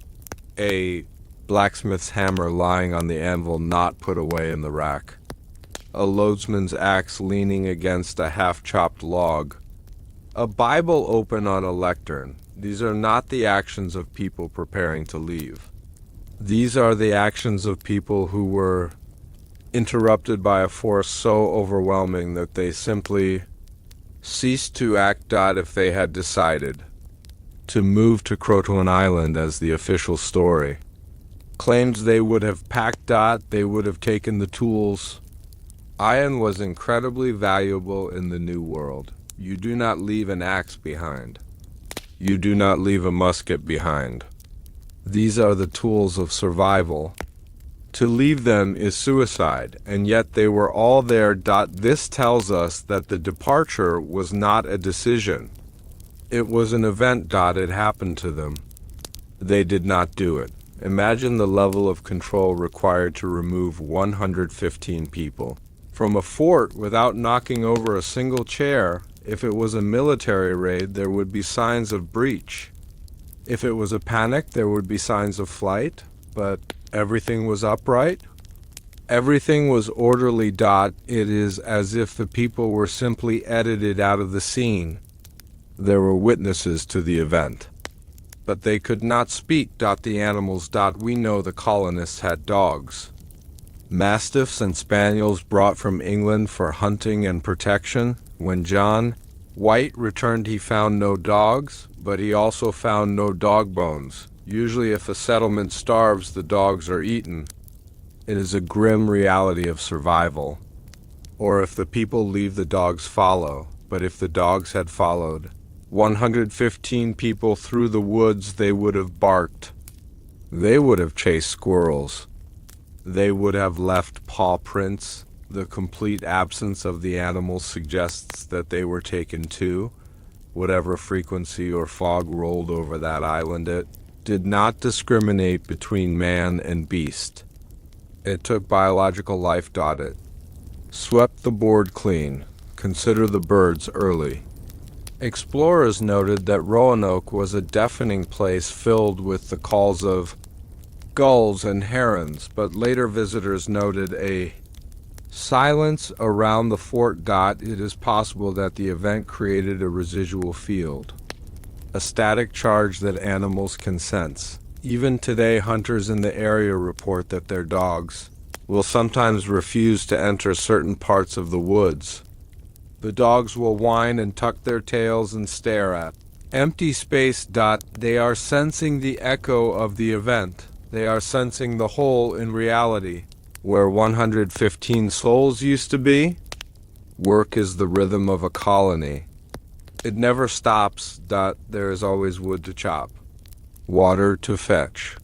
A blacksmith's hammer lying on the anvil, not put away in the rack. A loadsman's axe leaning against a half-chopped log. A Bible open on a lectern. These are not the actions of people preparing to leave. These are the actions of people who were interrupted by a force so overwhelming that they simply ceased to act. If they had decided to move to Croatoan Island, as the official story claims, they would have packed. They would have taken the tools. Iron was incredibly valuable in the New World. You do not leave an axe behind. You do not leave a musket behind. These are the tools of survival. To leave them is suicide, and yet they were all there. This tells us that the departure was not a decision. It was an event. It happened to them. They did not do it. Imagine the level of control required to remove 115 people from a fort without knocking over a single chair. If it was a military raid, there would be signs of breach. If it was a panic, there would be signs of flight, but everything was upright. Everything was orderly. It is as if the people were simply edited out of the scene. There were witnesses to the event, but they could not speak. The animals. We know the colonists had dogs. Mastiffs and spaniels brought from England for hunting and protection. When John White returned, he found no dogs, but he also found no dog bones. Usually if a settlement starves, the dogs are eaten. It is a grim reality of survival. Or if the people leave, the dogs follow. But if the dogs had followed 115 people through the woods, they would have barked. They would have chased squirrels. They would have left paw prints. The complete absence of the animals suggests that they were taken too. Whatever frequency or fog rolled over that island, it did not discriminate between man and beast. It took biological life. It swept the board clean. Consider the birds early. Explorers noted that Roanoke was a deafening place filled with the calls of gulls and herons, but later visitors noted a silence around the fort. It is possible that the event created a residual field, a static charge that animals can sense. Even today, hunters in the area report that their dogs will sometimes refuse to enter certain parts of the woods. The dogs will whine and tuck their tails and stare at empty space. They are sensing the echo of the event. They are sensing the hole in reality where 115 souls used to be. Work is the rhythm of a colony. It never stops. There is always wood to chop, water to fetch,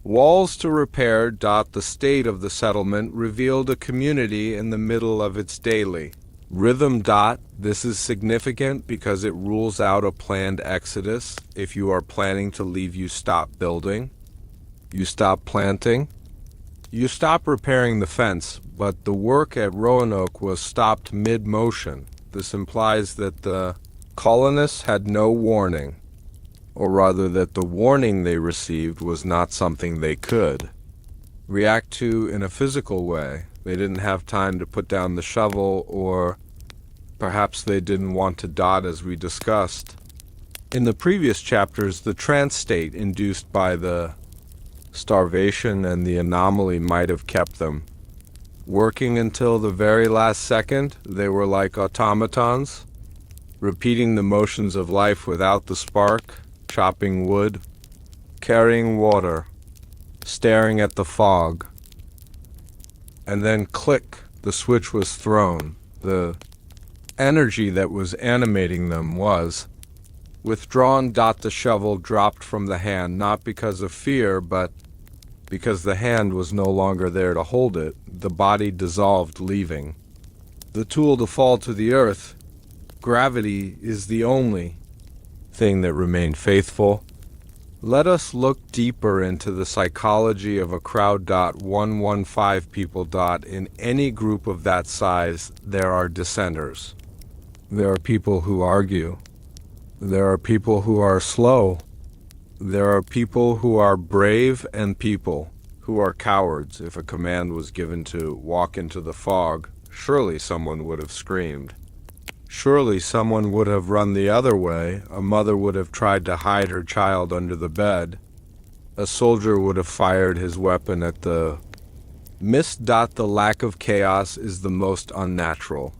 walls to repair. The state of the settlement revealed a community in the middle of its daily rhythm. This is significant because it rules out a planned exodus. If you are planning to leave, you stop building, you stop planting, you stop repairing the fence. But the work at Roanoke was stopped mid-motion. This implies that the colonists had no warning, or rather that the warning they received was not something they could react to in a physical way. They didn't have time to put down the shovel, or perhaps they didn't want to. As we discussed in the previous chapters, the trance state induced by the starvation and the anomaly might have kept them working until the very last second. They were like automatons, repeating the motions of life without the spark, chopping wood, carrying water, staring at the fog. And then click, the switch was thrown. The energy that was animating them was Withdrawn. The shovel dropped from the hand, not because of fear, but because the hand was no longer there to hold it. The body dissolved, leaving the tool to fall to the earth. Gravity is the only thing that remained faithful. Let us look deeper into the psychology of a crowd. 115 people. In any group of that size, there are dissenters. There are people who argue. There are people who are slow. There are people who are brave and people who are cowards. If a command was given to walk into the fog, surely someone would have screamed. Surely someone would have run the other way. A mother would have tried to hide her child under the bed. A soldier would have fired his weapon at the mist. The lack of chaos is the most unnatural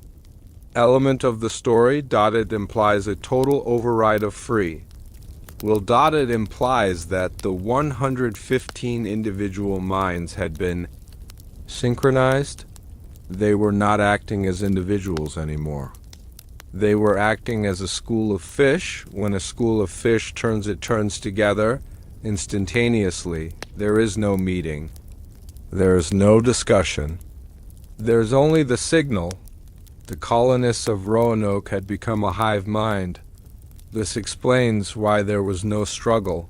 element of the story. It implies a total override of free will. It implies that the 115 individual minds had been synchronized. They were not acting as individuals anymore. They were acting as a school of fish. When a school of fish turns together instantaneously. There is no meeting. There is no discussion. There's only the signal. The colonists of Roanoke had become a hive mind. This explains why there was no struggle.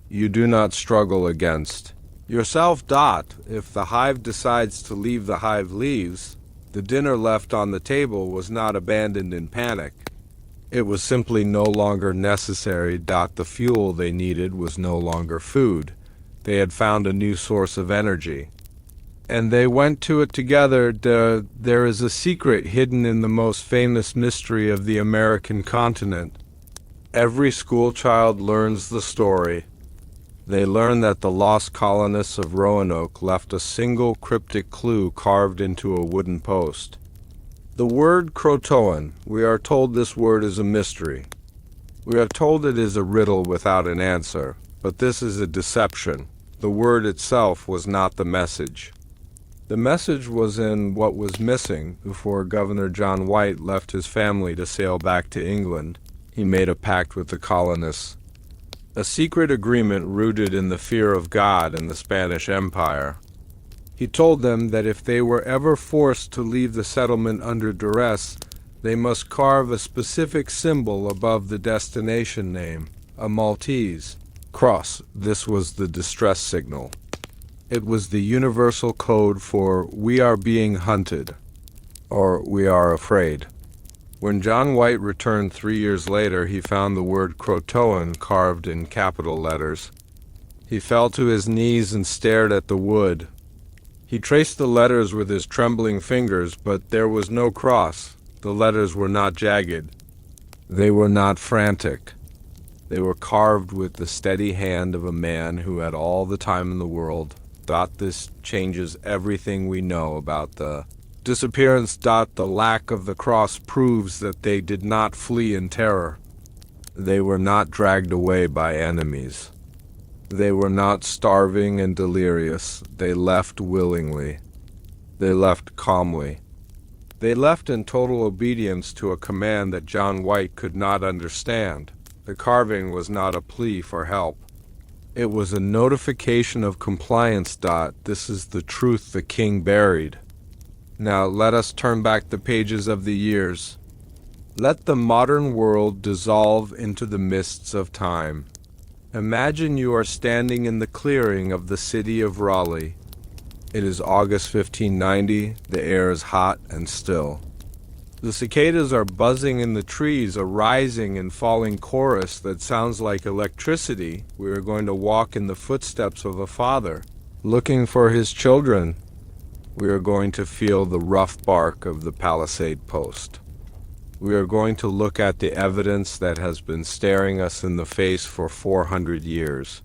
You do not struggle against yourself. If the hive decides to leave, the hive leaves. The dinner left on the table was not abandoned in panic. It was simply no longer necessary. The fuel they needed was no longer food. They had found a new source of energy, and they went to it together. There is a secret hidden in the most famous mystery of the American continent. Every schoolchild learns the story. They learn that the lost colonists of Roanoke left a single cryptic clue carved into a wooden post. The word Croatoan. We are told this word is a mystery. We are told it is a riddle without an answer, but this is a deception. The word itself was not the message. The message was in what was missing. Before Governor John White left his family to sail back to England, he made a pact with the colonists. A secret agreement rooted in the fear of God and the Spanish Empire. He told them that if they were ever forced to leave the settlement under duress, they must carve a specific symbol above the destination name, a Maltese cross. This was the distress signal. It was the universal code for "we are being hunted," or "we are afraid." When John White returned 3 years later, he found the word Croatoan carved in capital letters. He fell to his knees and stared at the wood. He traced the letters with his trembling fingers, but there was no cross. The letters were not jagged. They were not frantic. They were carved with the steady hand of a man who had all the time in the world. This changes everything we know about the disappearance. The lack of the cross proves that they did not flee in terror. They were not dragged away by enemies. They were not starving and delirious. They left willingly. They left calmly. They left in total obedience to a command that John White could not understand. The carving was not a plea for help. It was a notification of compliance. This is the truth the king buried. Now let us turn back the pages of the years. Let the modern world dissolve into the mists of time. Imagine you are standing in the clearing of the city of Raleigh. It is August 1590. The air is hot and still. The cicadas are buzzing in the trees, a rising and falling chorus that sounds like electricity. We are going to walk in the footsteps of a father, looking for his children. We are going to feel the rough bark of the palisade post. We are going to look at the evidence that has been staring us in the face for 400 years.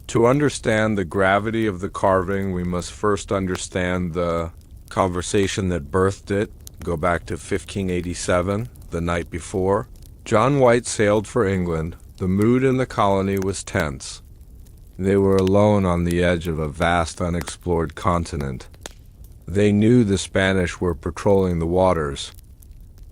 To understand the gravity of the carving, we must first understand the conversation that birthed it. Go back to 1587, the night before. John White sailed for England. The mood in the colony was tense. They were alone on the edge of a vast unexplored continent. They knew the Spanish were patrolling the waters.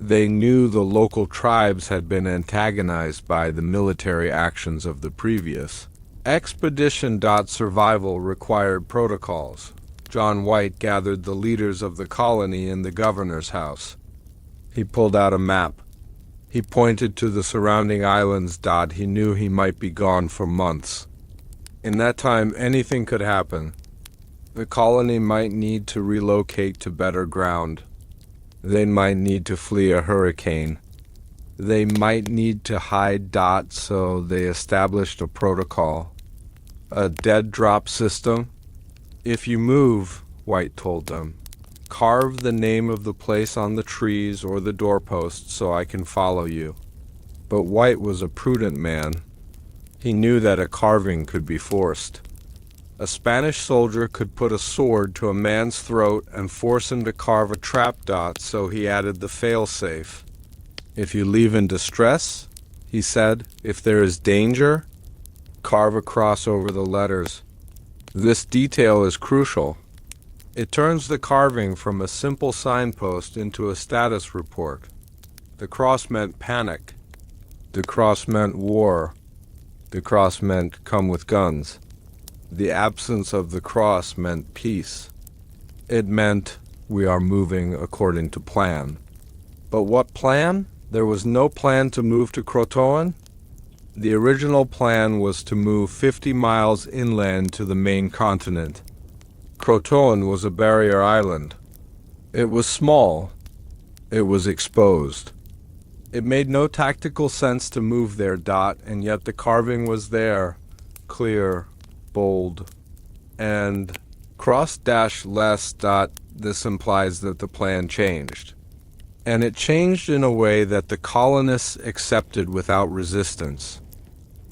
They knew the local tribes had been antagonized by the military actions of the previous expedition. Survival required protocols. John White gathered the leaders of the colony in the governor's house. He pulled out a map. He pointed to the surrounding islands. He knew he might be gone for months. In that time, anything could happen. The colony might need to relocate to better ground. They might need to flee a hurricane. They might need to hide. So they established a protocol, a dead drop system. If you move, White told them, carve the name of the place on the trees or the doorposts so I can follow you. But White was a prudent man. He knew that a carving could be forced. A Spanish soldier could put a sword to a man's throat and force him to carve a trap. So he added the fail-safe. If you leave in distress, he said, if there is danger, carve a cross over the letters. This detail is crucial. It turns the carving from a simple signpost into a status report. The cross meant panic. The cross meant war. The cross meant come with guns. The absence of the cross meant peace. It meant we are moving according to plan. But what plan? There was no plan to move to Croatoan. The original plan was to move 50 miles inland to the main continent. Croatoan was a barrier island. It was small. It was exposed. It made no tactical sense to move there. And yet the carving was there, clear, bold, and cross-less. This implies that the plan changed. And it changed in a way that the colonists accepted without resistance.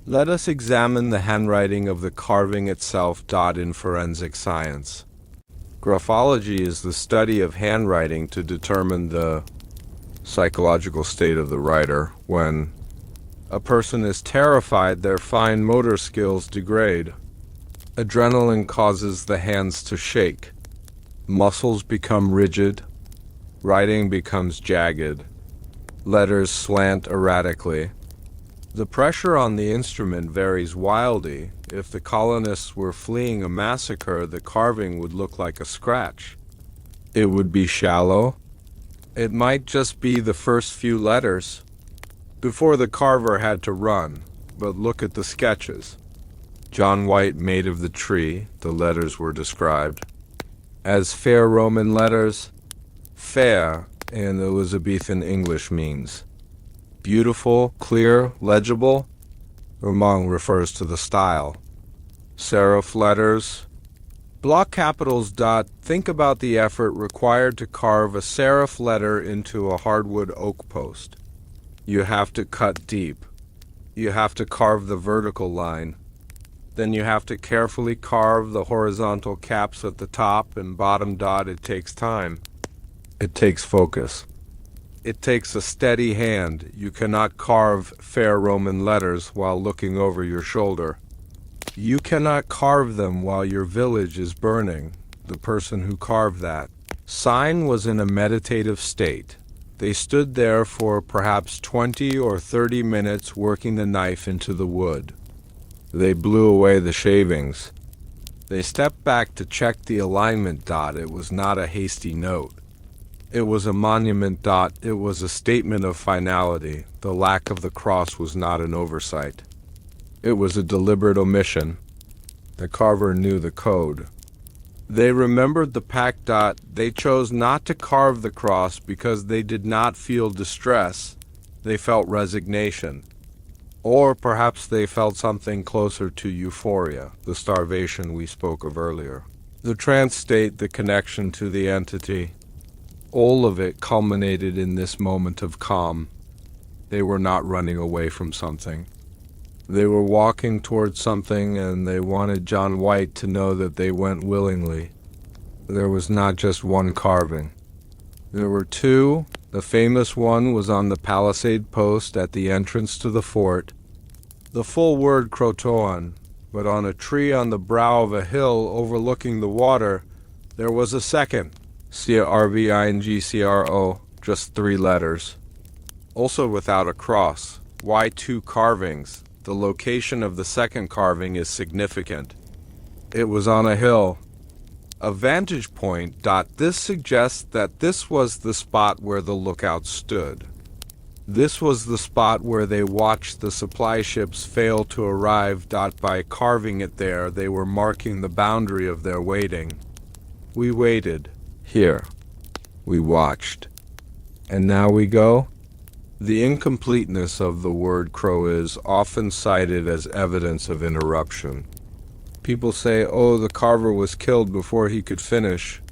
Let us examine the handwriting of the carving itself. In forensic science, graphology is the study of handwriting to determine the psychological state of the writer. When a person is terrified, their fine motor skills degrade. Adrenaline causes the hands to shake. Muscles become rigid. Writing becomes jagged. Letters slant erratically. The pressure on the instrument varies wildly. If the colonists were fleeing a massacre, the carving would look like a scratch. It would be shallow. It might just be the first few letters before the carver had to run. But look at the sketches. John White made of the tree. The letters were described as fair Roman letters. Fair in Elizabethan English means beautiful, clear, legible. Roman refers to the style. Serif letters. Block capitals. Think about the effort required to carve a serif letter into a hardwood oak post. You have to cut deep. You have to carve the vertical line. Then you have to carefully carve the horizontal caps at the top and bottom. It takes time. It takes focus. It takes a steady hand. You cannot carve fair Roman letters while looking over your shoulder. You cannot carve them while your village is burning. The person who carved that sign was in a meditative state. They stood there for perhaps 20 or 30 minutes working the knife into the wood. They blew away the shavings. They stepped back to check the alignment. It was not a hasty note. It was a monument. It was a statement of finality. The lack of the cross was not an oversight. It was a deliberate omission. The carver knew the code. They remembered the pact. They chose not to carve the cross because they did not feel distress. They felt resignation. Or perhaps they felt something closer to euphoria, the starvation we spoke of earlier. The trance state, the connection to the entity. All of it culminated in this moment of calm. They were not running away from something. They were walking towards something, and they wanted John White to know that they went willingly. There was not just one carving. There were two. The famous one was on the palisade post at the entrance to the fort. The full word Croatoan, but on a tree on the brow of a hill overlooking the water, there was a second. Carvingcro, just 3 letters. Also without a cross. Why 2 carvings? The location of the second carving is significant. It was on a hill. A vantage point. This suggests that this was the spot where the lookout stood. This was the spot where they watched the supply ships fail to arrive. By carving it there, they were marking the boundary of their waiting. We waited. Here. We watched. And now we go? The incompleteness of the word crow is often cited as evidence of interruption. People say, oh, the carver was killed before he could finish.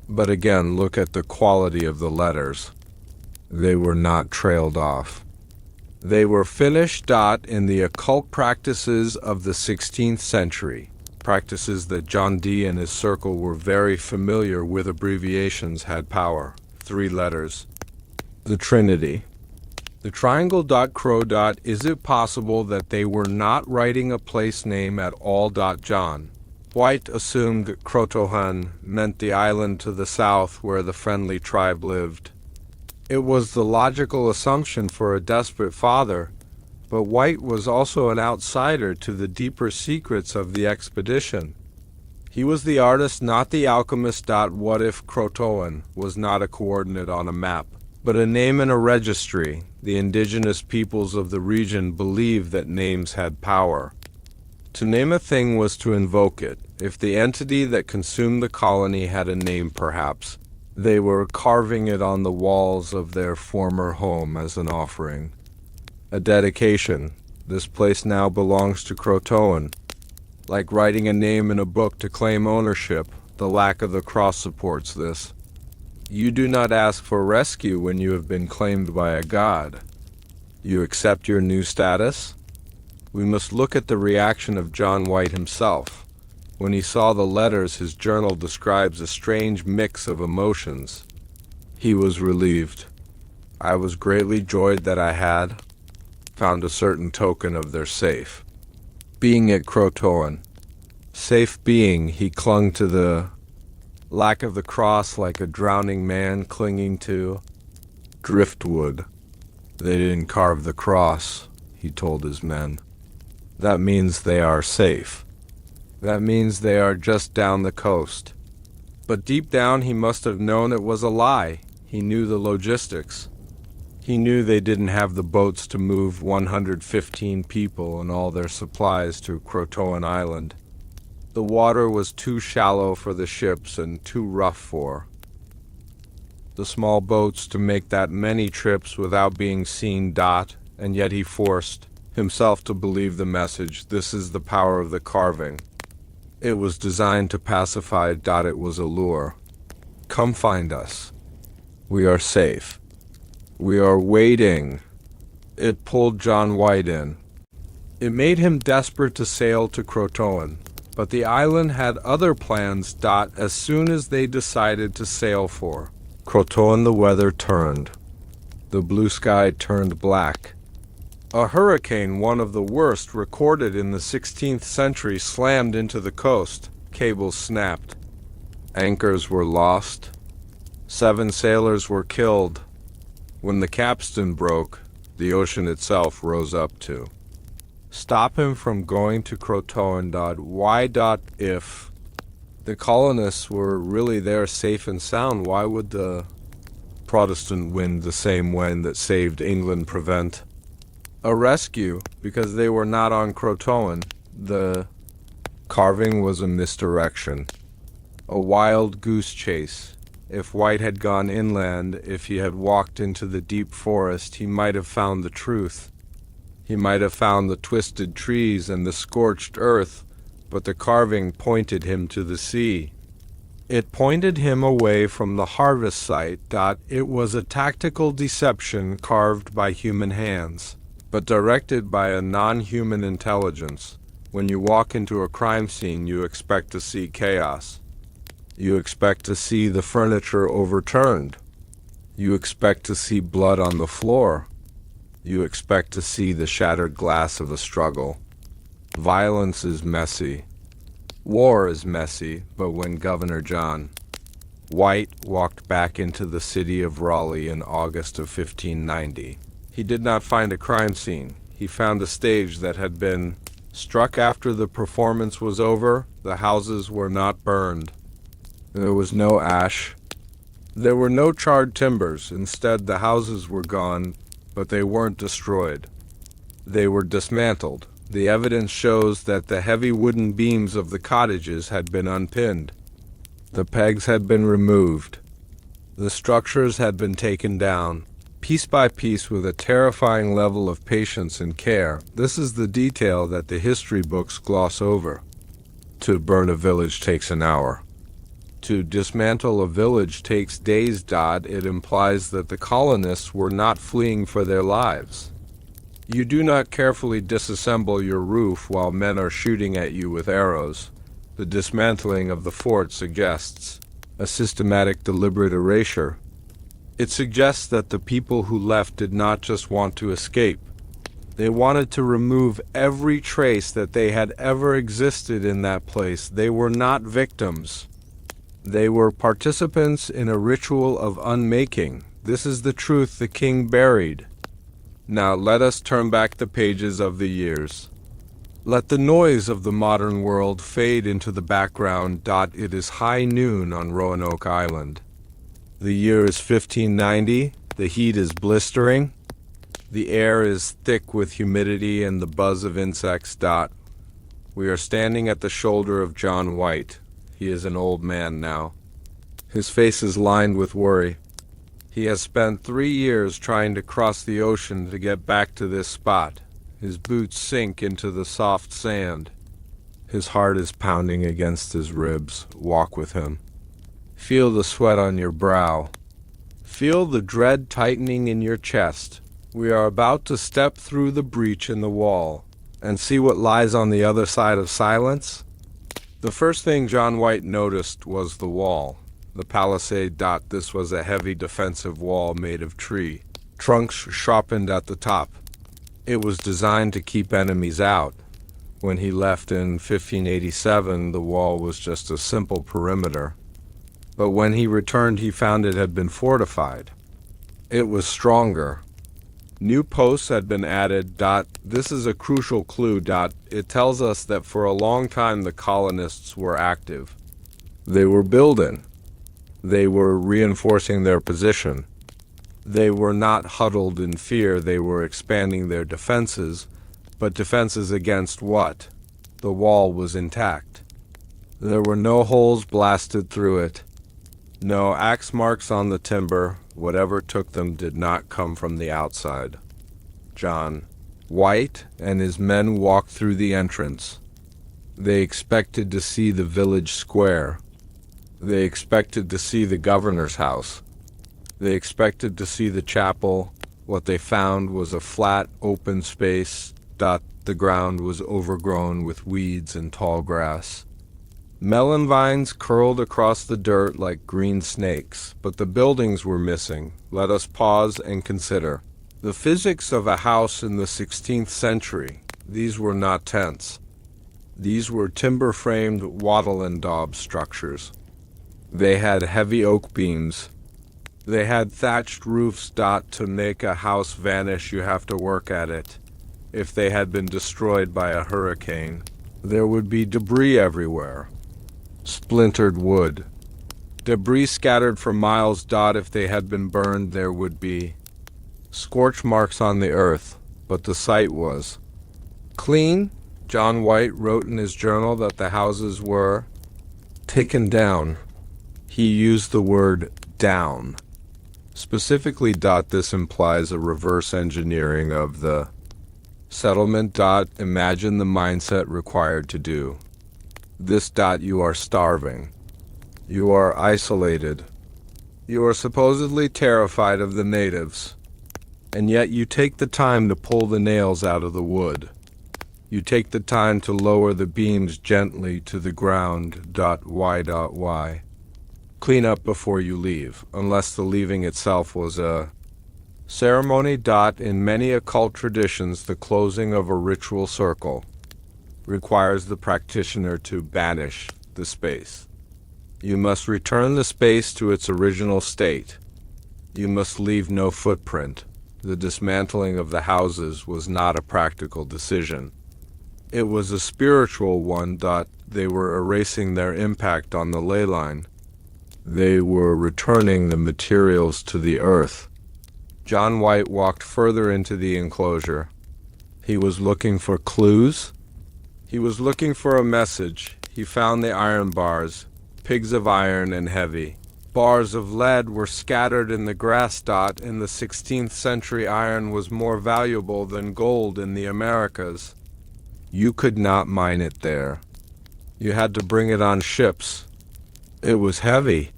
But again, look at the quality of the letters. They were not trailed off. They were finished. In the occult practices of the 16th century, practices that John Dee and his circle were very familiar with, abbreviations had power. 3 letters. The Trinity. The triangle. Crow. Is it possible that they were not writing a place name at all? John White assumed Croatoan meant the island to the south where the friendly tribe lived. It was the logical assumption for a desperate father, but White was also an outsider to the deeper secrets of the expedition. He was the artist, not the alchemist. What if Croatoan was not a coordinate on a map, but a name in a registry? The indigenous peoples of the region believed that names had power. To name a thing was to invoke it. If the entity that consumed the colony had a name, perhaps, they were carving it on the walls of their former home as an offering. A dedication. This place now belongs to Croatoan. Like writing a name in a book to claim ownership, the lack of the cross supports this. You do not ask for rescue when you have been claimed by a god. You accept your new status? We must look at the reaction of John White himself. When he saw the letters, his journal describes a strange mix of emotions. He was relieved. I was greatly joyed that I had found a certain token of their safe being at Croatoan. Safe being, he clung to the lack of the cross like a drowning man clinging to driftwood. They didn't carve the cross, he told his men. That means they are safe. That means they are just down the coast. But deep down he must have known it was a lie. He knew the logistics. He knew they didn't have the boats to move 115 people and all their supplies to Croatoan Island. The water was too shallow for the ships and too rough for the small boats to make that many trips without being seen. And yet he forced himself to believe the message. This is the power of the carving. It was designed to pacify. It was a lure. Come find us. We are safe. We are waiting. It pulled John White in. It made him desperate to sail to Croatoan. But the island had other plans. As soon as they decided to sail for Croatoan, the weather turned. The blue sky turned black. A hurricane, one of the worst recorded in the 16th century, slammed into the coast. Cables snapped. Anchors were lost. 7 sailors were killed. When the capstan broke, the ocean itself rose up to stop him from going to Croatoan. Why? If the colonists were really there safe and sound, why would the Protestant wind, the same wind that saved England, prevent a rescue? Because they were not on Croatoan. The carving was a misdirection, a wild goose chase. If White had gone inland, if he had walked into the deep forest, he might have found the truth. He might have found the twisted trees and the scorched earth, but the carving pointed him to the sea. It pointed him away from the harvest site. It was a tactical deception carved by human hands, but directed by a non-human intelligence. When you walk into a crime scene, you expect to see chaos. You expect to see the furniture overturned. You expect to see blood on the floor. You expect to see the shattered glass of a struggle. Violence is messy. War is messy, but when Governor John White walked back into the city of Raleigh in August of 1590. He did not find a crime scene. He found a stage that had been struck after the performance was over. The houses were not burned. There was no ash. There were no charred timbers. Instead, the houses were gone, but they weren't destroyed. They were dismantled. The evidence shows that the heavy wooden beams of the cottages had been unpinned. The pegs had been removed. The structures had been taken down, piece by piece, with a terrifying level of patience and care. This is the detail that the history books gloss over. To burn a village takes an hour. To dismantle a village takes days. It implies that the colonists were not fleeing for their lives. You do not carefully disassemble your roof while men are shooting at you with arrows. The dismantling of the fort suggests a systematic, deliberate erasure. It suggests that the people who left did not just want to escape. They wanted to remove every trace that they had ever existed in that place. They were not victims. They were participants in a ritual of unmaking. This is the truth the king buried. Now let us turn back the pages of the years. Let the noise of the modern world fade into the background. It is high noon on Roanoke Island. The year is 1590. The heat is blistering. The air is thick with humidity and the buzz of insects. We are standing at the shoulder of John White. He is an old man now. His face is lined with worry. He has spent 3 years trying to cross the ocean to get back to this spot. His boots sink into the soft sand. His heart is pounding against his ribs. Walk with him. Feel the sweat on your brow. Feel the dread tightening in your chest. We are about to step through the breach in the wall and see what lies on the other side of silence. The first thing John White noticed was the wall, the palisade. This was a heavy defensive wall made of tree, trunks sharpened at the top. It was designed to keep enemies out. When he left in 1587, the wall was just a simple perimeter. But when he returned, he found it had been fortified. It was stronger. New posts had been added. This is a crucial clue. It tells us that for a long time the colonists were active. They were building. They were reinforcing their position. They were not huddled in fear. They were expanding their defenses. But defenses against what? The wall was intact. There were no holes blasted through it. No axe marks on the timber. Whatever took them did not come from the outside. John White and his men walked through the entrance. They expected to see the village square. They expected to see the governor's house. They expected to see the chapel. What they found was a flat, open space. The ground was overgrown with weeds and tall grass. Melon vines curled across the dirt like green snakes, but the buildings were missing. Let us pause and consider. The physics of a house in the 16th century. These were not tents. These were timber-framed wattle and daub structures. They had heavy oak beams. They had thatched roofs. To make a house vanish, you have to work at it. If they had been destroyed by a hurricane, there would be debris everywhere. Splintered wood. Debris scattered for miles. If they had been burned, there would be scorch marks on the earth, but the site was clean. John White wrote in his journal that the houses were taken down. He used the word down. Specifically, this implies a reverse engineering of the settlement. Imagine the mindset required to do this. You are starving. You are isolated. You are supposedly terrified of the natives. And yet you take the time to pull the nails out of the wood. You take the time to lower the beams gently to the ground. Why? Clean up before you leave, unless the leaving itself was a ceremony. In many occult traditions, the closing of a ritual circle requires the practitioner to banish the space. You must return the space to its original state. You must leave no footprint. The dismantling of the houses was not a practical decision. It was a spiritual one. They were erasing their impact on the ley line. They were returning the materials to the earth. John White walked further into the enclosure. He was looking for clues. He was looking for a message. He found the iron bars, pigs of iron and heavy. Bars of lead were scattered in the grass. In the 16th century, iron was more valuable than gold in the Americas. You could not mine it there. You had to bring it on ships. It was heavy.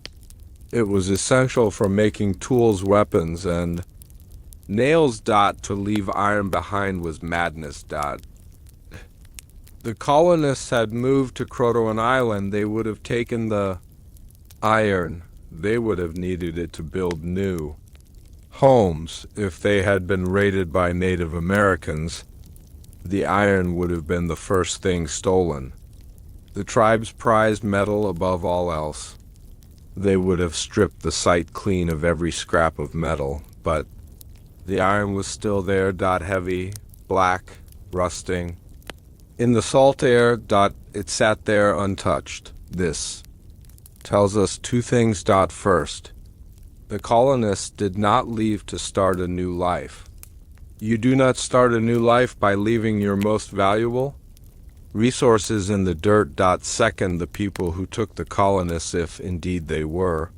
It was essential for making tools, weapons, and nails. To leave iron behind was madness. The colonists had moved to Croatoan Island. They would have taken the iron. They would have needed it to build new homes. If they had been raided by Native Americans, the iron would have been the first thing stolen. The tribes prized metal above all else. They would have stripped the site clean of every scrap of metal, but the iron was still there. Heavy, black, rusting. In the salt air. It sat there untouched. This tells us two things. First, the colonists did not leave to start a new life. You do not start a new life by leaving your most valuable resources in the dirt. Second, the people who took the colonists, if indeed they were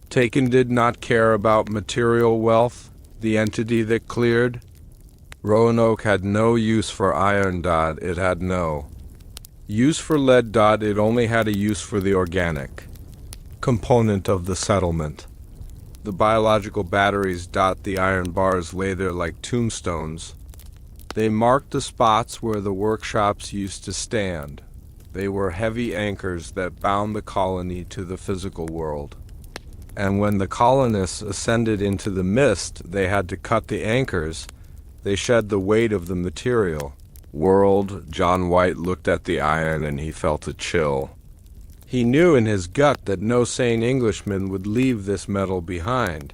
taken, did not care about material wealth. The entity that cleared Roanoke had no use for iron. It had no use for lead. It only had a use for the organic component of the settlement. The biological batteries. The iron bars lay there like tombstones. They marked the spots where the workshops used to stand. They were heavy anchors that bound the colony to the physical world. And when the colonists ascended into the mist, they had to cut the anchors. They shed the weight of the material. John White looked at the iron and he felt a chill. He knew in his gut that no sane Englishman would leave this metal behind.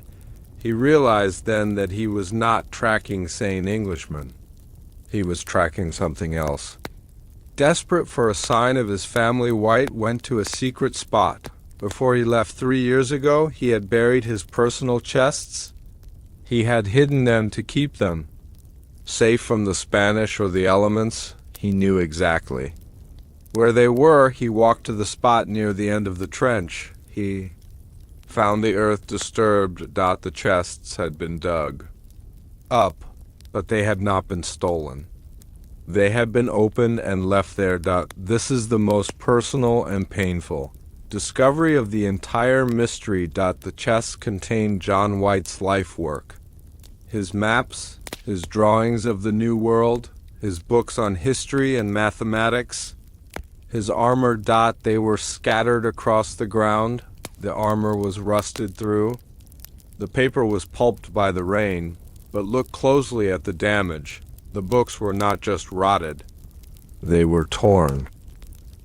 He realized then that he was not tracking sane Englishmen. He was tracking something else. Desperate for a sign of his family, White went to a secret spot. Before he left 3 years ago, he had buried his personal chests. He had hidden them to keep them safe from the Spanish or the elements. He knew exactly where they were. He walked to the spot near the end of the trench. He found the earth disturbed. The chests had been dug up, but they had not been stolen. They had been opened and left there. This is the most personal and painful discovery of the entire mystery. The chests contained John White's life work, his maps, his drawings of the New World, his books on history and mathematics, his armor. They were scattered across the ground. The armor was rusted through. The paper was pulped by the rain, but look closely at the damage. The books were not just rotted, they were torn.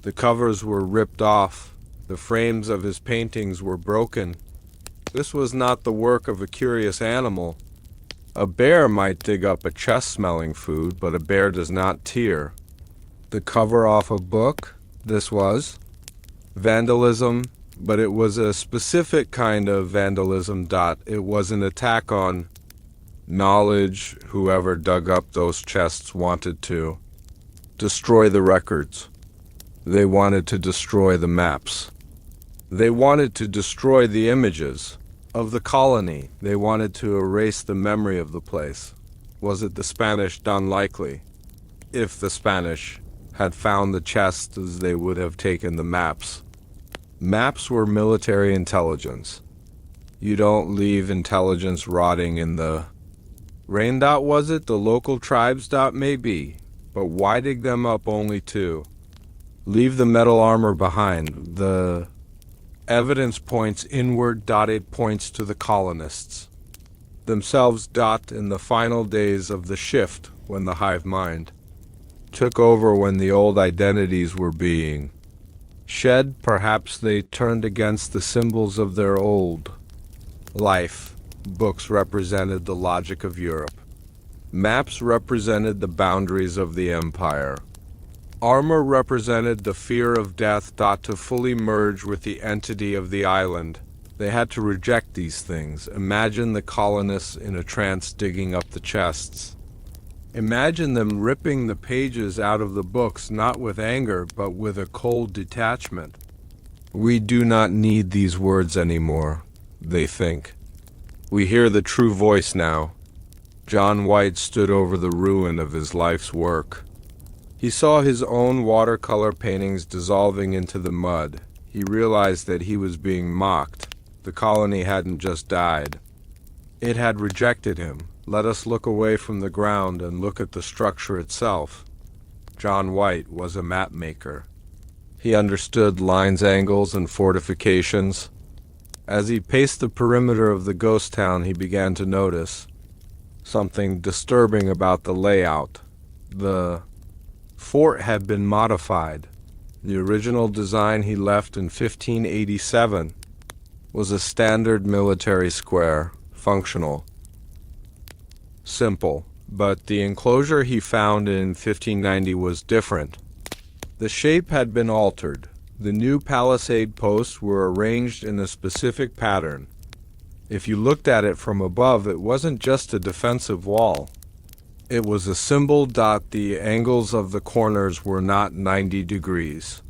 The covers were ripped off. The frames of his paintings were broken. This was not the work of a curious animal. A bear might dig up a chest smelling food, but a bear does not tear. The cover off a book, this was vandalism, but it was a specific kind of vandalism. It was an attack on knowledge. Whoever dug up those chests wanted to destroy the records. They wanted to destroy the maps. They wanted to destroy the images of the colony. They wanted to erase the memory of the place. Was it the Spanish? Unlikely. If the Spanish had found the chests, they would have taken the maps. Maps were military intelligence. You don't leave intelligence rotting in the rain. Was it the local tribes? Maybe. But why dig them up only to leave the metal armor behind? The evidence points inward. It points to the colonists themselves. In the final days of the shift, when the hive mind took over, when the old identities were being Shed, perhaps they turned against the symbols of their old life. Books represented the logic of Europe. Maps represented the boundaries of the empire. Armor represented the fear of death. To fully merge with the entity of the island, they had to reject these things. Imagine the colonists in a trance digging up the chests. Imagine them ripping the pages out of the books, not with anger, but with a cold detachment. We do not need these words anymore, they think. We hear the true voice now. John White stood over the ruin of his life's work. He saw his own watercolor paintings dissolving into the mud. He realized that he was being mocked. The colony hadn't just died. It had rejected him. Let us look away from the ground and look at the structure itself. John White was a map maker. He understood lines, angles, and fortifications. As he paced the perimeter of the ghost town, he began to notice something disturbing about the layout. The fort had been modified. The original design he left in 1587 was a standard military square, functional, simple, but the enclosure he found in 1590 was different. The shape had been altered. The new palisade posts were arranged in a specific pattern. If you looked at it from above, it wasn't just a defensive wall. It was a symbol. The angles of the corners were not 90 degrees.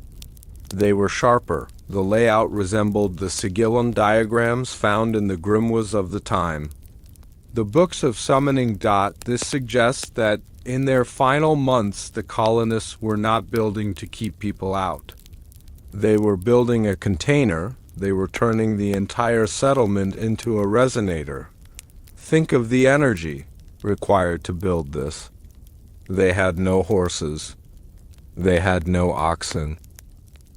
They were sharper. The layout resembled the sigillum diagrams found in the grimoires of the time. The books of summoning. This suggests that in their final months, the colonists were not building to keep people out. They were building a container. They were turning the entire settlement into a resonator. Think of the energy required to build this. They had no horses. They had no oxen.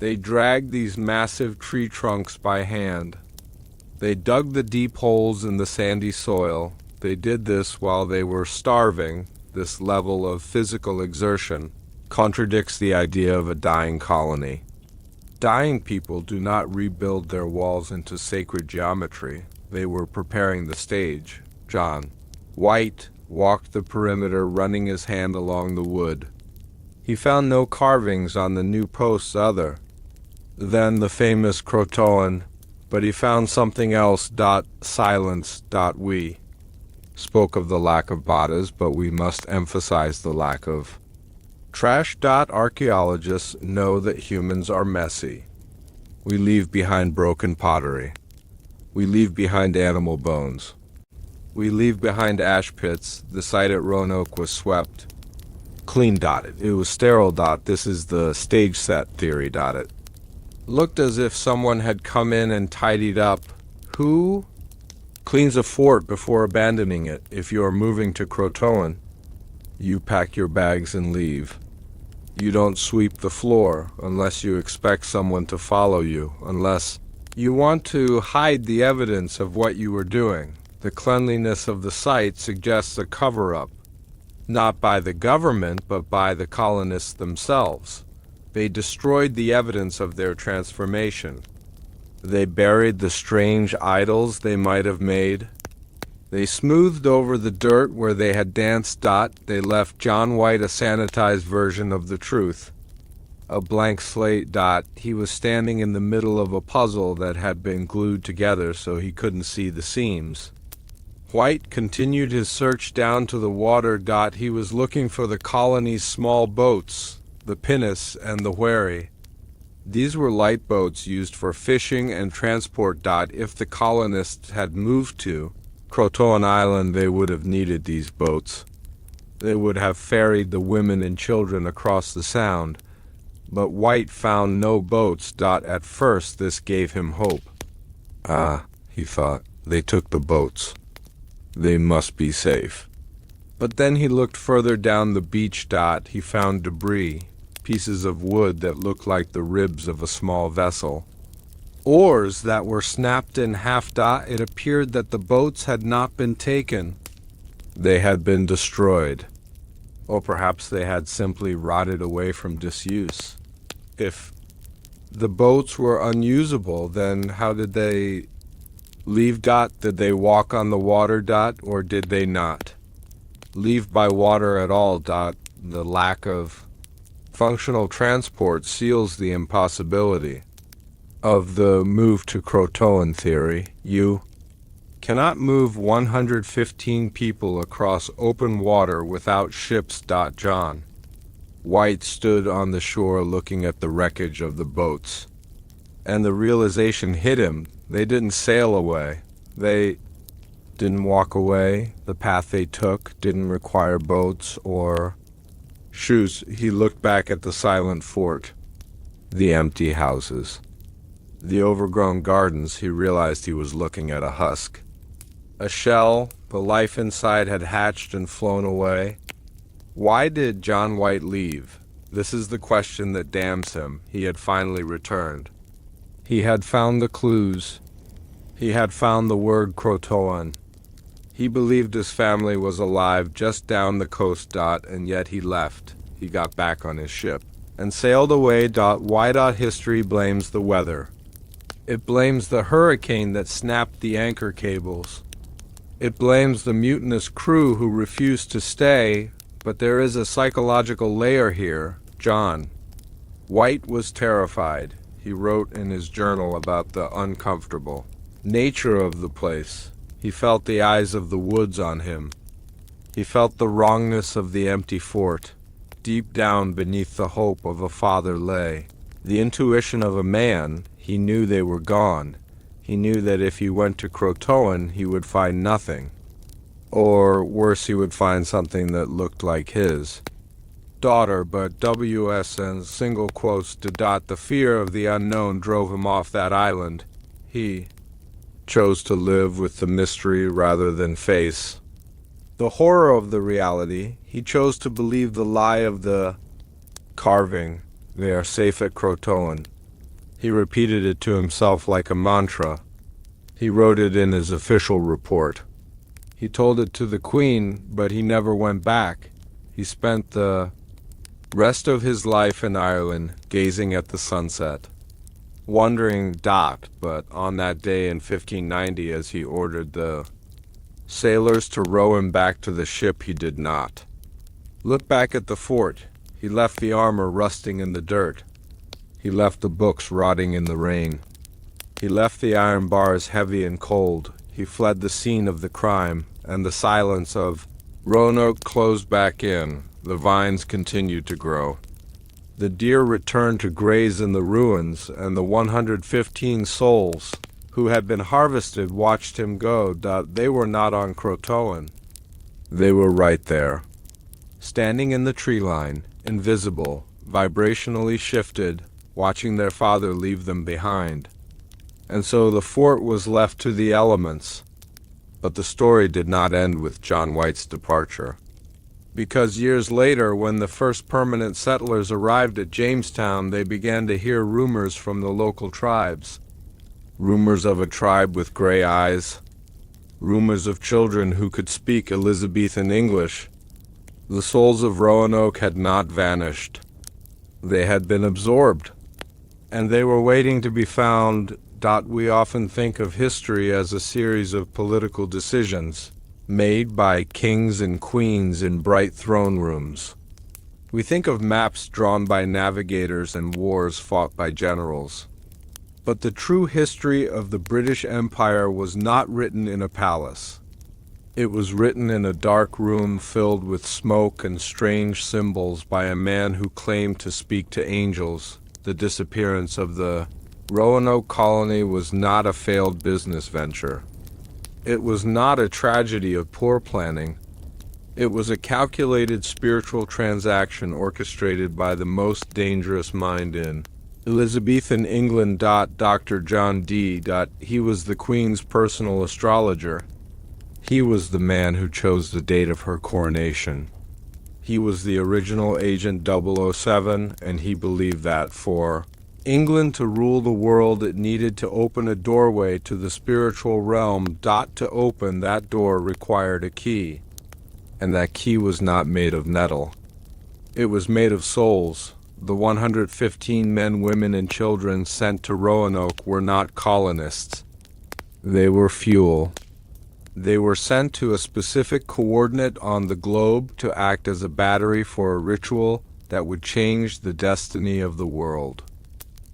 They dragged these massive tree trunks by hand. They dug the deep holes in the sandy soil. They did this while they were starving. This level of physical exertion contradicts the idea of a dying colony. Dying people do not rebuild their walls into sacred geometry. They were preparing the stage. John White walked the perimeter, running his hand along the wood. He found no carvings on the new posts other than the famous Croatoan, but he found something else. Silence. We spoke of the lack of badas, but we must emphasize the lack of trash. Archaeologists know that humans are messy. We leave behind broken pottery. We leave behind animal bones. We leave behind ash pits. The site at Roanoke was swept clean. It was sterile. This is the stage set theory. It looked as if someone had come in and tidied up. Who cleans a fort before abandoning it? If you are moving to Croatoan, you pack your bags and leave. You don't sweep the floor unless you expect someone to follow you, unless you want to hide the evidence of what you were doing. The cleanliness of the site suggests a cover-up, not by the government, but by the colonists themselves. They destroyed the evidence of their transformation. They buried the strange idols they might have made. They smoothed over the dirt where they had danced. They left John White a sanitized version of the truth, a blank slate. He was standing in the middle of a puzzle that had been glued together so he couldn't see the seams. White continued his search down to the water. He was looking for the colony's small boats, the pinnace and the wherry. These were light boats used for fishing and transport. If the colonists had moved to Croatoan Island, they would have needed these boats. They would have ferried the women and children across the Sound. But White found no boats. At first, this gave him hope. He thought, they took the boats. They must be safe. But then he looked further down the beach. He found debris, pieces of wood that looked like the ribs of a small vessel. Oars that were snapped in half. It appeared that the boats had not been taken. They had been destroyed. Or perhaps they had simply rotted away from disuse. If the boats were unusable, then how did they leave? Did they walk on the water? Or did they not leave by water at all? The lack of functional transport seals the impossibility of the move to Croatoan theory. You cannot move 115 people across open water without ships. John White stood on the shore looking at the wreckage of the boats, and the realization hit him. They didn't sail away. They didn't walk away. The path they took didn't require boats or shoes. He looked back at the silent fort, the empty houses, the overgrown gardens. He realized he was looking at a husk, a shell. The life inside had hatched and flown away. Why did John White leave? This is the question that damns him. He had finally returned. He had found the clues. He had found the word Croatoan. He believed his family was alive just down the coast. And yet he left. He got back on his ship and sailed away. Why? History blames the weather. It blames the hurricane that snapped the anchor cables. It blames the mutinous crew who refused to stay. But there is a psychological layer here. John White was terrified. He wrote in his journal about the uncomfortable nature of the place. He felt the eyes of the woods on him. He felt the wrongness of the empty fort. Deep down beneath the hope of a father lay the intuition of a man. He knew they were gone. He knew that if he went to Croatoan, he would find nothing. Or worse, he would find something that looked like his daughter, but WSN single quotes to dot. The fear of the unknown drove him off that island. He chose to live with the mystery rather than face the horror of the reality. He chose to believe the lie of the carving. They are safe at Croatoan. He repeated it to himself like a mantra. He wrote it in his official report. He told it to the Queen, but he never went back. He spent the rest of his life in Ireland, gazing at the sunset, wondering. But on that day in 1590, as he ordered the sailors to row him back to the ship, he did not look back at the fort. He left the armor rusting in the dirt. He left the books rotting in the rain. He left the iron bars heavy and cold. He fled the scene of the crime, and the silence of Roanoke closed back in. The vines continued to grow. The deer returned to graze in the ruins, and the 115 souls who had been harvested watched him go. They were not on Croatoan. They were right there, standing in the tree line, invisible, vibrationally shifted, watching their father leave them behind. And so the fort was left to the elements. But the story did not end with John White's departure. Because years later, when the first permanent settlers arrived at Jamestown, they began to hear rumors from the local tribes. Rumors of a tribe with gray eyes. Rumors of children who could speak Elizabethan English. The souls of Roanoke had not vanished. They had been absorbed. And they were waiting to be found. We often think of history as a series of political decisions made by kings and queens in bright throne rooms. We think of maps drawn by navigators and wars fought by generals. But the true history of the British Empire was not written in a palace. It was written in a dark room filled with smoke and strange symbols by a man who claimed to speak to angels. The disappearance of the Roanoke colony was not a failed business venture. It was not a tragedy of poor planning. It was a calculated spiritual transaction orchestrated by the most dangerous mind in Elizabethan England. Dr. John Dee. He was the Queen's personal astrologer. He was the man who chose the date of her coronation. He was the original Agent 007, and he believed that for England to rule the world, it needed to open a doorway to the spiritual realm. To open that door required a key, and that key was not made of metal. It was made of souls, The 115 men, women, and children sent to Roanoke were not colonists. They were fuel. They were sent to a specific coordinate on the globe to act as a battery for a ritual that would change the destiny of the world.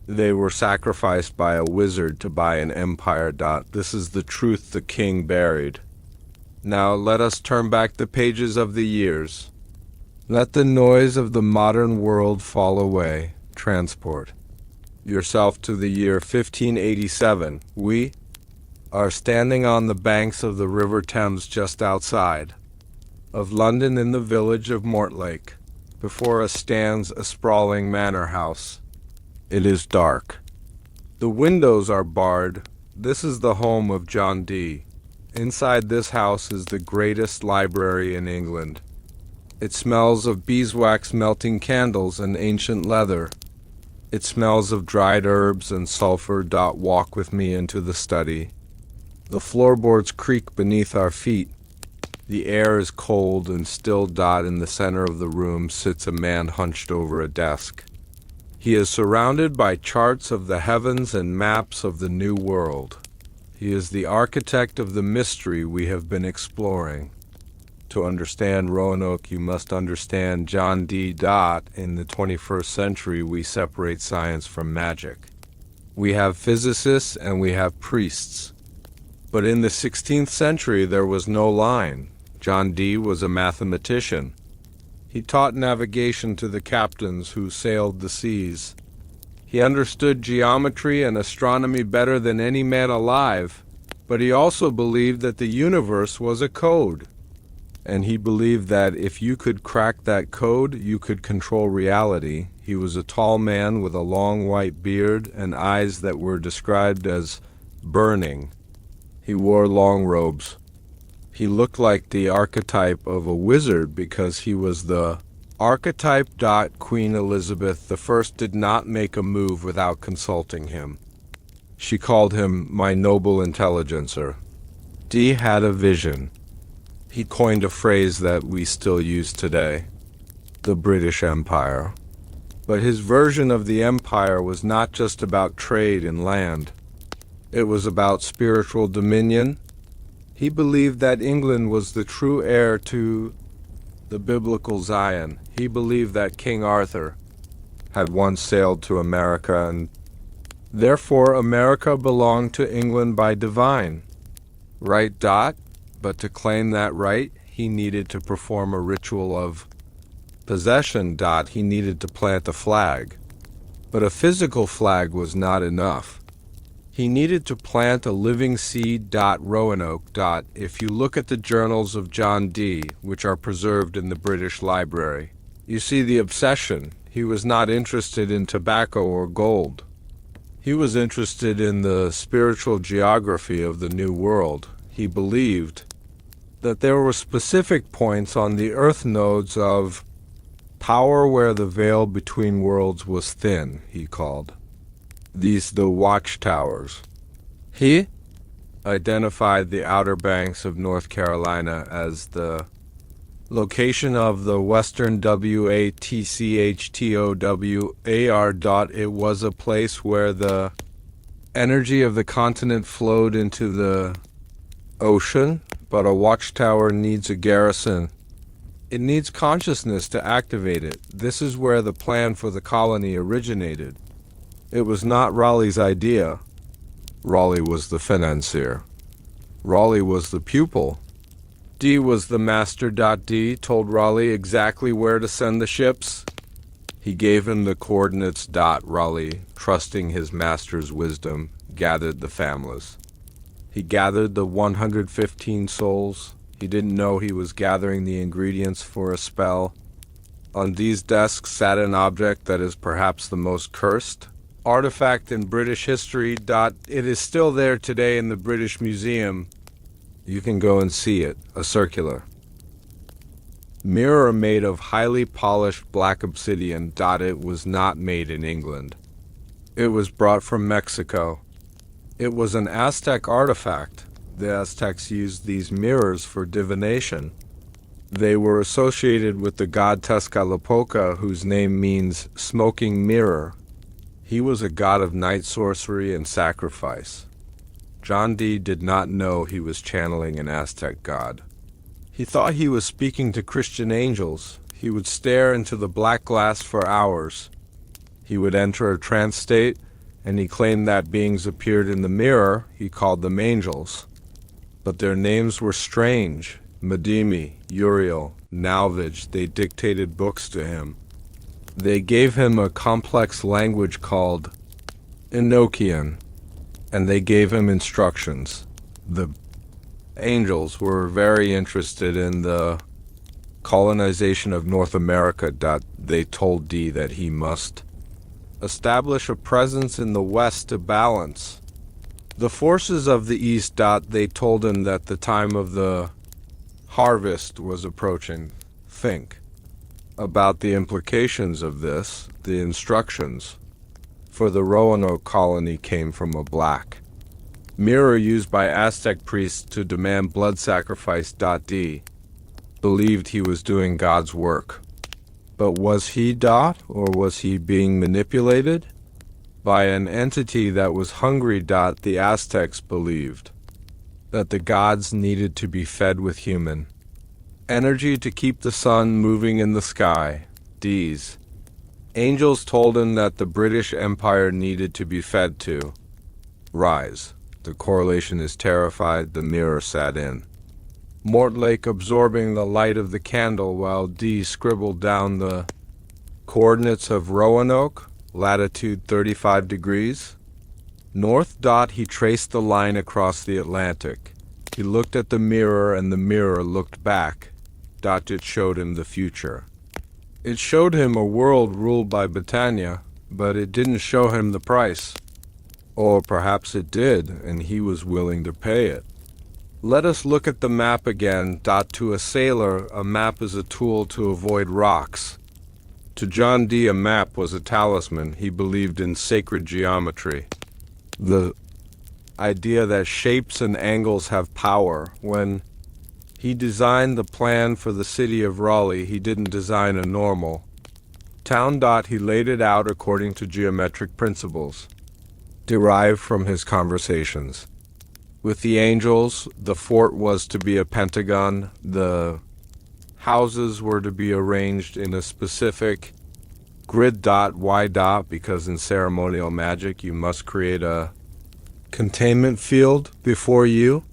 They were sacrificed by a wizard to buy an empire. This is the truth the king buried. Now let us turn back the pages of the years. Let the noise of the modern world fall away. Transport yourself to the year 1587. We are standing on the banks of the River Thames just outside of London in the village of Mortlake. Before us stands a sprawling manor house. It is dark. The windows are barred. This is the home of John Dee. Inside this house is the greatest library in England. It smells of beeswax, melting candles, and ancient leather. It smells of dried herbs and sulfur. Walk with me into the study. The floorboards creak beneath our feet. The air is cold and still. In the center of the room sits a man hunched over a desk. He is surrounded by charts of the heavens and maps of the New World. He is the architect of the mystery we have been exploring. To understand Roanoke, you must understand John Dee. In the 21st century, we separate science from magic. We have physicists and we have priests. But in the 16th century, there was no line. John Dee was a mathematician. He taught navigation to the captains who sailed the seas. He understood geometry and astronomy better than any man alive, but he also believed that the universe was a code. And he believed that if you could crack that code, you could control reality. He was a tall man with a long white beard and eyes that were described as burning. He wore long robes. He looked like the archetype of a wizard because he was the archetype. Queen Elizabeth I did not make a move without consulting him. She called him my noble intelligencer. Dee had a vision. He coined a phrase that we still use today, the British Empire. But his version of the empire was not just about trade and land. It was about spiritual dominion. He believed that England was the true heir to the biblical Zion. He believed that King Arthur had once sailed to America, and therefore America belonged to England by divine right. But to claim that right, he needed to perform a ritual of possession. He needed to plant a flag. But a physical flag was not enough. He needed to plant a living seed. Roanoke. If you look at the journals of John Dee, which are preserved in the British Library, you see the obsession. He was not interested in tobacco or gold. He was interested in the spiritual geography of the New World. He believed that there were specific points on the earth nodes of power where the veil between worlds was thin, he called these the watchtowers. He identified the Outer Banks of North Carolina as the location of the western WATCHTOWAR. It was a place where the energy of the continent flowed into the ocean, but a watchtower needs a garrison. It needs consciousness to activate it. This is where the plan for the colony originated. It was not Raleigh's idea. Raleigh was the financier. Raleigh was the pupil. Dee was the master. Dee told Raleigh exactly where to send the ships. He gave him the coordinates. Raleigh, trusting his master's wisdom, gathered the families. He gathered the 115 souls. He didn't know he was gathering the ingredients for a spell. On Dee's desk sat an object that is perhaps the most cursed artifact in British history. It is still there today in the British Museum. You can go and see it, a circular mirror made of highly polished black obsidian. It was not made in England. It was brought from Mexico. It was an Aztec artifact. The Aztecs used these mirrors for divination. They were associated with the god Tezcatlipoca, whose name means smoking mirror. He was a god of night sorcery and sacrifice. John Dee did not know he was channeling an Aztec god. He thought he was speaking to Christian angels. He would stare into the black glass for hours. He would enter a trance state, and he claimed that beings appeared in the mirror. He called them angels. But their names were strange. Madimi, Uriel, Nalvij, they dictated books to him. They gave him a complex language called Enochian, and they gave him instructions. The angels were very interested in the colonization of North America. They told Dee that he must establish a presence in the West to balance the forces of the East. They told him that the time of the harvest was approaching. Think about the implications of this. The instructions for the Roanoke colony came from a black mirror used by Aztec priests to demand blood sacrifice. Dee believed he was doing God's work. But was he, or was he being manipulated by an entity that was hungry? The Aztecs believed that the gods needed to be fed with human energy to keep the sun moving in the sky. Dee's angels told him that the British Empire needed to be fed to rise. The correlation is terrified. The mirror sat in Mortlake, absorbing the light of the candle, while Dee scribbled down the coordinates of Roanoke, latitude 35 degrees north. He traced the line across the Atlantic. He looked at the mirror, and the mirror looked back. It showed him the future. It showed him a world ruled by Britannia, but it didn't show him the price. Or perhaps it did, and he was willing to pay it. Let us look at the map again. To a sailor, a map is a tool to avoid rocks. To John Dee, a map was a talisman. He believed in sacred geometry. The idea that shapes and angles have power. When he designed the plan for the city of Raleigh, he didn't design a normal town. He laid it out according to geometric principles derived from his conversations with the angels. The fort was to be a pentagon. The houses were to be arranged in a specific grid. Why? Because in ceremonial magic you must create a containment field before you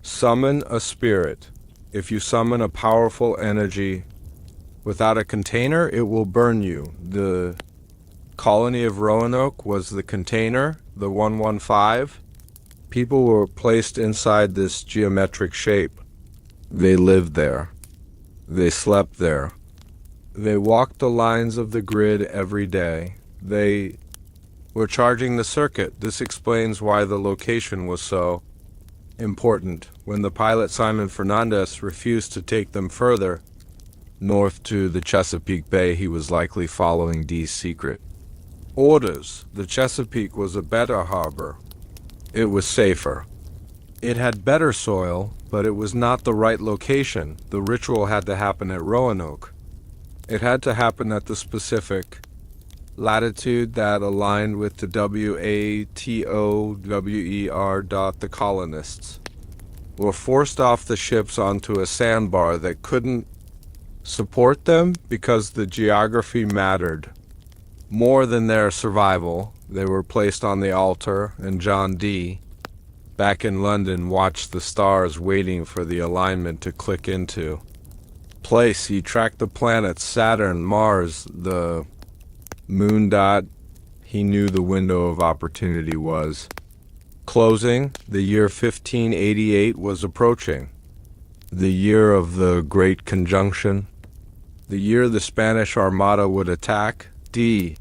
summon a spirit. If you summon a powerful energy without a container, it will burn you. The colony of Roanoke was the container, the 115. People were placed inside this geometric shape. They lived there. They slept there. They walked the lines of the grid every day. They were charging the circuit. This explains why the location was so important. When the pilot Simon Fernandez refused to take them further north to the Chesapeake Bay, he was likely following Dee's secret orders. The Chesapeake was a better harbor. It was safer. It had better soil, but it was not the right location. The ritual had to happen at Roanoke. It had to happen at the specific latitude that aligned with the WATOWER. The colonists were forced off the ships onto a sandbar that couldn't support them because the geography mattered more than their survival. They were placed on the altar, and John Dee, back in London, watched the stars waiting for the alignment to click into place. He tracked the planets, Saturn, Mars, the moon. He knew the window of opportunity was closing. The year 1588 was approaching. The year of the Great Conjunction. The year the Spanish Armada would attack. Dee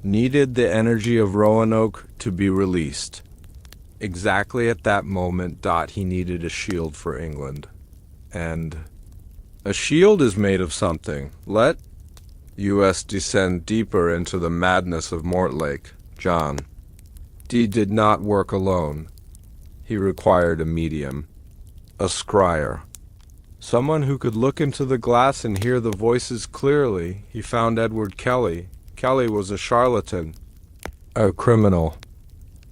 needed the energy of Roanoke to be released. Exactly at that moment, he needed a shield for England. And a shield is made of something. Let U.S. descend deeper into the madness of Mortlake. John Dee did not work alone. He required a medium, a scryer. Someone who could look into the glass and hear the voices clearly. He found Edward Kelly. Kelly was a charlatan, a criminal,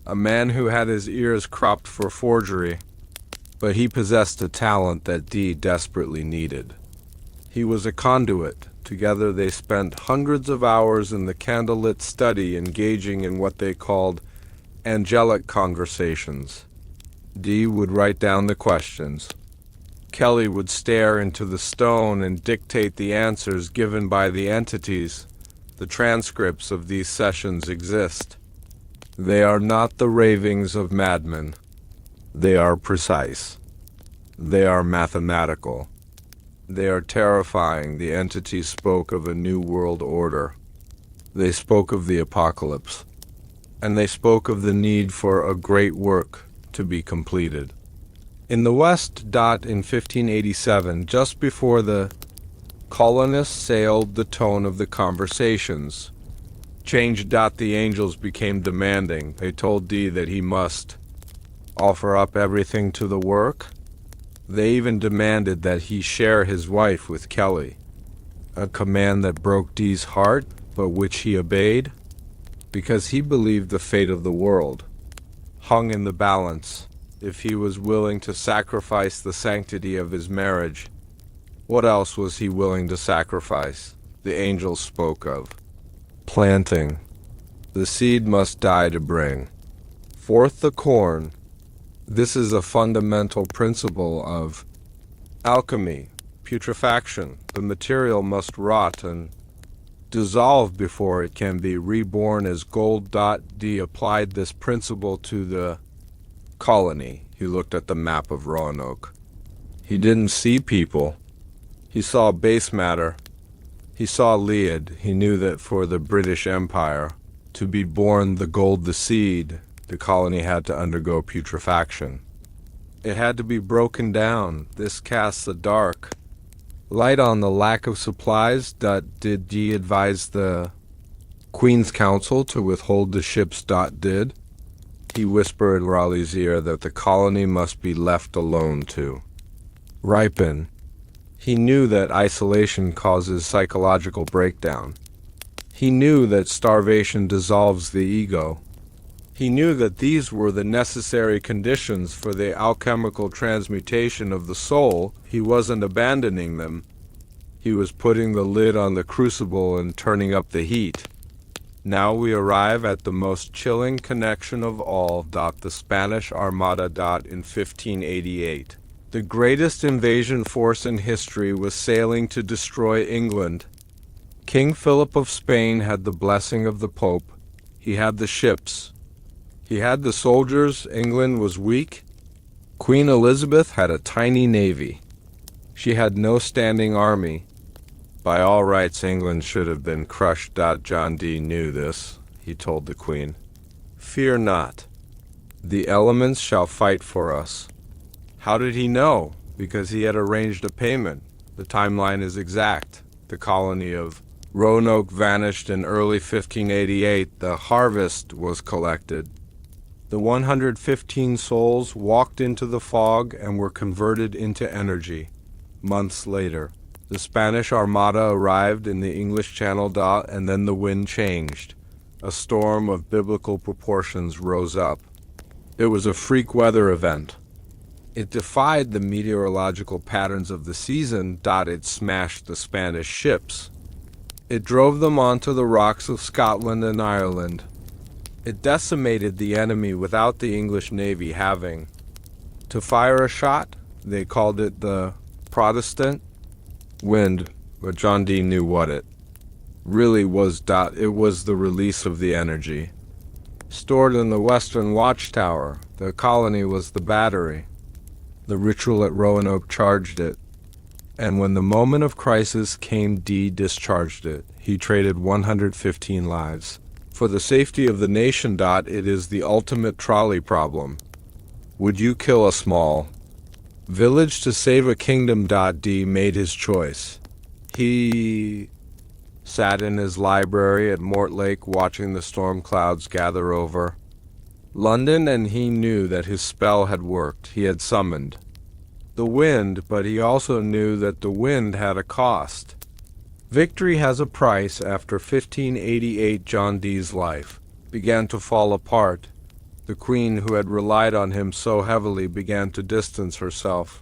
a man who had his ears cropped for forgery, but he possessed a talent that Dee desperately needed. He was a conduit. Together they spent hundreds of hours in the candlelit study engaging in what they called angelic conversations. Dee would write down the questions. Kelly would stare into the stone and dictate the answers given by the entities. The transcripts of these sessions exist. They are not the ravings of madmen. They are precise. They are mathematical. They are terrifying. The entities spoke of a new world order. They spoke of the apocalypse. And they spoke of the need for a great work to be completed. In the West, in 1587, just before the colonists sailed, the tone of the conversations changed. The angels became demanding. They told Dee that he must offer up everything to the work. They even demanded that he share his wife with Kelly, a command that broke Dee's heart, but which he obeyed, because he believed the fate of the world hung in the balance. If he was willing to sacrifice the sanctity of his marriage, what else was he willing to sacrifice? The angels spoke of planting. The seed must die to bring forth the corn. This is a fundamental principle of alchemy, putrefaction. The material must rot and dissolve before it can be reborn as gold. Dee applied this principle to the colony. He looked at the map of Roanoke. He didn't see people. He saw base matter. He saw lead. He knew that for the British Empire to be born the gold, the seed, the colony had to undergo putrefaction. It had to be broken down. This casts a dark light on the lack of supplies. Did Dee advise the Queen's Council to withhold the ships? Did. He whispered in Raleigh's ear that the colony must be left alone to ripen. He knew that isolation causes psychological breakdown. He knew that starvation dissolves the ego. He knew that these were the necessary conditions for the alchemical transmutation of the soul. He wasn't abandoning them. He was putting the lid on the crucible and turning up the heat. Now we arrive at the most chilling connection of all. The Spanish Armada. In 1588. The greatest invasion force in history was sailing to destroy England. King Philip of Spain had the blessing of the Pope. He had the ships. He had the soldiers. England was weak. Queen Elizabeth had a tiny navy. She had no standing army. By all rights, England should have been crushed. John Dee knew this. He told the Queen, "Fear not. The elements shall fight for us." How did he know? Because he had arranged a payment. The timeline is exact. The colony of Roanoke vanished in early 1588. The harvest was collected. The 115 souls walked into the fog and were converted into energy. Months later, the Spanish Armada arrived in the English Channel. And then the wind changed. A storm of biblical proportions rose up. It was a freak weather event. It defied the meteorological patterns of the season. It smashed the Spanish ships. It drove them onto the rocks of Scotland and Ireland. It decimated the enemy without the English Navy having to fire a shot. They called it the Protestant wind, but John Dee knew what it really was. It was the release of the energy stored in the Western Watchtower. The colony was the battery. The ritual at Roanoke charged it. And when the moment of crisis came, Dee discharged it. He traded 115 lives. For the safety of the nation. It is the ultimate trolley problem. Would you kill a small village to save a kingdom? Dee made his choice. He sat in his library at Mortlake watching the storm clouds gather over London, and he knew that his spell had worked. He had summoned the wind, but he also knew that the wind had a cost. Victory has a price. After 1588, John Dee's life began to fall apart. The queen, who had relied on him so heavily, began to distance herself.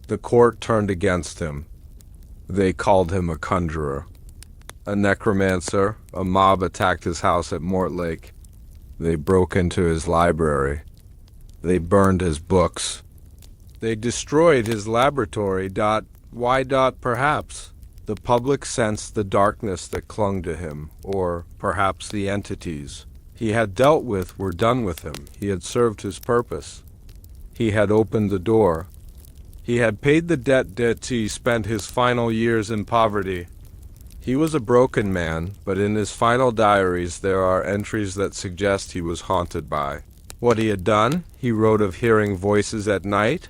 The court turned against him. They called him a conjurer, a necromancer. A mob attacked his house at Mortlake. They broke into his library. They burned his books. They destroyed his laboratory. Why? Perhaps the public sensed the darkness that clung to him, or perhaps the entities he had dealt with were done with him. He had served his purpose. He had opened the door. He had paid the debt. He spent his final years in poverty. He was a broken man, but in his final diaries there are entries that suggest he was haunted by what he had done. He wrote of hearing voices at night,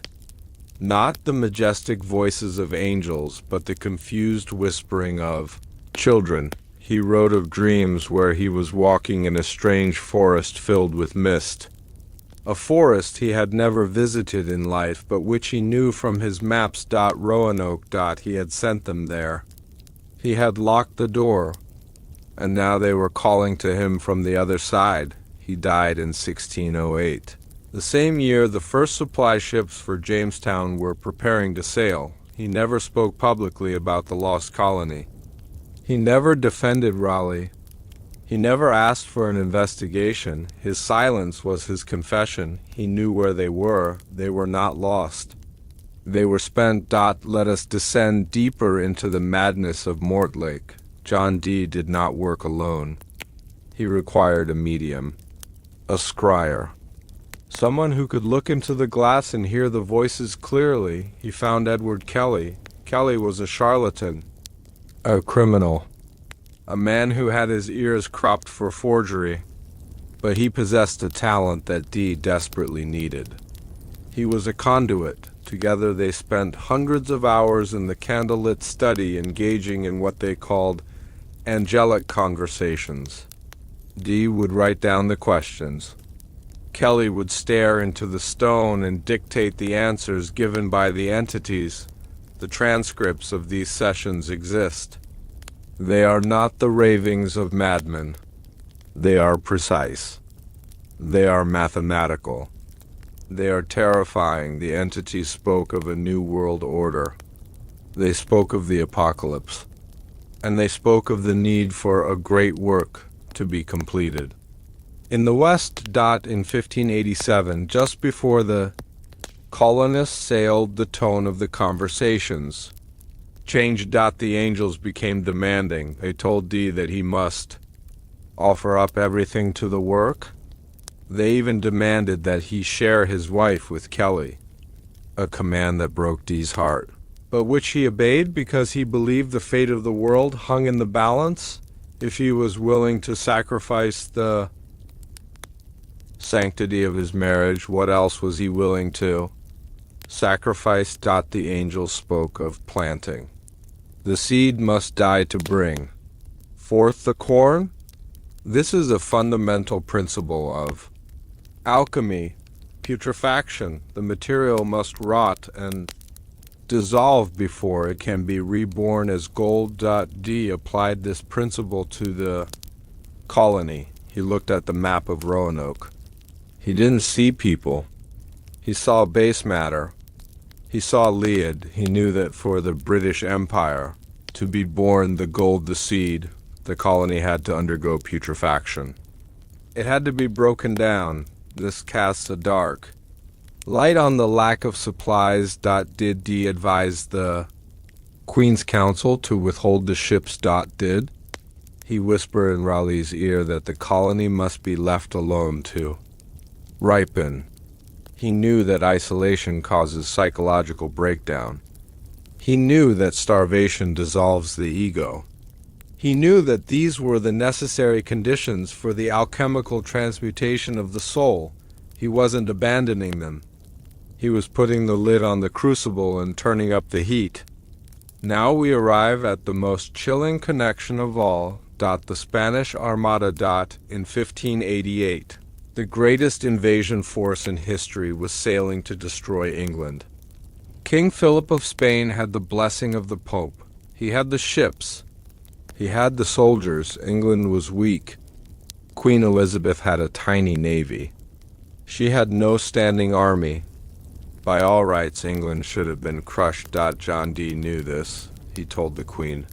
not the majestic voices of angels, but the confused whispering of children. He wrote of dreams where he was walking in a strange forest filled with mist, a forest he had never visited in life, but which he knew from his maps. Roanoke. He had sent them there. He had locked the door, and now they were calling to him from the other side. He died in 1608. The same year, the first supply ships for Jamestown were preparing to sail. He never spoke publicly about the Lost Colony. He never defended Raleigh. He never asked for an investigation. His silence was his confession. He knew where they were. They were not lost. They were spent. Let us descend deeper into the madness of Mortlake. John Dee did not work alone. He required a medium, a scryer, someone who could look into the glass and hear the voices clearly. He found Edward Kelly. Kelly was a charlatan, a criminal, a man who had his ears cropped for forgery, but he possessed a talent that Dee desperately needed. He was a conduit. Together they spent hundreds of hours in the candlelit study, engaging in what they called angelic conversations. Dee would write down the questions. Kelly would stare into the stone and dictate the answers given by the entities. The transcripts of these sessions exist. They are not the ravings of madmen. They are precise. They are mathematical. They are terrifying. The entities spoke of a new world order. They spoke of the apocalypse. And they spoke of the need for a great work to be completed. In the West. In 1587, just before the colonists sailed, the tone of the conversations changed. The angels became demanding. They told Dee that he must offer up everything to the work. They even demanded that he share his wife with Kelly, a command that broke Dee's heart, but which he obeyed because he believed the fate of the world hung in the balance. If he was willing to sacrifice the sanctity of his marriage, what else was he willing to sacrifice? The angels spoke of planting. The seed must die to bring forth the corn. This is a fundamental principle of alchemy, putrefaction. The material must rot and dissolve before it can be reborn as gold. Dee applied this principle to the colony. He looked at the map of Roanoke. He didn't see people. He saw base matter. He saw lead. He knew that for the British Empire to be born, the gold, the seed, the colony had to undergo putrefaction. It had to be broken down. This casts a dark light on the lack of supplies. Did Dee advise the Queen's Council to withhold the ships? Did he whisper in Raleigh's ear that the colony must be left alone to ripen? He knew that isolation causes psychological breakdown. He knew that starvation dissolves the ego. He knew that these were the necessary conditions for the alchemical transmutation of the soul. He wasn't abandoning them. He was putting the lid on the crucible and turning up the heat. Now we arrive at the most chilling connection of all. The Spanish Armada. In 1588. The greatest invasion force in history was sailing to destroy England. King Philip of Spain had the blessing of the Pope. He had the ships. He had the soldiers. England was weak. Queen Elizabeth had a tiny navy. She had no standing army. By all rights, England should have been crushed. John Dee knew this. He told the Queen,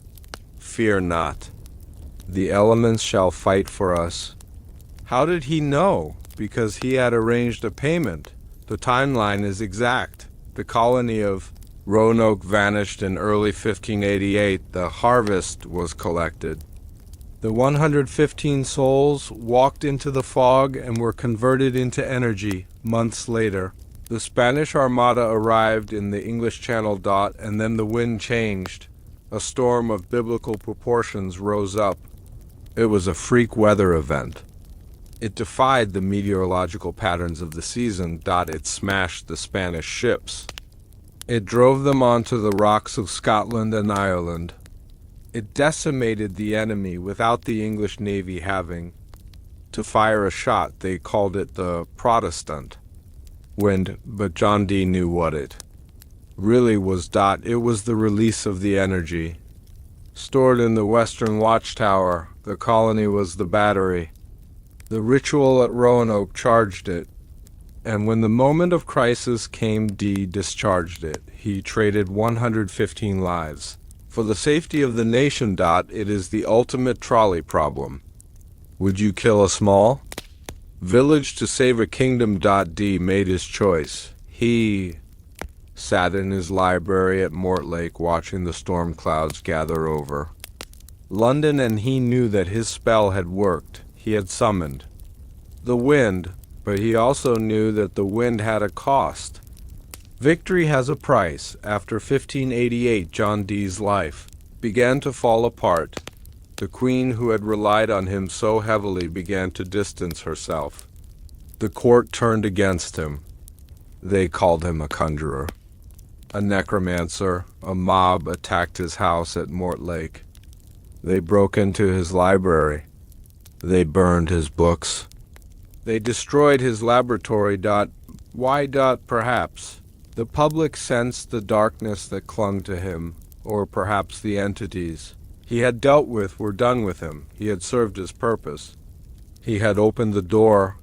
"Fear not. The elements shall fight for us." How did he know? Because he had arranged a payment. The timeline is exact. The colony of Roanoke vanished in early 1588. The harvest was collected. The 115 souls walked into the fog and were converted into energy months later. The Spanish Armada arrived in the English Channel. And then the wind changed. A storm of biblical proportions rose up. It was a freak weather event. It defied the meteorological patterns of the season. It smashed the Spanish ships. It drove them onto the rocks of Scotland and Ireland. It decimated the enemy without the English Navy having to fire a shot. They called it the Protestant wind, but John Dee knew what it really was. It was the release of the energy. Stored in the Western Watchtower, the colony was the battery. The ritual at Roanoke charged it, and when the moment of crisis came, Dee discharged it. He traded 115 lives. For the safety of the nation. It is the ultimate trolley problem. Would you kill a small village to save a kingdom? Dee made his choice. He sat in his library at Mortlake watching the storm clouds gather over London, and he knew that his spell had worked. He had summoned the wind, but he also knew that the wind had a cost. Victory has a price. After 1588, John Dee's life began to fall apart. The Queen, who had relied on him so heavily, began to distance herself. The court turned against him. They called him a conjurer, a necromancer. A mob attacked his house at Mortlake. They broke into his library. They burned his books. They destroyed his laboratory. Why? Perhaps the public sensed the darkness that clung to him, or perhaps the entities he had dealt with were done with him. He had served his purpose. He had opened the door.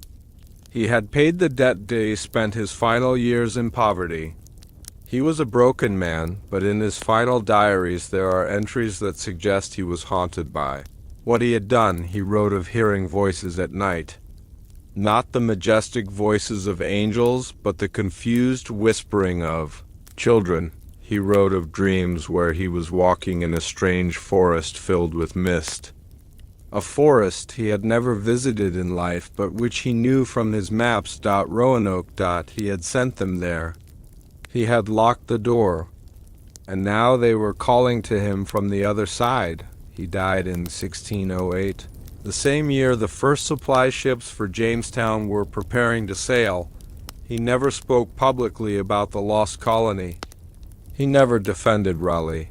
He had paid the debt. Dee spent his final years in poverty. He was a broken man, but in his final diaries there are entries that suggest he was haunted by what he had done. He wrote of hearing voices at night. Not the majestic voices of angels, but the confused whispering of children. He wrote of dreams where he was walking in a strange forest filled with mist. A forest he had never visited in life, but which he knew from his maps. Roanoke. He had sent them there. He had locked the door, and now they were calling to him from the other side. He died in 1608. The same year the first supply ships for Jamestown were preparing to sail. He never spoke publicly about the Lost Colony. He never defended Raleigh.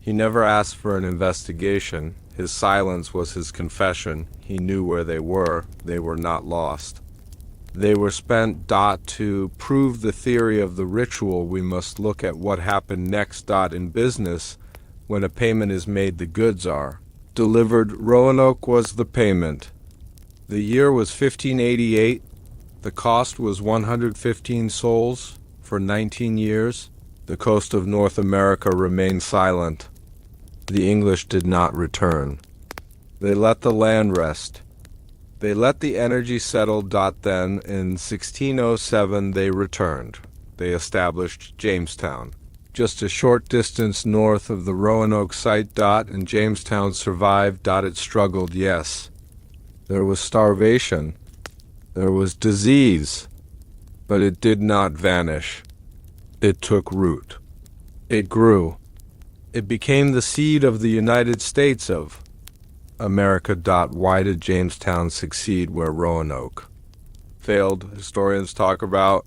He never asked for an investigation. His silence was his confession. He knew where they were. They were not lost. They were spent. To prove the theory of the ritual, we must look at what happened next. In business, when a payment is made, the goods are delivered. Roanoke was the payment. The year was 1588. The cost was 115 souls for 19 years. The coast of North America remained silent. The English did not return. They let the land rest. They let the energy settle. Then, in 1607, they returned. They established Jamestown, just a short distance north of the Roanoke site. And Jamestown survived. It struggled, yes. There was starvation. There was disease. But it did not vanish. It took root. It grew. It became the seed of the United States of America. Why did Jamestown succeed where Roanoke failed? Historians talk about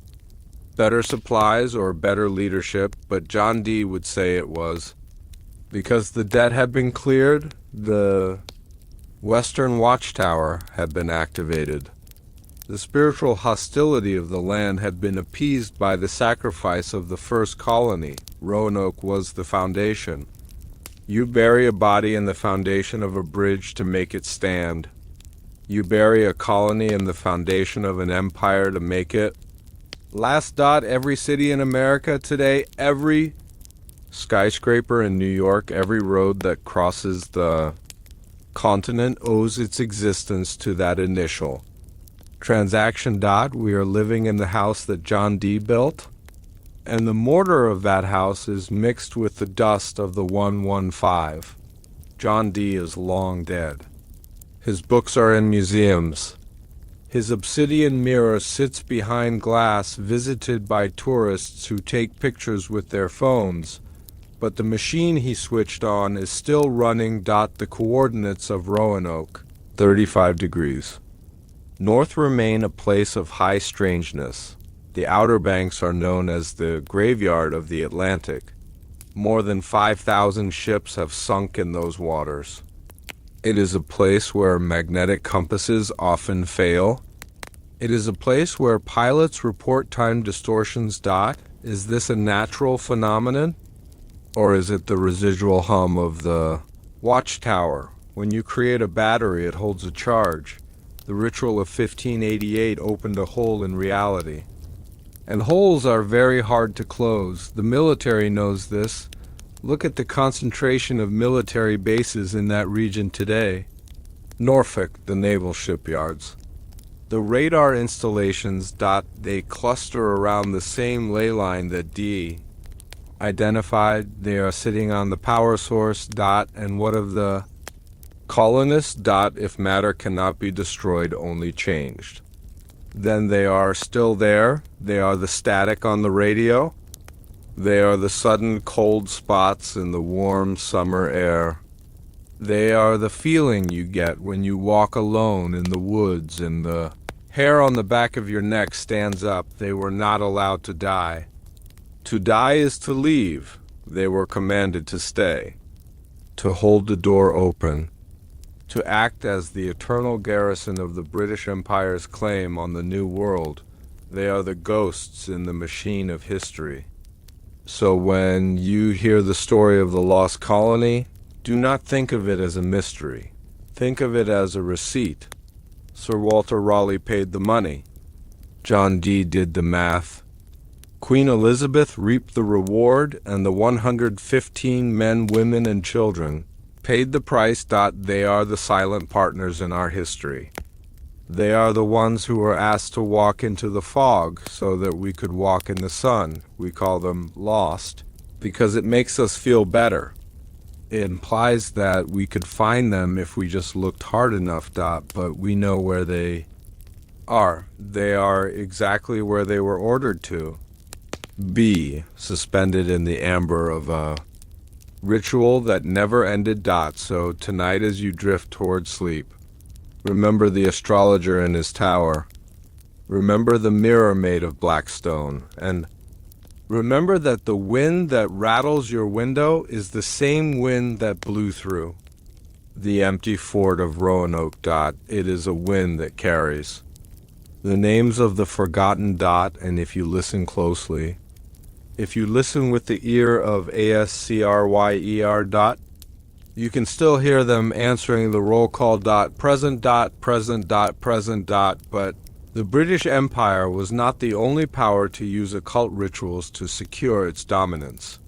better supplies or better leadership, but John Dee would say it was because the debt had been cleared, the Western Watchtower had been activated. The spiritual hostility of the land had been appeased by the sacrifice of the first colony. Roanoke was the foundation. You bury a body in the foundation of a bridge to make it stand. You bury a colony in the foundation of an empire to make it last. Every city in America today, every skyscraper in New York, every road that crosses the continent owes its existence to that initial transaction. We are living in the house that John Dee built, and the mortar of that house is mixed with the dust of the 115. John Dee is long dead. His books are in museums. His obsidian mirror sits behind glass, visited by tourists who take pictures with their phones, but the machine he switched on is still running. The coordinates of Roanoke, 35 degrees. North remain a place of high strangeness. The Outer Banks are known as the graveyard of the Atlantic. More than 5,000 ships have sunk in those waters. It is a place where magnetic compasses often fail. It is a place where pilots report time distortions. Is this a natural phenomenon? Or is it the residual hum of the watchtower? When you create a battery, it holds a charge. The ritual of 1588 opened a hole in reality. And holes are very hard to close. The military knows this. Look at the concentration of military bases in that region today. Norfolk, the naval shipyards. The radar installations. They cluster around the same ley line that Dee identified. They are sitting on the power source. And what of the colonists? If matter cannot be destroyed, only changed, then they are still there. They are the static on the radio. They are the sudden cold spots in the warm summer air. They are the feeling you get when you walk alone in the woods and the hair on the back of your neck stands up. They were not allowed to die. To die is to leave. They were commanded to stay, to hold the door open, to act as the eternal garrison of the British Empire's claim on the New World. They are the ghosts in the machine of history. So when you hear the story of the Lost Colony, do not think of it as a mystery. Think of it as a receipt. Sir Walter Raleigh paid the money. John Dee did the math. Queen Elizabeth reaped the reward, and the 115 men, women, and children paid the price. They are the silent partners in our history. They are the ones who were asked to walk into the fog so that we could walk in the sun. We call them lost because it makes us feel better. It implies that we could find them if we just looked hard enough. But we know where they are. They are exactly where they were ordered to be, suspended in the amber of a ritual that never ended. So tonight as you drift toward sleep, remember the astrologer in his tower. Remember the mirror made of black stone. And remember that the wind that rattles your window is the same wind that blew through the empty fort of Roanoke. It is a wind that carries the names of the forgotten. And if you listen closely, if you listen with the ear of ASCRYER. You can still hear them answering the roll call. Present. Present. Present. But the British Empire was not the only power to use occult rituals to secure its dominance.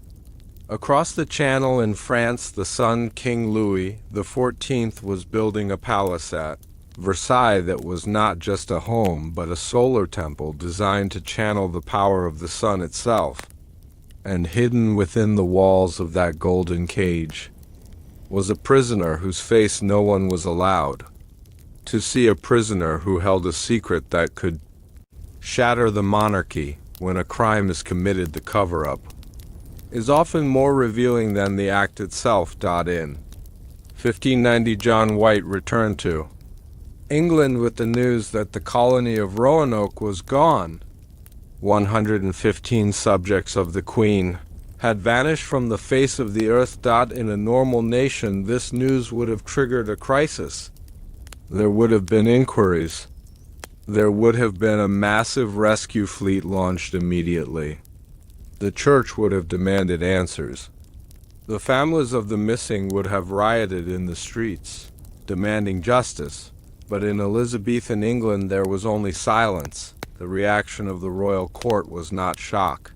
Across the Channel in France, the son, King Louis XIV, was building a palace at Versailles that was not just a home, but a solar temple designed to channel the power of the sun itself. And hidden within the walls of that golden cage was a prisoner whose face no one was allowed to see, a prisoner who held a secret that could shatter the monarchy. When a crime is committed, the cover-up is often more revealing than the act itself. In 1590, John White returned to England with the news that the colony of Roanoke was gone. 115 subjects of the Queen had vanished from the face of the earth. In a normal nation, this news would have triggered a crisis. There would have been inquiries. There would have been a massive rescue fleet launched immediately. The church would have demanded answers. The families of the missing would have rioted in the streets, demanding justice. But in Elizabethan England there was only silence. The reaction of the royal court was not shock.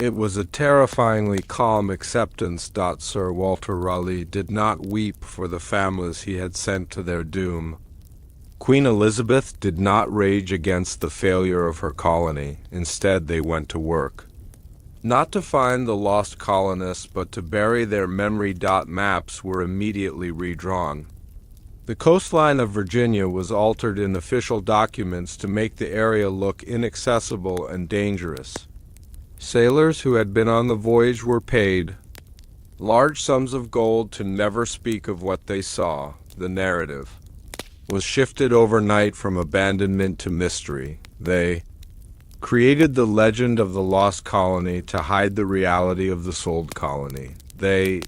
It was a terrifyingly calm acceptance. Sir Walter Raleigh did not weep for the families he had sent to their doom. Queen Elizabeth did not rage against the failure of her colony. Instead, they went to work. Not to find the lost colonists, but to bury their memory. Maps were immediately redrawn. The coastline of Virginia was altered in official documents to make the area look inaccessible and dangerous. Sailors who had been on the voyage were paid large sums of gold to never speak of what they saw. The narrative was shifted overnight from abandonment to mystery. They created the legend of the lost colony to hide the reality of the sold colony. They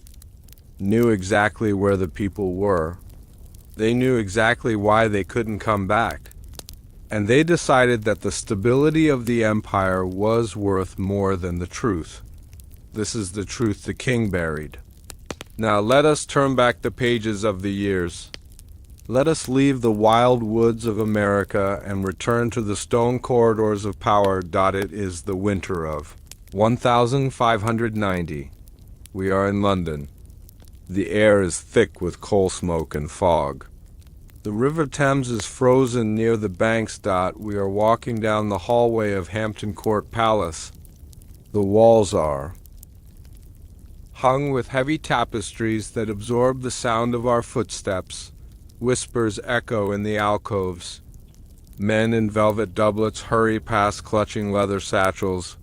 knew exactly where the people were. They knew exactly why they couldn't come back. And they decided that the stability of the empire was worth more than the truth. This is the truth the king buried. Now let us turn back the pages of the years. Let us leave the wild woods of America and return to the stone corridors of power. It is the winter of 1590. We are in London. The air is thick with coal smoke and fog. The River Thames is frozen near the banks. We are walking down the hallway of Hampton Court Palace. The walls are hung with heavy tapestries that absorb the sound of our footsteps. Whispers echo in the alcoves. Men in velvet doublets hurry past clutching leather satchels.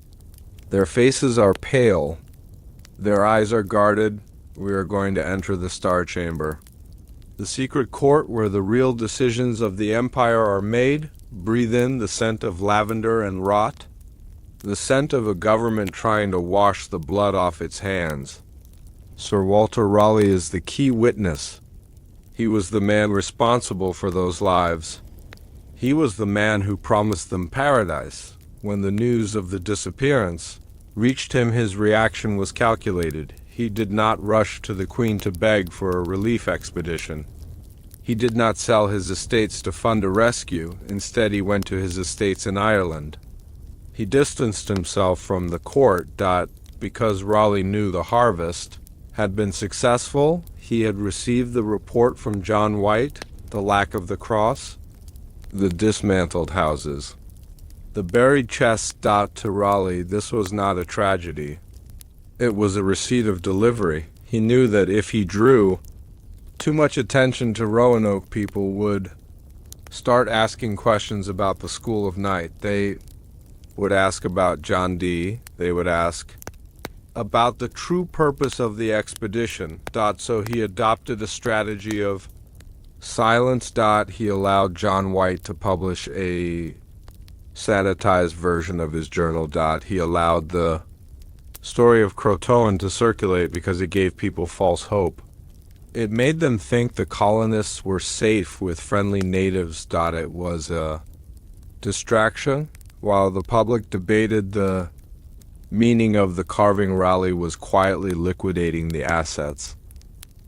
Their faces are pale. Their eyes are guarded. We are going to enter the Star Chamber. The secret court where the real decisions of the empire are made. Breathe in the scent of lavender and rot. The scent of a government trying to wash the blood off its hands. Sir Walter Raleigh is the key witness. He was the man responsible for those lives. He was the man who promised them paradise. When the news of the disappearance reached him, his reaction was calculated. He did not rush to the Queen to beg for a relief expedition. He did not sell his estates to fund a rescue. Instead, he went to his estates in Ireland. He distanced himself from the court. Because Raleigh knew the harvest had been successful. He had received the report from John White, the lack of the cross, the dismantled houses, the buried chests. To Raleigh, this was not a tragedy. It was a receipt of delivery. He knew that if he drew too much attention to Roanoke, people would start asking questions about the School of Night. They would ask about John Dee. They would ask about the true purpose of the expedition. So he adopted a strategy of silence. He allowed John White to publish a sanitized version of his journal. He allowed the story of Croatoan to circulate because it gave people false hope. It made them think the colonists were safe with friendly natives. It was a distraction. While the public debated the meaning of the carving, Raleigh was quietly liquidating the assets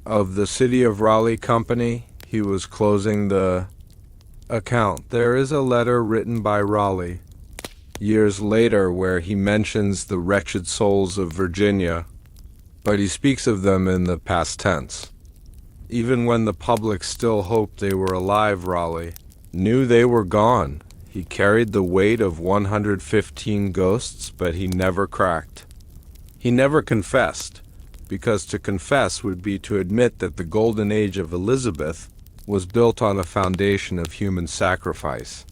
of the City of Raleigh Company. He was closing the account. There is a letter written by Raleigh years later where he mentions the wretched souls of Virginia, but he speaks of them in the past tense. Even when the public still hoped they were alive, Raleigh knew they were gone. He carried the weight of 115 ghosts, but he never cracked. He never confessed, because to confess would be to admit that the golden age of Elizabeth was built on a foundation of human sacrifice.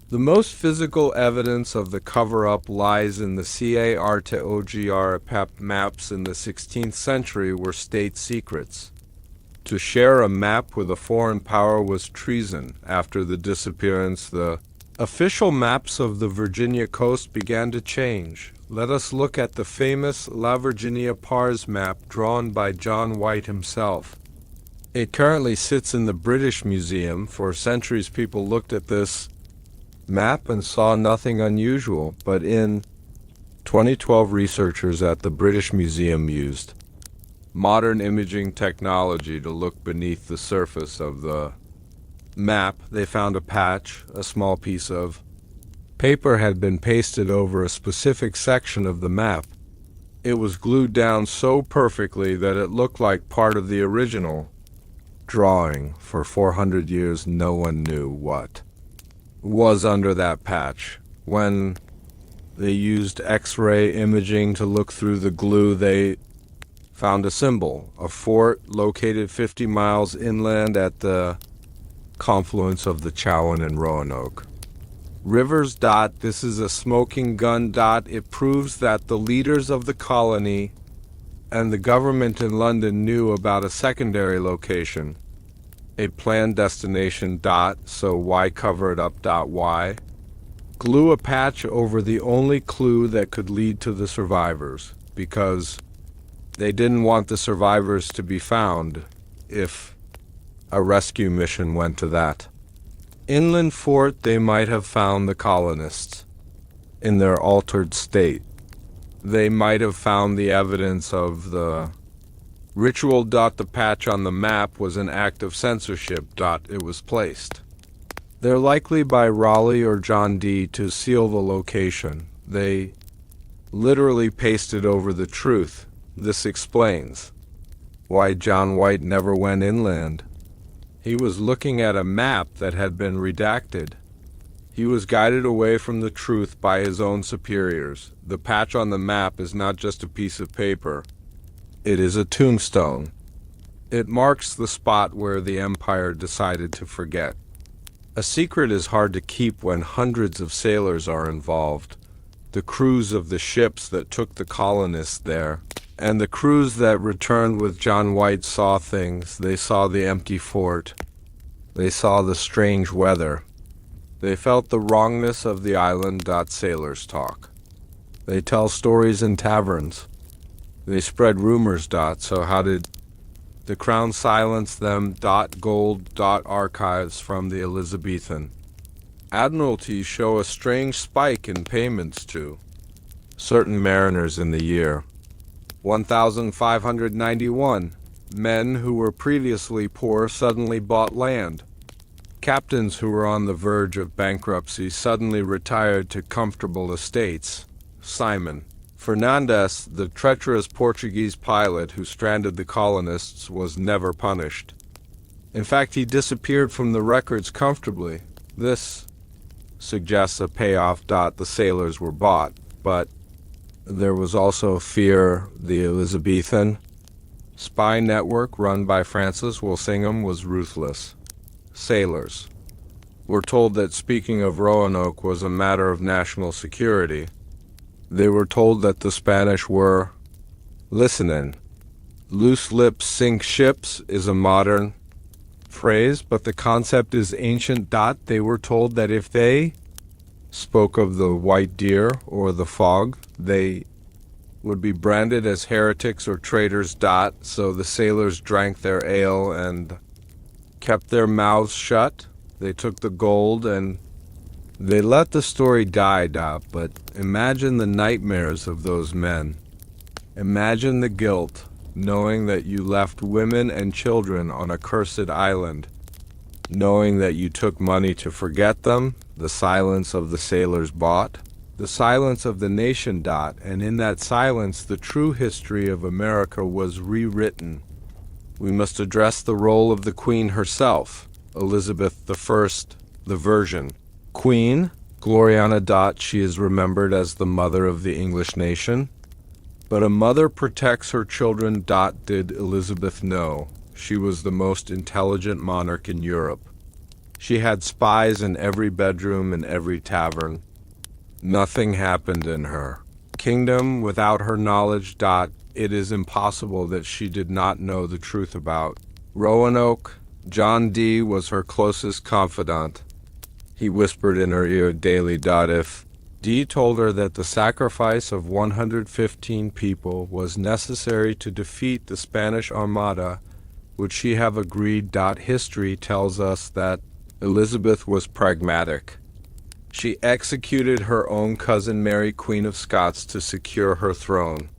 The most physical evidence of the cover-up lies in the cartograph maps in the 16th century were state secrets. To share a map with a foreign power was treason. After the disappearance, the official maps of the Virginia coast began to change. Let us look at the famous La Virginia Pars map drawn by John White himself. It currently sits in the British Museum. For centuries people looked at this map and saw nothing unusual, but in 2012 researchers at the British Museum used modern imaging technology to look beneath the surface of the map. They found a patch, a small piece of paper had been pasted over a specific section of the map. It was glued down so perfectly that it looked like part of the original drawing. For 400 years, no one knew what was under that patch. When they used X-ray imaging to look through the glue, they found a symbol, a fort located 50 miles inland at the confluence of the Chowan and Roanoke rivers. This is a smoking gun. It proves that the leaders of the colony and the government in London knew about a secondary location, a planned destination. So why cover it up? Why glue a patch over the only clue that could lead to the survivors? Because they didn't want the survivors to be found if a rescue mission went to that inland fort. They might have found the colonists in their altered state. They might have found the evidence of the ritual. The patch on the map was an act of censorship. It was placed there likely by Raleigh or John Dee to seal the location. They literally pasted over the truth. This explains why John White never went inland. He was looking at a map that had been redacted. He was guided away from the truth by his own superiors. The patch on the map is not just a piece of paper. It is a tombstone. It marks the spot where the empire decided to forget. A secret is hard to keep when hundreds of sailors are involved. The crews of the ships that took the colonists there, and the crews that returned with John White saw things. They saw the empty fort. They saw the strange weather. They felt the wrongness of the island. Sailors talk. They tell stories in taverns. They spread rumors. So how did the crown silence them? Gold. Archives from the Elizabethan Admiralty show a strange spike in payments to certain mariners in the year 1591. Men who were previously poor suddenly bought land. Captains who were on the verge of bankruptcy suddenly retired to comfortable estates. Simon Fernandes, the treacherous Portuguese pilot who stranded the colonists, was never punished. In fact, he disappeared from the records comfortably. This suggests a payoff. The sailors were bought, but there was also fear. The Elizabethan spy network run by Francis Walsingham was ruthless. Sailors were told that speaking of Roanoke was a matter of national security. They were told that the Spanish were listening. Loose lips sink ships is a modern phrase, but the concept is ancient. They were told that if they spoke of the white deer or the fog, they would be branded as heretics or traitors. So the sailors drank their ale and kept their mouths shut. They took the gold and they let the story die. But imagine the nightmares of those men. Imagine the guilt, knowing that you left women and children on a cursed island, knowing that you took money to forget them. The silence of the sailors bought, the silence of the nation. And in that silence, the true history of America was rewritten. We must address the role of the Queen herself, Elizabeth I, the Virgin Queen, Gloriana. She is remembered as the mother of the English nation. But a mother protects her children. Did Elizabeth know? She was the most intelligent monarch in Europe. She had spies in every bedroom and every tavern. Nothing happened in her kingdom without her knowledge. It is impossible that she did not know the truth about Roanoke. John Dee was her closest confidant. He whispered in her ear daily. If Dee told her that the sacrifice of 115 people was necessary to defeat the Spanish Armada, would she have agreed? History tells us that Elizabeth was pragmatic. She executed her own cousin Mary, Queen of Scots, to secure her throne.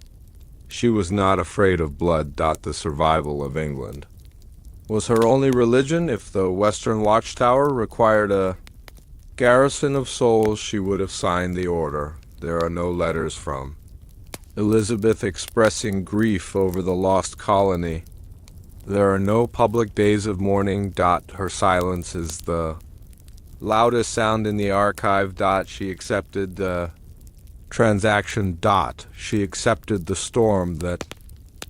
She was not afraid of blood. The survival of England was her only religion. If the Western Watchtower required a garrison of souls, she would have signed the order. There are no letters from Elizabeth expressing grief over the lost colony. There are no public days of mourning. Her silence is the loudest sound in the archive. She accepted the transaction. She accepted the storm that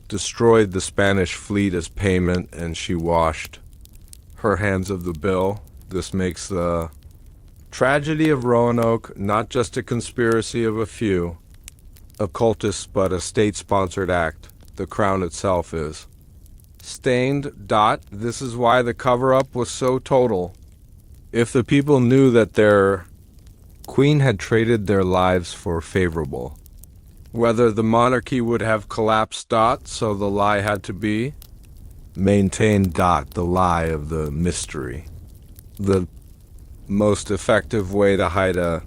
destroyed the Spanish fleet as payment, and she washed her hands of the bill. This makes the tragedy of Roanoke not just a conspiracy of a few occultists, but a state-sponsored act. The crown itself is stained. This is why the cover-up was so total. If the people knew that their queen had traded their lives for favorable, whether the monarchy would have collapsed. So the lie had to be maintained. The lie of the mystery. The most effective way to hide a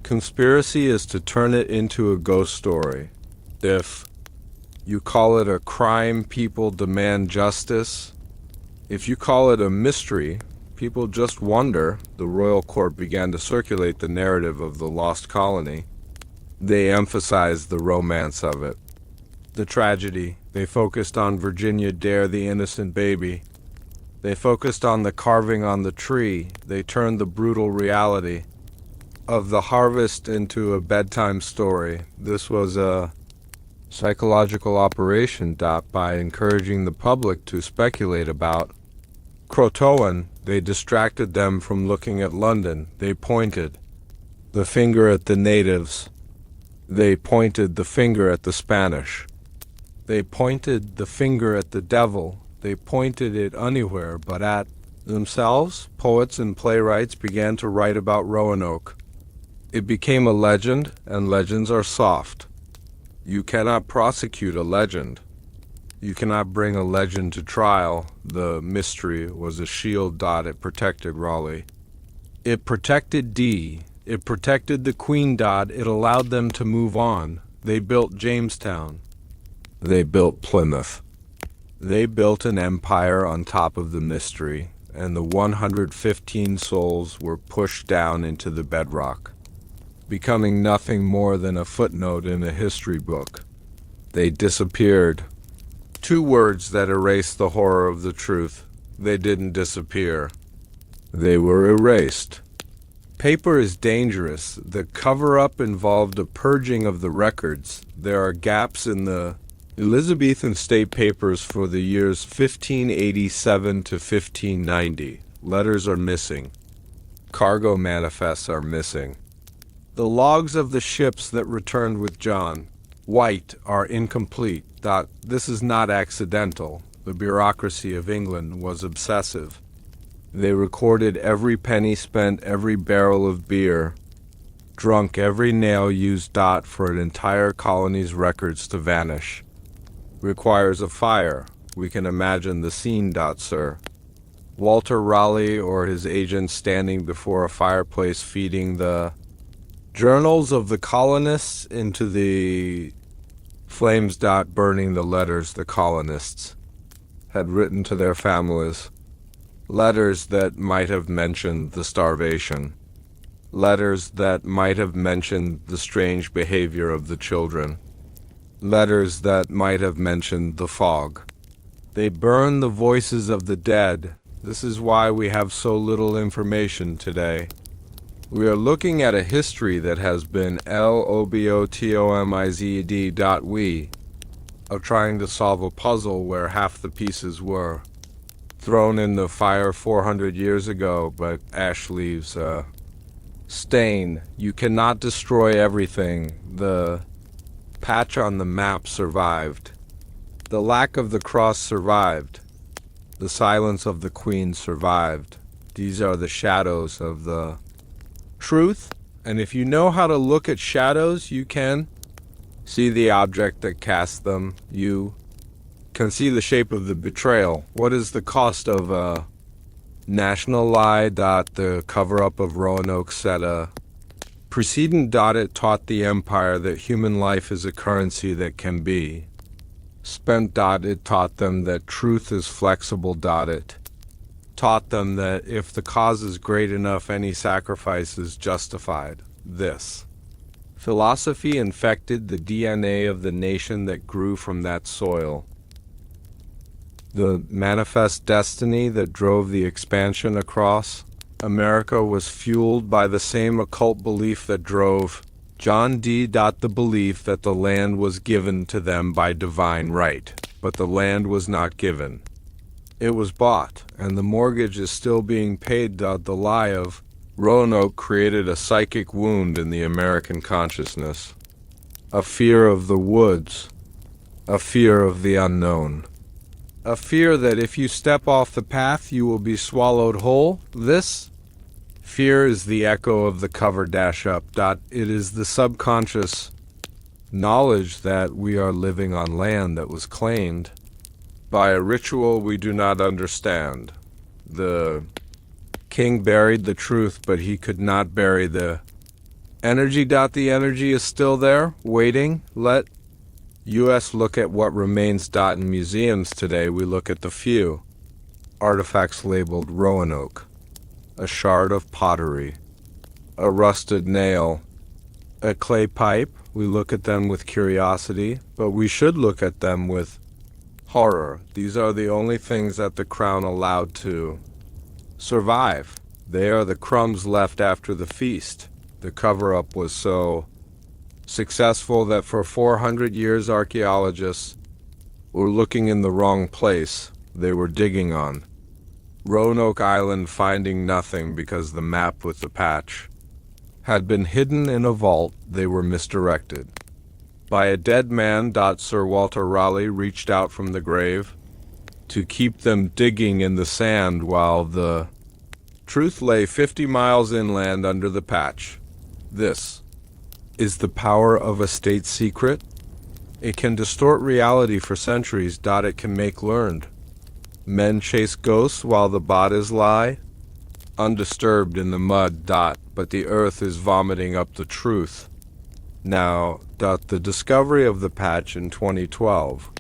conspiracy is to turn it into a ghost story. If you call it a crime, people demand justice. If you call it a mystery, people just wonder. The royal court began to circulate the narrative of the lost colony. They emphasized the romance of it, the tragedy. They focused on Virginia Dare, the innocent baby. They focused on the carving on the tree. They turned the brutal reality of the harvest into a bedtime story. This was a psychological operation. By encouraging the public to speculate about Croatoan, they distracted them from looking at London. They pointed the finger at the natives. They pointed the finger at the Spanish. They pointed the finger at the devil. They pointed it anywhere but at themselves. Poets and playwrights began to write about Roanoke. It became a legend, and legends are soft. You cannot prosecute a legend. You cannot bring a legend to trial. The mystery was a shield. It protected Raleigh. It protected Dee. It protected the Queen. It allowed them to move on. They built Jamestown. They built Plymouth. They built an empire on top of the mystery, and the 115 souls were pushed down into the bedrock, becoming nothing more than a footnote in a history book. They disappeared. Two words that erase the horror of the truth. They didn't disappear. They were erased. Paper is dangerous. The cover-up involved a purging of the records. There are gaps in the Elizabethan state papers for the years 1587 to 1590. Letters are missing. Cargo manifests are missing. The logs of the ships that returned with John White are incomplete. This is not accidental. The bureaucracy of England was obsessive. They recorded every penny spent, every barrel of beer drunk, every nail used. For an entire colony's records to vanish requires a fire. We can imagine the scene. Sir Walter Raleigh or his agent standing before a fireplace feeding the journals of the colonists into the flames. Burning the letters the colonists had written to their families. Letters that might have mentioned the starvation. Letters that might have mentioned the strange behavior of the children. Letters that might have mentioned the fog. They burn the voices of the dead. This is why we have so little information today. We are looking at a history that has been lobotomized. We are trying to solve a puzzle where half the pieces were thrown in the fire 400 years ago, but ash leaves a stain. You cannot destroy everything. The patch on the map survived. The lack of the cross survived. The silence of the Queen survived. These are the shadows of the truth, and if you know how to look at shadows, you can see the object that casts them. You can see the shape of the betrayal. What is the cost of a National lie. The cover-up of Roanoke said precedent. It taught the empire that human life is a currency that can be spent. It taught them that truth is flexible. It taught them that if the cause is great enough, any sacrifice is justified. This philosophy infected the DNA of the nation that grew from that soil. The manifest destiny that drove the expansion across America was fueled by the same occult belief that drove John Dee. The belief that the land was given to them by divine right, but the land was not given. It was bought, and the mortgage is still being paid. The lie of Roanoke created a psychic wound in the American consciousness, a fear of the woods, a fear of the unknown, a fear that if you step off the path you will be swallowed whole. This fear is the echo of the cover-up. It is the subconscious knowledge that we are living on land that was claimed by a ritual we do not understand. The king buried the truth, but he could not bury the energy. The energy is still there, waiting. Let U.S. look at what remains. In museums today, we look at the few artifacts labeled Roanoke, a shard of pottery, a rusted nail, a clay pipe. We look at them with curiosity, but we should look at them with horror. These are the only things that the crown allowed to survive. They are the crumbs left after the feast. The cover-up was so successful that for 400 years archaeologists were looking in the wrong place. They were digging on Roanoke Island, finding nothing because the map with the patch had been hidden in a vault. They were misdirected by a dead man. Sir Walter Raleigh reached out from the grave to keep them digging in the sand while the truth lay 50 miles inland under the patch. This is the power of a state secret. It can distort reality for centuries. It can make learned men chase ghosts while the bodies lie undisturbed in the mud. But the earth is vomiting up the truth. Now, the discovery of the patch in 2012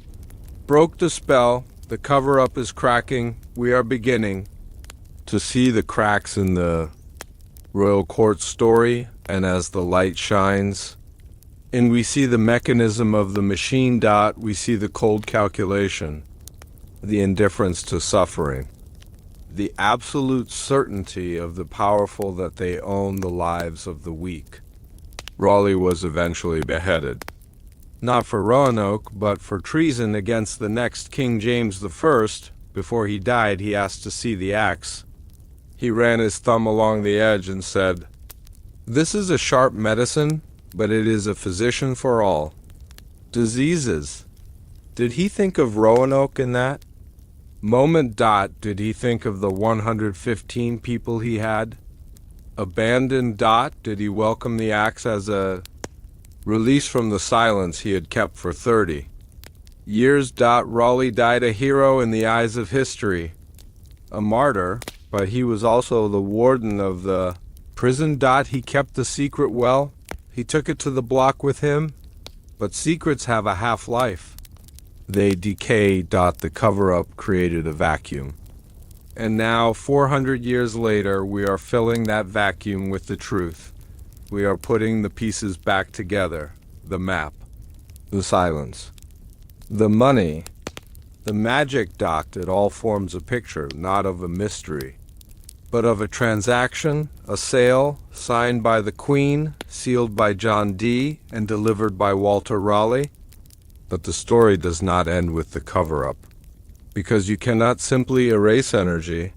broke the spell. The cover-up is cracking. We are beginning to see the cracks in the royal court story, and as the light shines and we see the mechanism of the machine. We see the cold calculation, the indifference to suffering, the absolute certainty of the powerful that they own the lives of the weak. Raleigh was eventually beheaded, not for Roanoke, but for treason against the next King James I. Before he died, he asked to see the axe. He ran his thumb along the edge and said, "This is a sharp medicine, but it is a physician for all diseases." Did he think of Roanoke in that moment? Did he think of the 115 people he had abandoned? Did he welcome the axe as a release from the silence he had kept for 30 years? Raleigh died a hero in the eyes of history, a martyr, but he was also the warden of the prison. He kept the secret well. He took it to the block with him, but secrets have a half-life. They decay. The cover-up created a vacuum. And now, 400 years later, we are filling that vacuum with the truth. We are putting the pieces back together. The map, the silence, the money, the magic. It all forms a picture, not of a mystery, but of a transaction, a sale, signed by the Queen, sealed by John Dee, and delivered by Walter Raleigh. But the story does not end with the cover-up, because you cannot simply erase energy.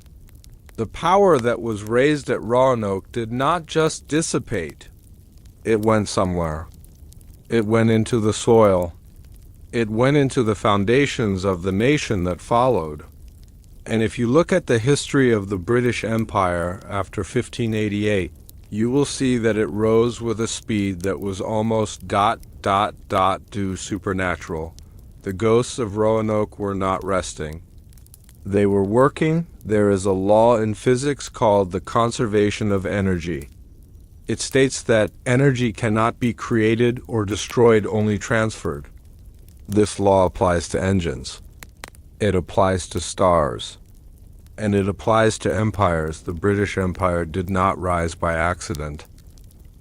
The power that was raised at Roanoke did not just dissipate. It went somewhere. It went into the soil. It went into the foundations of the nation that followed. And if you look at the history of the British Empire after 1588, you will see that it rose with a speed that was almost due supernatural. The ghosts of Roanoke were not resting. They were working. There is a law in physics called the conservation of energy. It states that energy cannot be created or destroyed, only transferred. This law applies to engines. It applies to stars. And it applies to empires. The British Empire did not rise by accident.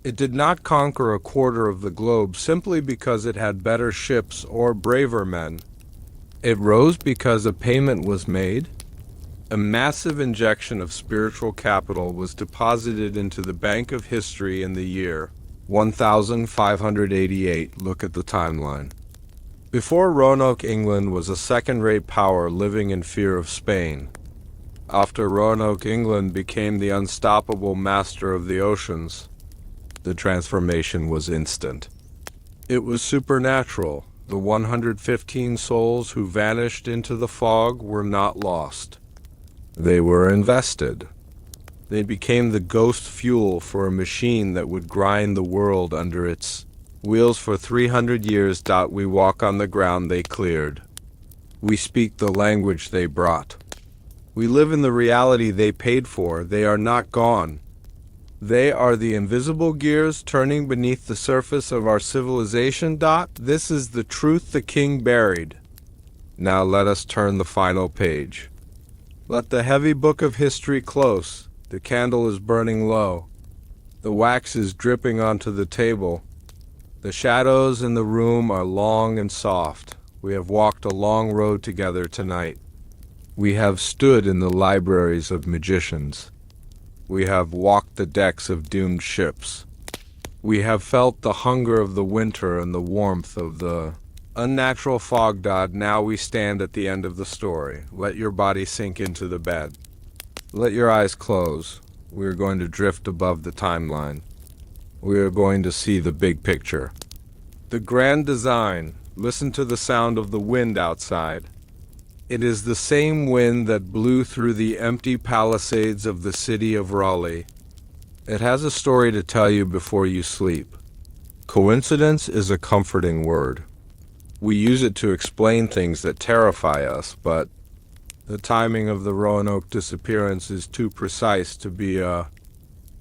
It did not conquer a quarter of the globe simply because it had better ships or braver men. It rose because a payment was made. A massive injection of spiritual capital was deposited into the bank of history in the year 1588. Look at the timeline. Before Roanoke, England was a second-rate power living in fear of Spain. After Roanoke, England became the unstoppable master of the oceans. The transformation was instant. It was supernatural. The 115 souls who vanished into the fog were not lost. They were invested. They became the ghost fuel for a machine that would grind the world under its wheels for 300 years. We walk on the ground they cleared. We speak the language they brought. We live in the reality they paid for. They are not gone. They are the invisible gears turning beneath the surface of our civilization. This is the truth the king buried. Now let us turn the final page. Let the heavy book of history close. The candle is burning low. The wax is dripping onto the table. The shadows in the room are long and soft. We have walked a long road together tonight. We have stood in the libraries of magicians. We have walked the decks of doomed ships. We have felt the hunger of the winter and the warmth of the unnatural fog. Now we stand at the end of the story. Let your body sink into the bed. Let your eyes close. We are going to drift above the timeline. We are going to see the big picture. The grand design. Listen to the sound of the wind outside. It is the same wind that blew through the empty palisades of the city of Raleigh. It has a story to tell you before you sleep. Coincidence is a comforting word. We use it to explain things that terrify us, but the timing of the Roanoke disappearance is too precise to be a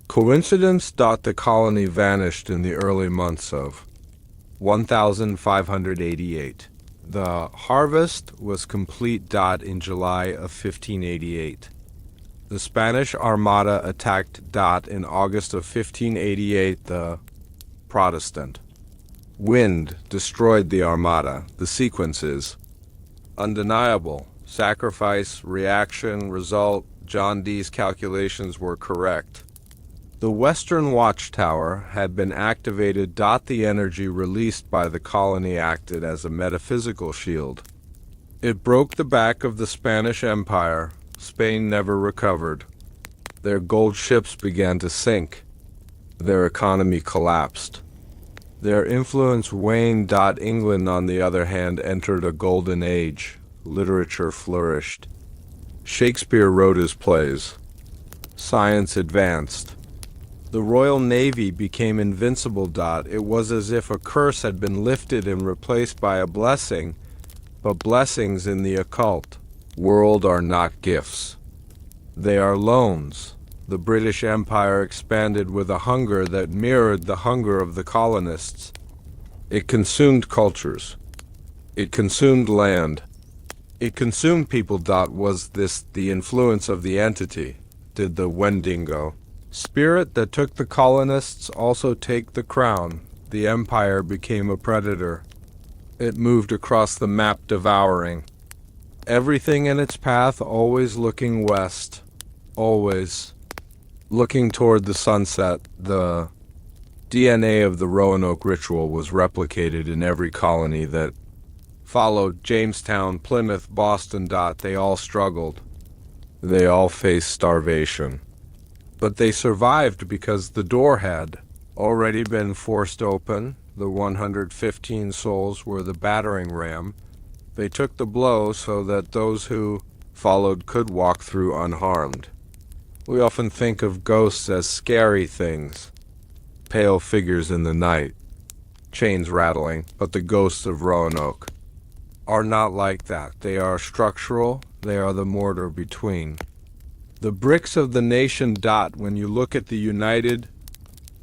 coincidence. The colony vanished in the early months of 1588. The harvest was complete. In July of 1588. The Spanish Armada attacked. In August of 1588, the Protestant wind destroyed the Armada. The sequence is undeniable. Sacrifice, reaction, result. John Dee's calculations were correct. The Western Watchtower had been activated. The energy released by the colony acted as a metaphysical shield. It broke the back of the Spanish Empire. Spain never recovered. Their gold ships began to sink. Their economy collapsed. Their influence waned. England, on the other hand, entered a golden age. Literature flourished. Shakespeare wrote his plays. Science advanced. The Royal Navy became invincible. It was as if a curse had been lifted and replaced by a blessing, but blessings in the occult world are not gifts. They are loans. The British Empire expanded with a hunger that mirrored the hunger of the colonists. It consumed cultures. It consumed land. It consumed people. Was this the influence of the entity? Did the Wendigo spirit that took the colonists also take the crown? The empire became a predator. It moved across the map, devouring everything in its path, always looking west, always looking toward the sunset. The DNA of the Roanoke ritual was replicated in every colony that followed. Jamestown, Plymouth, Boston. They all struggled. They all faced starvation. But they survived because the door had already been forced open. The 115 souls were the battering ram. They took the blow so that those who followed could walk through unharmed. We often think of ghosts as scary things, pale figures in the night, chains rattling, but the ghosts of Roanoke are not like that. They are structural. They are the mortar between. The bricks of the nation. When you look at the United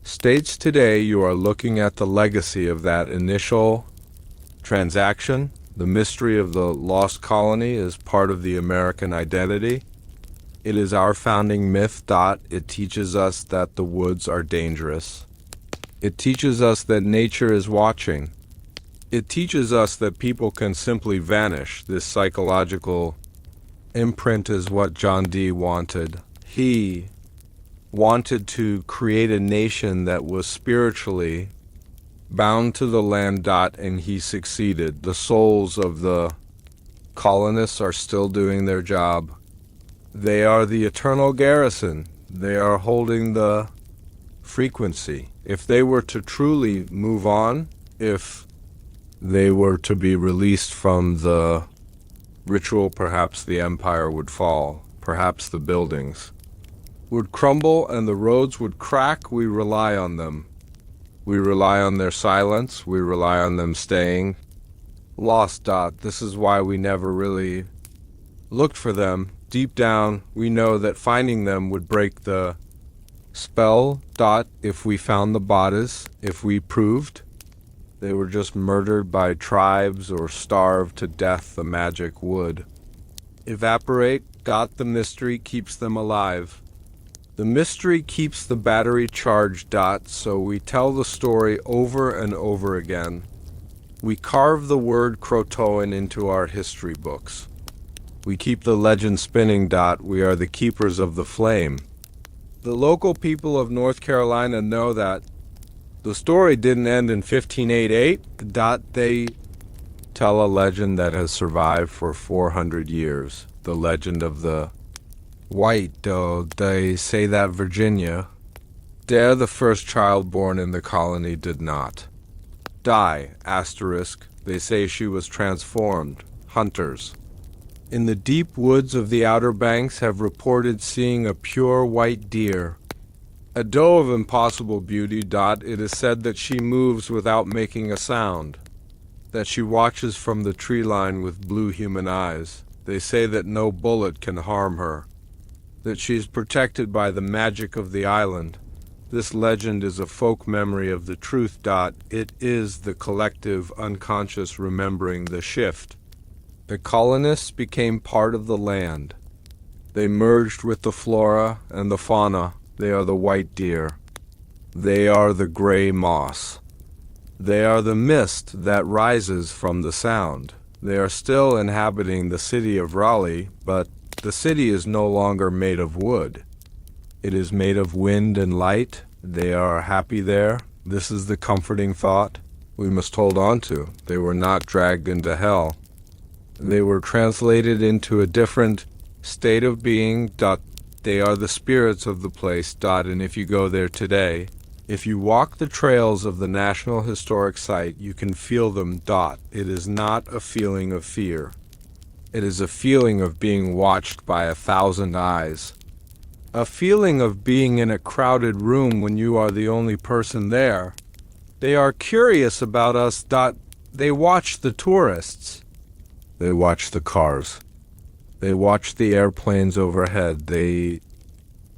States today, you are looking at the legacy of that initial transaction. The mystery of the Lost Colony is part of the American identity. It is our founding myth. It teaches us that the woods are dangerous. It teaches us that nature is watching. It teaches us that people can simply vanish. This psychological imprint is what John Dee wanted. He wanted to create a nation that was spiritually bound to the land. And he succeeded. The souls of the colonists are still doing their job. They are the eternal garrison. They are holding the frequency. If they were to truly move on, if they were to be released from the ritual, perhaps the empire would fall. Perhaps the buildings would crumble and the roads would crack. We rely on them. We rely on their silence. We rely on them staying lost. This is why we never really looked for them. Deep down, we know that finding them would break the spell. If we found the bodies, if we proved they were just murdered by tribes or starved to death, the magic would evaporate. The mystery keeps them alive. The mystery keeps the battery charged. So we tell the story over and over again. We carve the word Croatoan into our history books. We keep the legend spinning. We are the keepers of the flame. The local people of North Carolina know that the story didn't end in 1588. They tell a legend that has survived for 400 years. The legend of the white doe. They say that Virginia, there the first child born in the colony, did not die. Asterisk. They say she was transformed. Hunters in the deep woods of the Outer Banks have reported seeing a pure white deer, a doe of impossible beauty. It is said that she moves without making a sound, that she watches from the tree line with blue human eyes. They say that no bullet can harm her, that she is protected by the magic of the island. This legend is a folk memory of the truth. It is the collective unconscious remembering the shift. The colonists became part of the land. They merged with the flora and the fauna. They are the white deer. They are the gray moss. They are the mist that rises from the sound. They are still inhabiting the city of Raleigh, but the city is no longer made of wood. It is made of wind and light. They are happy there. This is the comforting thought we must hold on to. They were not dragged into hell. They were translated into a different state of being. They are the spirits of the place. And if you go there today, if you walk the trails of the National Historic Site, you can feel them. It is not a feeling of fear. It is a feeling of being watched by 1,000 eyes. A feeling of being in a crowded room when you are the only person there. They are curious about us. They watch the tourists. They watch the cars. They watch the airplanes overhead. They